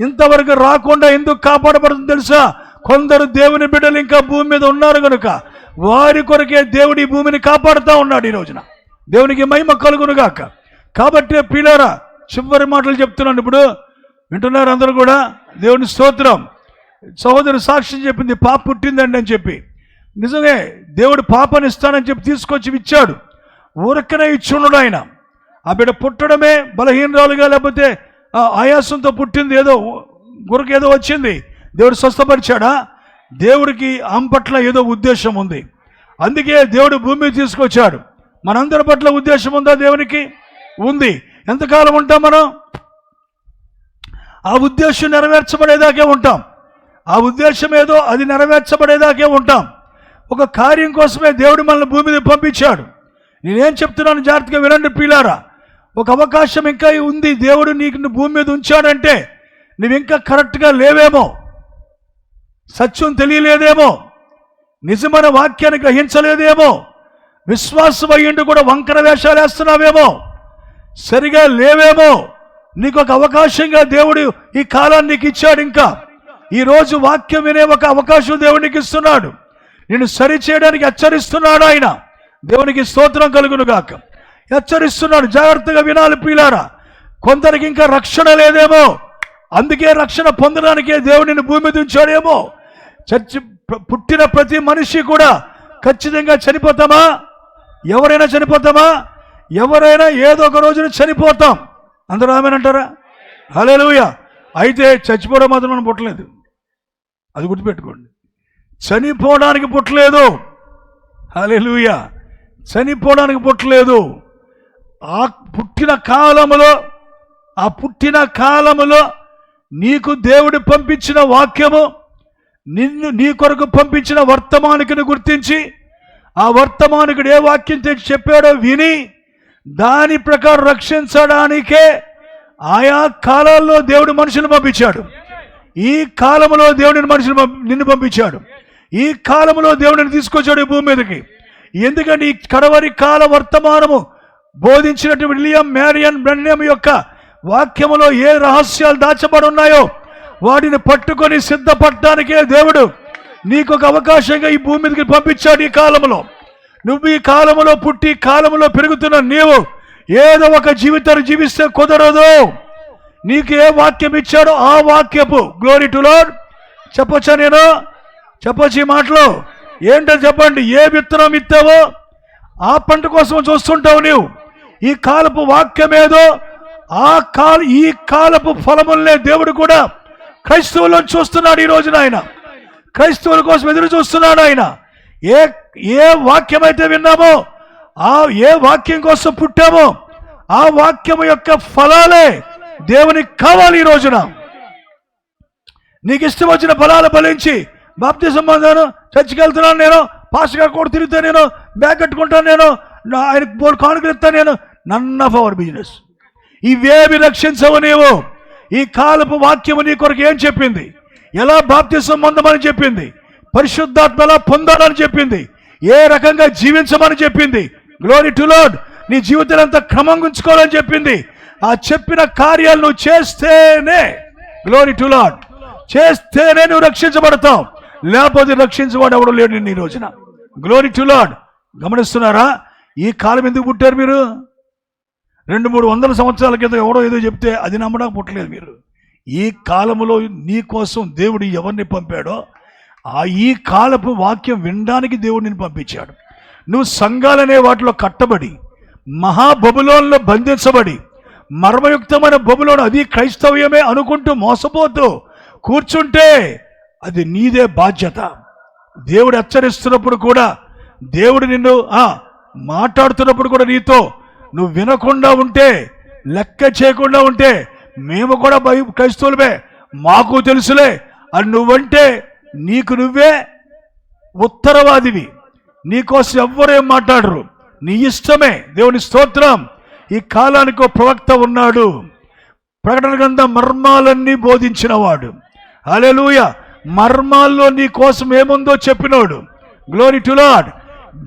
ఇంతవరకు రాకుండా ఎందుకు కాపాడబడుతుంది తెలుసా? కొందరు దేవుని బిడ్డలు ఇంకా భూమి మీద ఉన్నారు కనుక వారి కొరకే దేవుడి భూమిని కాపాడుతూ ఉన్నాడు. ఈ రోజున దేవునికి మహిమ కలుగునుగాక. కాబట్టి పిల్లరా, చివరి మాటలు చెప్తున్నాను. ఇప్పుడు వింటున్నారు అందరూ కూడా? దేవుని స్తోత్రం. సహోదరు సాక్ష్యం చెప్పింది, పాప పుట్టిందండి అని చెప్పి. నిజమే, దేవుడు పాపని ఇస్తానని చెప్పి తీసుకొచ్చి ఇచ్చాడు. ఊరక్కనే ఇచ్చున్నాడు ఆయన. ఆ బిడ్డ పుట్టడమే బలహీనరాలుగా, లేకపోతే ఆయాసంతో పుట్టింది, ఏదో గురకేదో వచ్చింది, దేవుడు స్వస్థపరిచాడా? దేవుడికి ఆమె పట్ల ఏదో ఉద్దేశం ఉంది. అందుకే దేవుడు భూమి తీసుకొచ్చాడు. మనందరి పట్ల ఉద్దేశం ఉందా? దేవునికి ఉంది. ఎంతకాలం ఉంటాం మనం? ఆ ఉద్దేశం నెరవేర్చబడేదాకే ఉంటాం. ఆ ఉద్దేశం ఏదో అది నెరవేర్చబడేదాకే ఉంటాం. ఒక కార్యం కోసమే దేవుడు మనల్ని భూమి మీద పంపించాడు. నేనేం చెప్తున్నాను జాగ్రత్తగా వినండి పిల్లారా. ఒక అవకాశం ఇంకా ఉంది. దేవుడు నీకు భూమి మీద ఉంచాడంటే నువ్వు ఇంకా కరెక్ట్గా లేవేమో, సత్యం తెలియలేదేమో, నిజమైన వాక్యాన్ని గ్రహించలేదేమో, విశ్వాసం అయ్యిండు కూడా వంకర వేషాలు వేస్తున్నావేమో, సరిగా లేవేమో. నీకు ఒక అవకాశంగా దేవుడు ఈ కాలాన్ని నీకు ఇచ్చాడు. ఇంకా ఈరోజు వాక్యం వినే ఒక అవకాశం దేవునికి ఇస్తున్నాడు. నిన్ను సరి చేయడానికి హెచ్చరిస్తున్నాడు ఆయన. దేవునికి స్తోత్రం కలుగును గాక. హెచ్చరిస్తున్నాడు, జాగ్రత్తగా వినాలి పిల్లారా. కొందరికి ఇంకా రక్షణ లేదేమో, అందుకే రక్షణ పొందడానికే దేవుడు నిన్ను భూమి మీద ఉంచాడేమో. పుట్టిన ప్రతి మనిషి కూడా ఖచ్చితంగా చనిపోతామా? ఎవరైనా చనిపోతామా? ఎవరైనా ఏదో ఒక రోజున చనిపోతాం. అందరూ ఆమేనంటారా? హల్లెలూయా. అయితే చచ్చిపోవడం మాత్రం మనం పుట్టలేదు, అది గుర్తుపెట్టుకోండి. చనిపోవడానికి పుట్టలేదు. హల్లెలూయా. చనిపోవడానికి పుట్టలేదు. ఆ పుట్టిన కాలములో నీకు దేవుడు పంపించిన వాక్యము, నీ కొరకు పంపించిన వర్తమానికుని గుర్తించి, ఆ వర్తమానికుడు ఏ వాక్యం తెచ్చి చెప్పాడో విని దాని ప్రకారం రక్షించడానికే ఆయా కాలాల్లో దేవుడు మనుషులు పంపించాడు. ఈ కాలంలో దేవుడిని నిన్ను పంపించాడు. ఈ కాలంలో దేవుడిని తీసుకొచ్చాడు ఈ భూమి మీదకి. ఎందుకంటే ఈ కడవరి కాల వర్తమానము బోధించినటువంటి విలియం మ్యారియన్ బ్రన్హం యొక్క వాక్యములో ఏ రహస్యాలు దాచబడి ఉన్నాయో వాటిని పట్టుకొని సిద్ధపడటానికే దేవుడు నీకు ఒక అవకాశంగా ఈ భూమి మీదకి పంపించాడు. ఈ కాలంలో నువ్వు ఈ కాలంలో పుట్టి కాలంలో పెరుగుతున్న నీవు ఏదో ఒక జీవితాన్ని జీవిస్తే కుదరదు. నీకు ఏ వాక్యం ఇచ్చాడో ఆ వాక్యపు, గ్లోరీ టు లార్డ్. చెప్పొచ్చా? నేను చెప్పొచ్చు ఈ మాటలు ఏంటో చెప్పండి. ఏ విత్తనం ఇస్తావో ఆ పంట కోసం చూస్తుంటావు నీవు. ఈ కాలపు వాక్యమేదో ఈ కాలపు ఫలములనే దేవుడు కూడా క్రైస్తవులను చూస్తున్నాడు. ఈ రోజున ఆయన క్రైస్తవుల కోసం ఎదురు చూస్తున్నాడు. ఆయన ఏ వాక్యమైతే విన్నామో, ఏ వాక్యం కోసం పుట్టామో ఆ వాక్యము యొక్క ఫలాలే దేవునికి కావాలి. ఈ రోజున నీకు ఇష్టం వచ్చిన ఫలాలు ఫలించి బాప్తిజం పొందాను, చర్చికి వెళ్తున్నాను, నేను పాస్టర్ గారు కూడా తిరుగుతాను, నేను బ్యాగ్ కట్టుకుంటాను, నేను ఆయనకు బోర్డు కానుకలు ఇస్తాను, నేను నన్ ఆఫ్ అవర్ బిజినెస్. ఇవేమి రక్షించవు నీవు. ఈ కాలపు వాక్యము నీ కొరకు ఏం చెప్పింది? ఎలా బాప్తిజం పొందమని చెప్పింది, పరిశుద్ధాత్మ ఎలా పొందాలని చెప్పింది, ఏ రకంగా జీవించమని చెప్పింది. Glory to lord. నీ జీవితం అంతా క్రమంగా ఉంచుకోవాలని చెప్పింది. ఆ చెప్పిన కార్యాలు నువ్వు చేస్తేనే, గ్లోరీ టు లార్డ్, చేస్తేనే నువ్వు రక్షించబడతావు. లేకపోతే రక్షించబడి ఎవడు లేడు నిన్ను ఈ రోజున. Glory to Lord. గమనిస్తున్నారా? ఈ కాలం ఎందుకు పుట్టారు మీరు? 200-300 సంవత్సరాల క్రితం ఎవడో ఏదో చెప్తే అది నమ్మడానికి పుట్టలేదు మీరు. ఈ కాలంలో నీ కోసం దేవుడు ఎవరిని పంపాడో ఈ కాలపు వాక్యం వినడానికి దేవుడు నిన్ను పంపించాడు. నువ్వు సంఘాలనే వాటిలో కట్టబడి మహాబబులోన్లో బంధించబడి మర్మయుక్తమైన బబులోను, అది క్రైస్తవ్యమే అనుకుంటూ మోసపోతూ కూర్చుంటే అది నీదే బాధ్యత. దేవుడు హెచ్చరిస్తున్నప్పుడు కూడా, దేవుడు నిన్ను మాట్లాడుతున్నప్పుడు కూడా నీతో నువ్వు వినకుండా ఉంటే, లెక్క చేయకుండా ఉంటే, మేము కూడా క్రైస్తవులమే, మాకు తెలుసులే అని నువ్వంటే నీకు నువ్వే ఉత్తరవాదివి. నీకోసం ఎవ్వరేం మాట్లాడరు, నీ ఇష్టమే. దేవుని స్తోత్రం. ఈ కాలానికి ఒక ప్రవక్త ఉన్నాడు, ప్రకటన గ్రంథం మర్మాలన్నీ బోధించినవాడు. హల్లెలూయా. మర్మాల్లో నీ కోసం ఏముందో చెప్పినోడు. Glory to Lord.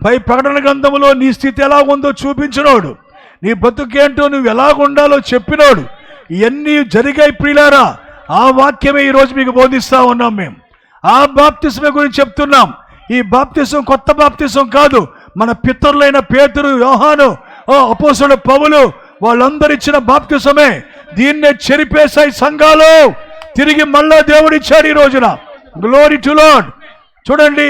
పై ప్రకటన గ్రంథంలో నీ స్థితి ఎలా ఉందో చూపించినోడు, నీ బతుకేంటో నువ్వు ఎలాగుండాలో చెప్పినోడు. ఇవన్నీ జరిగాయి ప్రియులారా. ఆ వాక్యమే ఈరోజు మీకు బోధిస్తా ఉన్నాం. మేము ఆ బాప్తిస్మే గురించి చెప్తున్నాం. ఈ బాప్తిసం కొత్త బాప్తిసం కాదు. మన పితరులైన పేతురు, యోహాను, అపోస్తలుడు పౌలు వాళ్ళందరూ ఇచ్చిన బాప్తిసమే. దీన్నే చెరిపేశాయి సంఘాలు. తిరిగి మళ్ళా దేవుడిచ్చాడు ఈ రోజున. Glory to lord. చూడండి,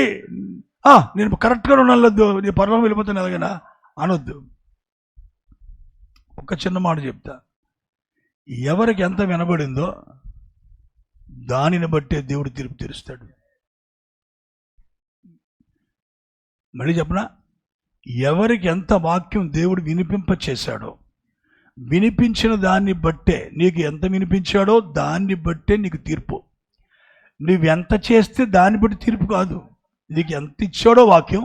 నేను కరెక్ట్గా అనొద్దు, నీ పర్వం వెళ్ళిపోతాను ఎలాగైనా అనొద్దు. ఒక చిన్న మాట చెప్తా. ఎవరికి ఎంత వినబడిందో దానిని బట్టే దేవుడు తీర్పు తీరుస్తాడు. మళ్ళీ చెప్పనా, ఎవరికి ఎంత వాక్యం దేవుడు వినిపింప చేశాడో, వినిపించిన దాన్ని బట్టే, నీకు ఎంత వినిపించాడో దాన్ని బట్టే నీకు తీర్పు. నువ్వెంత చేస్తే దాన్ని బట్టి తీర్పు కాదు. నీకు ఎంత ఇచ్చాడో వాక్యం,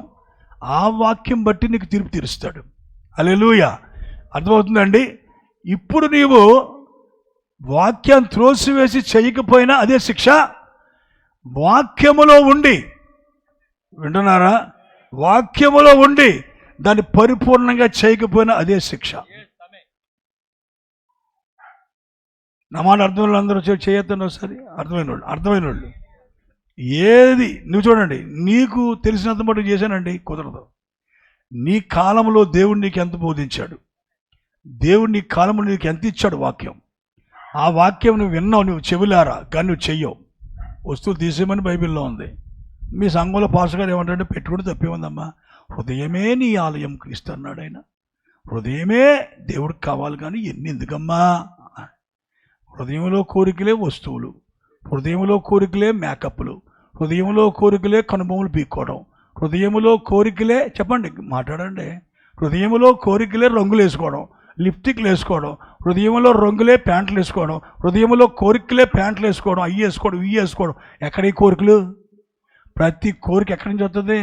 ఆ వాక్యం బట్టి నీకు తీర్పు తీరుస్తాడు. హల్లెలూయా. అర్థమవుతుందండి? ఇప్పుడు నీవు వాక్యం త్రోసివేసి చేయకపోయినా అదే శిక్ష. వాక్యములో ఉండి, వింటున్నారా, వాక్యములో ఉండి దాన్ని పరిపూర్ణంగా చేయకపోయినా అదే శిక్ష. నా మాట అర్థమైన అందరూ చేయొద్దని ఒకసారి. అర్థమైన వాళ్ళు ఏది నువ్వు చూడండి, నీకు తెలిసినంత మటుకు చేశానండి, కుదరదు. నీ కాలంలో దేవుడు నీకు ఎంత బోధించాడు, దేవుడు నీ కాలంలో నీకు ఎంత ఇచ్చాడు వాక్యం, ఆ వాక్యం నువ్వు విన్నావు, నువ్వు చెవిలారా, కానీ నువ్వు చెయ్యవు. వస్తువులు తీసేయమని బైబిల్లో ఉంది. మీ సంఘంలో పాస్టర్ గారు ఏమంటారంటే, పెట్టుకుంటే తప్పేముందమ్మా, హృదయమే నీ ఆలయం క్రీస్తు అన్నాడు ఆయన. హృదయమే దేవుడికి కావాలి, కానీ ఎన్ని ఎందుకమ్మా? హృదయంలో కోరికలే వస్తువులు, హృదయంలో కోరికలే మేకప్లు, హృదయంలో కోరికలే కనుబొమ్మలు పీక్కోవడం, హృదయంలో కోరికలే, చెప్పండి మాట్లాడండి, హృదయంలో కోరికలే రంగులు వేసుకోవడం, లిప్స్టిక్లు వేసుకోవడం, హృదయంలో రంగులే ప్యాంట్లు వేసుకోవడం, హృదయంలో కోరికలే ప్యాంట్లు వేసుకోవడం, అవి వేసుకోవడం, ఇవి వేసుకోవడం. ఎక్కడ ఈ కోరికలు? ప్రతి కోరిక ఎక్కడి నుంచి వస్తుంది?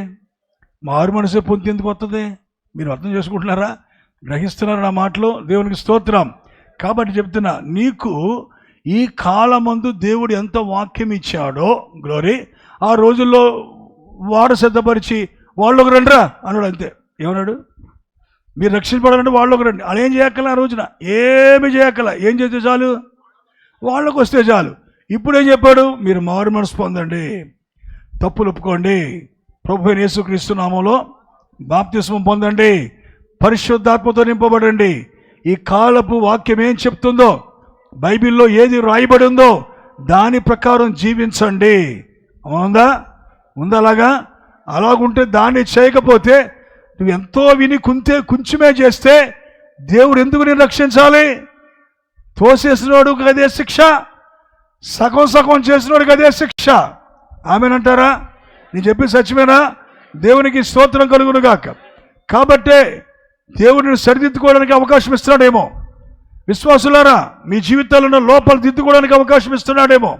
మారు మనసు పొంది ఎందుకు వస్తుంది? మీరు అర్థం చేసుకుంటున్నారా? గ్రహిస్తున్నారా నా మాటలు? దేవునికి స్తోత్రం. కాబట్టి చెప్తున్నా, నీకు ఈ కాలమందు దేవుడు ఎంత వాక్యం ఇచ్చాడో, గ్లోరీ, ఆ రోజుల్లో వాడు సిద్ధపరిచి వాళ్ళొక రండిరా అన్నాడు. అంతే. ఏమన్నాడు? మీరు రక్షించబడాలంటే వాళ్ళొక రండి. అలా ఏం చేయక్కల, ఆ రోజున ఏమి చేయక్కల, ఏం చేస్తే చాలు, వాళ్ళకు వస్తే చాలు. ఇప్పుడు ఏం చెప్పాడు? మీరు మారు మనసు పొందండి, తప్పులు ఒప్పుకోండి, ప్రభువైన యేసుక్రీస్తు నామములో బాప్తిస్మం పొందండి, పరిశుద్ధాత్మతో నింపబడండి. ఈ కాలపు వాక్యం ఏం చెప్తుందో, బైబిల్లో ఏది రాయబడి ఉందో దాని ప్రకారం జీవించండి. ఉందా? అలాగుంటే దాన్ని చేయకపోతే, నువ్వు ఎంతో విని కొంచెమే చేస్తే దేవుడు ఎందుకు నేను రక్షించాలి? తోసేసినోడికి అదే శిక్ష, సగం చేసినోడికి అదే శిక్ష. ఆమెనంటారా? నేను చెప్పి సత్యమేనా? దేవునికి స్తోత్రం కలుగును గాక. కాబట్టే దేవుడిని సరిదిద్దుకోవడానికి అవకాశం ఇస్తున్నాడేమో. విశ్వాసులారా, మీ జీవితాల్లో లోపాలు దిద్దుకోవడానికి అవకాశం ఇస్తున్నాడేమో.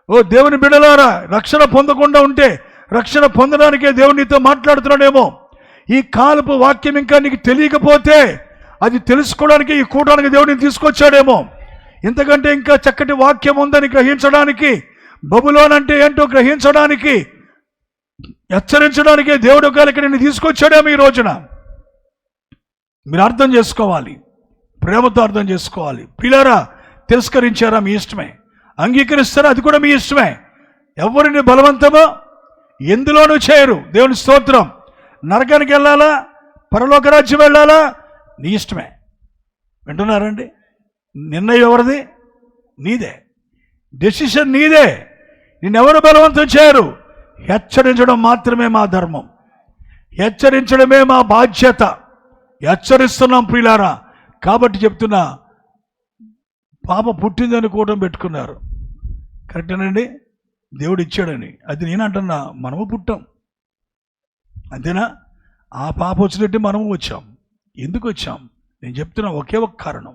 ఓ దేవుని బిడ్డలారా, రక్షణ పొందకుండా ఉంటే రక్షణ పొందడానికే దేవుడు నీతో మాట్లాడుతున్నాడేమో. ఈ కాలపు వాక్యం ఇంకా నీకు తెలియకపోతే అది తెలుసుకోవడానికి ఈ కూటానికి దేవుడిని తీసుకొచ్చాడేమో. ఇంతకంటే ఇంకా చక్కటి వాక్యం ఉందని గ్రహించడానికి, బబులోన్ అంటే ఏంటో గ్రహించడానికి, హెచ్చరించడానికే దేవుడు ఒకవేళ నిన్ను తీసుకొచ్చాడేమో ఈ రోజున. మీరు అర్థం చేసుకోవాలి, ప్రేమతో అర్థం చేసుకోవాలి. పిల్లరా, తిరస్కరించారా మీ ఇష్టమే, అంగీకరిస్తారా అది కూడా మీ ఇష్టమే. ఎవరిని బలవంతమో ఎందులోనూ చేయరు. దేవుని స్తోత్రం. నరకానికి వెళ్ళాలా, పరలోక రాజ్యం వెళ్ళాలా, నీ ఇష్టమే. వింటున్నారండి? నిర్ణయం ఎవరిది? నీదే. డెసిషన్ నీదే. నిన్నెవరు బలవంతం చేయరు. హెచ్చరించడం మాత్రమే మా ధర్మం, హెచ్చరించడమే మా బాధ్యత. హెచ్చరిస్తున్నాం ప్రియులారా. కాబట్టి చెప్తున్నా, పాప పుట్టిందని కూటం పెట్టుకున్నారు, కరెక్టేనండి, దేవుడు ఇచ్చాడని. అది నేనంటున్నా, మనము పుట్టాం, అంతేనా? ఆ పాప వచ్చినట్టు మనము వచ్చాం. ఎందుకు వచ్చాం? నేను చెప్తున్నా, ఒకే ఒక కారణం.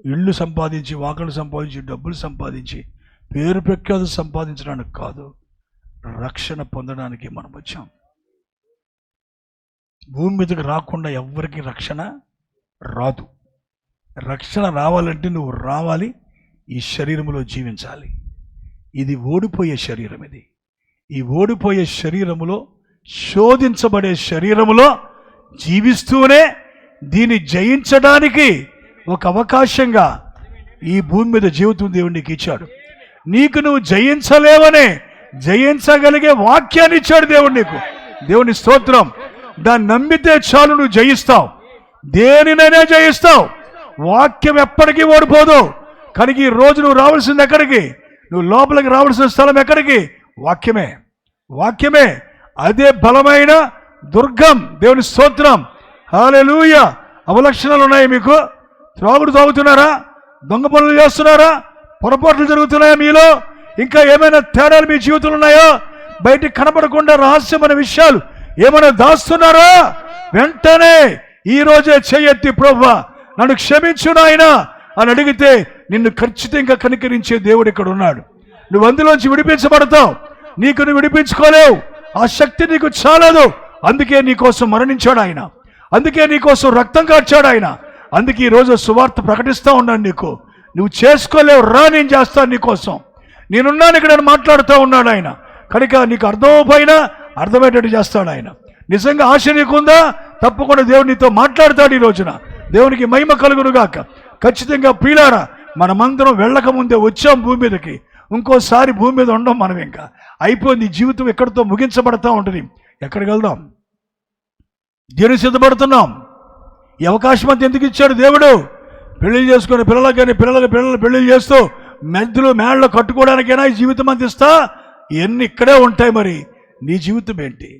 ఇళ్ళు సంపాదించి, వాకలు సంపాదించి, డబ్బులు సంపాదించి, పేరు ప్రఖ్యాతులు సంపాదించడానికి కాదు, రక్షణ పొందడానికి మనం వచ్చాం. భూమి మీదకి రాకుండా ఎవ్వరికి రక్షణ రాదు. రక్షణ రావాలంటే నువ్వు రావాలి, ఈ శరీరంలో జీవించాలి. ఇది ఓడిపోయే శరీరం. ఈ ఓడిపోయే శరీరములో, శోధించబడే శరీరములో జీవిస్తూనే దీన్ని జయించడానికి ఒక అవకాశంగా ఈ భూమి మీద జీవితం దేవుడు నీకు ఇచ్చాడు. నీకు నువ్వు జయించలేవనే జయించగలిగే వాక్యాన్ని ఇచ్చాడు దేవుడు నీకు. దేవుని స్తోత్రం. దాన్ని నమ్మితే చాలు, నువ్వు జయిస్తావు. దేనినైనా జయిస్తావు. వాక్యం ఎప్పటికీ ఓడిపోదు. కనుక ఈ రోజు నువ్వు రావాల్సింది ఎక్కడికి? నువ్వు లోపలికి రావాల్సిన స్థలం ఎక్కడికి? వాక్యమే. వాక్యమే అదే బలమైన దుర్గం. దేవుని స్తోత్రం. హల్లెలూయా. అవలక్షణాలు ఉన్నాయి మీకు. త్రాగుడు తాగుతున్నారా? దొంగ పనులు చేస్తున్నారా? పొరపాట్లు జరుగుతున్నాయా మీలో? ఇంకా ఏమైనా తేడాలు మీ జీవితంలో ఉన్నాయో? బయటికి కనపడకుండా రహస్యమైన విషయాలు ఏమైనా దాస్తున్నారా? వెంటనే ఈ రోజే చెయ్యెత్తి, ప్రభువా నన్ను క్షమించు నాయనా అని అడిగితే నిన్ను ఖచ్చితంగా కనికరించే దేవుడు ఇక్కడ ఉన్నాడు. నువ్వు అందులోంచి విడిపించబడతావు. నీకు నువ్వు విడిపించుకోలేవు. ఆ శక్తి నీకు చాలదు. అందుకే నీకోసం మరణించాడు ఆయన. అందుకే నీకోసం రక్తం కార్చాడు ఆయన. అందుకే ఈరోజు సువార్త ప్రకటిస్తూ ఉన్నాను నీకు. నువ్వు చేసుకోలేవు, రా నేను చేస్తాను నీకోసం. నేనున్నాను ఇక్కడ మాట్లాడుతూ ఉన్నాడు ఆయన. కనుక నీకు అర్థమైపోయినా అర్థమయ్యేటట్టు చేస్తాడు ఆయన. నిజంగా ఆశ నీకుందా? తప్పకుండా దేవుడు నీతో మాట్లాడతాడు ఈ రోజున. దేవునికి మహిమ కలుగునుగాక. ఖచ్చితంగా ప్రియులారా, మనమందరం వెళ్ళక ముందే వచ్చాం భూమి మీదకి. ఇంకోసారి భూమి మీద ఉండం మనం. ఇంకా అయిపోయింది జీవితం, ఎక్కడితో ముగించబడతా ఉంటుంది. ఎక్కడికి వెళ్దాం? దేనికి సిద్ధపడుతున్నాం? ఈ అవకాశం అంతా ఎందుకు ఇచ్చాడు దేవుడు? పెళ్లి చేసుకుని పిల్లలకి కానీ పిల్లలు పెళ్లి చేస్తూ మెద్దలు మేళ్ళలో కట్టుకోవడానికైనా ఈ జీవితం అందిస్తా? ఇవన్నీ ఇక్కడే ఉంటాయి. మరి నీ జీవితం ఏంటి?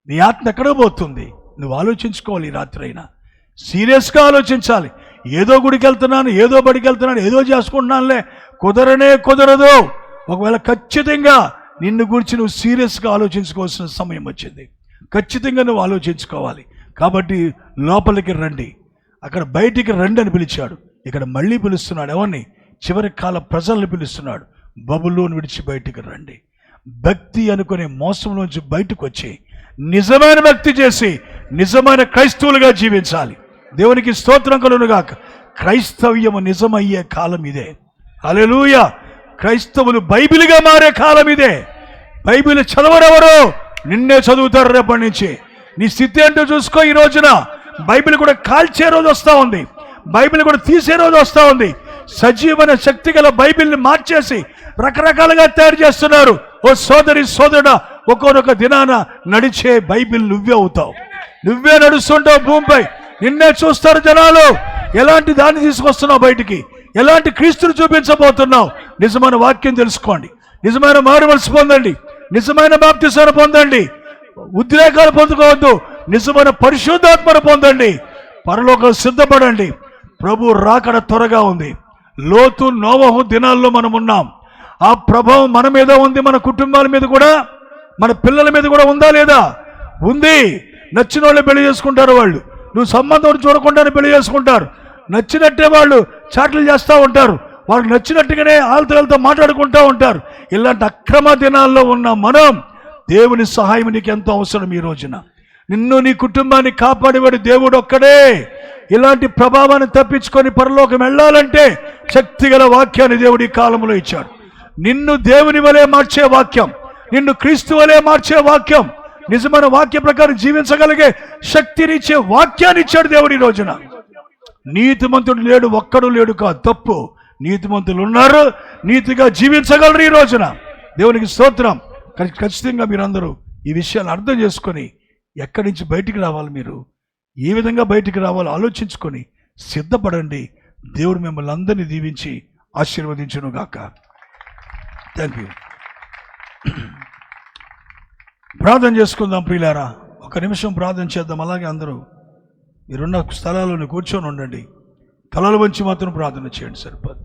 నీ ఆత్మ ఎక్కడో పోతుంది? నువ్వు ఆలోచించుకోవాలి. ఈ రాత్రి అయినా సీరియస్గా ఆలోచించాలి. ఏదో గుడికి వెళ్తున్నాను, ఏదో బడికి వెళ్తున్నాను, ఏదో చేసుకుంటున్నానులే, కుదరదు. ఒకవేళ ఖచ్చితంగా నిన్ను గురించి నువ్వు సీరియస్గా ఆలోచించుకోవాల్సిన సమయం వచ్చింది. ఖచ్చితంగా నువ్వు ఆలోచించుకోవాలి. కాబట్టి లోపలికి రండి, అక్కడ బయటికి రండి అని పిలిచాడు. ఇక్కడ మళ్ళీ పిలుస్తున్నాడు. ఎవరిని? చివరి కాల ప్రజల్ని పిలుస్తున్నాడు. బబులోను విడిచి బయటికి రండి. భక్తి అనుకునే మోసంలోంచి బయటకు వచ్చి నిజమైన భక్తి చేసి నిజమైన క్రైస్తవులుగా జీవించాలి. దేవునికి స్తోత్రం కలుగునుగాక. క్రైస్తవ్యము నిజమయ్యే కాలం ఇదే. హల్లెలూయా. క్రైస్తవులు బైబిల్గా మారే కాలం ఇదే. బైబిల్ చదవరెవరో నిన్నే చదువుతారు రేపటి నుంచి. నీ స్థితి ఏంటో చూసుకో. ఈ రోజున బైబిల్ కూడా కాల్చే రోజు వస్తూ ఉంది. బైబిల్ కూడా తీసే రోజు వస్తూ ఉంది. సజీవమైన శక్తి గల బైబిల్ని మార్చేసి రకరకాలుగా తయారు చేస్తున్నారు. ఓ సోదరి సోదరుడా, ఒక్కొక్క దినాన నడిచే బైబిల్ నువ్వే అవుతావు. నువ్వే నడుస్తుంటావు భూమిపై. నిన్నే చూస్తారు జనాలు. ఎలాంటి దాన్ని తీసుకొస్తున్నావు బయటికి? ఎలాంటి క్రీస్తుని చూపించబోతున్నావు? నిజమైన వాక్యం తెలుసుకోండి. నిజమైన మారుమనసు పొందండి. నిజమైన బాప్తిస్మాన్ని పొందండి. ఉద్రేకాలు పొందుకోవద్దు. నిజమైన పరిశుద్ధాత్మను పొందండి. పరలోకం సిద్ధపడండి. ప్రభు రాకడ త్వరగా ఉంది. లోతు నోవహు దినాల్లో మనం ఉన్నాం. ఆ ప్రభావం మన మీద ఉంది. మన కుటుంబాల మీద కూడా, మన పిల్లల మీద కూడా ఉందా లేదా? ఉంది. నచ్చిన వాళ్ళు పెళ్లి చేసుకుంటారు. వాళ్ళు నువ్వు సంబంధం చూడకుండానే పెళ్లి చేసుకుంటారు. నచ్చినట్టే వాళ్ళు చాట్లు చేస్తూ ఉంటారు. వాళ్ళకి నచ్చినట్టుగానే ఆలతలతో మాట్లాడుకుంటూ ఉంటారు. ఇలాంటి అక్రమ దినాల్లో ఉన్న మనం, దేవుని సహాయం నీకు ఎంతో అవసరం. ఈ రోజున నిన్ను నీ కుటుంబాన్ని కాపాడేవాడు దేవుడు ఒక్కడే. ఇలాంటి ప్రభావాన్ని తప్పించుకొని పరలోకం వెళ్ళాలంటే శక్తిగల వాక్యాన్ని దేవుడి కాలంలో ఇచ్చాడు. నిన్ను దేవుని వలె మార్చే వాక్యం, నిన్ను క్రీస్తు వలె మార్చే వాక్యం, నిజమైన వాక్య ప్రకారం జీవించగలిగే శక్తినిచ్చే వాక్యాన్ని ఇచ్చాడు దేవుడు ఈ రోజున. నీతిమంతుడు లేడు, ఒక్కడు లేడు కాదు, తప్పు. నీతిమంతులు ఉన్నారు, నీతిగా జీవించగలరు ఈ రోజున. దేవునికి స్తోత్రం. ఖచ్చితంగా మీరందరూ ఈ విషయాన్ని అర్థం చేసుకొని ఎక్కడి నుంచి బయటికి రావాలి, మీరు ఏ విధంగా బయటికి రావాలో ఆలోచించుకొని సిద్ధపడండి. దేవుడు మిమ్మల్ని అందరినీ దీవించి ఆశీర్వదించును గాక. Thank you. ప్రార్థన చేసుకుందాం ప్రియులారా. ఒక నిమిషం ప్రార్థన చేద్దాం. అలాగే అందరూ మీరున్న స్థలాలను కూర్చొని ఉండండి. తలలు వంచి మాత్రం ప్రార్థన చేయండి, సరిపోదు.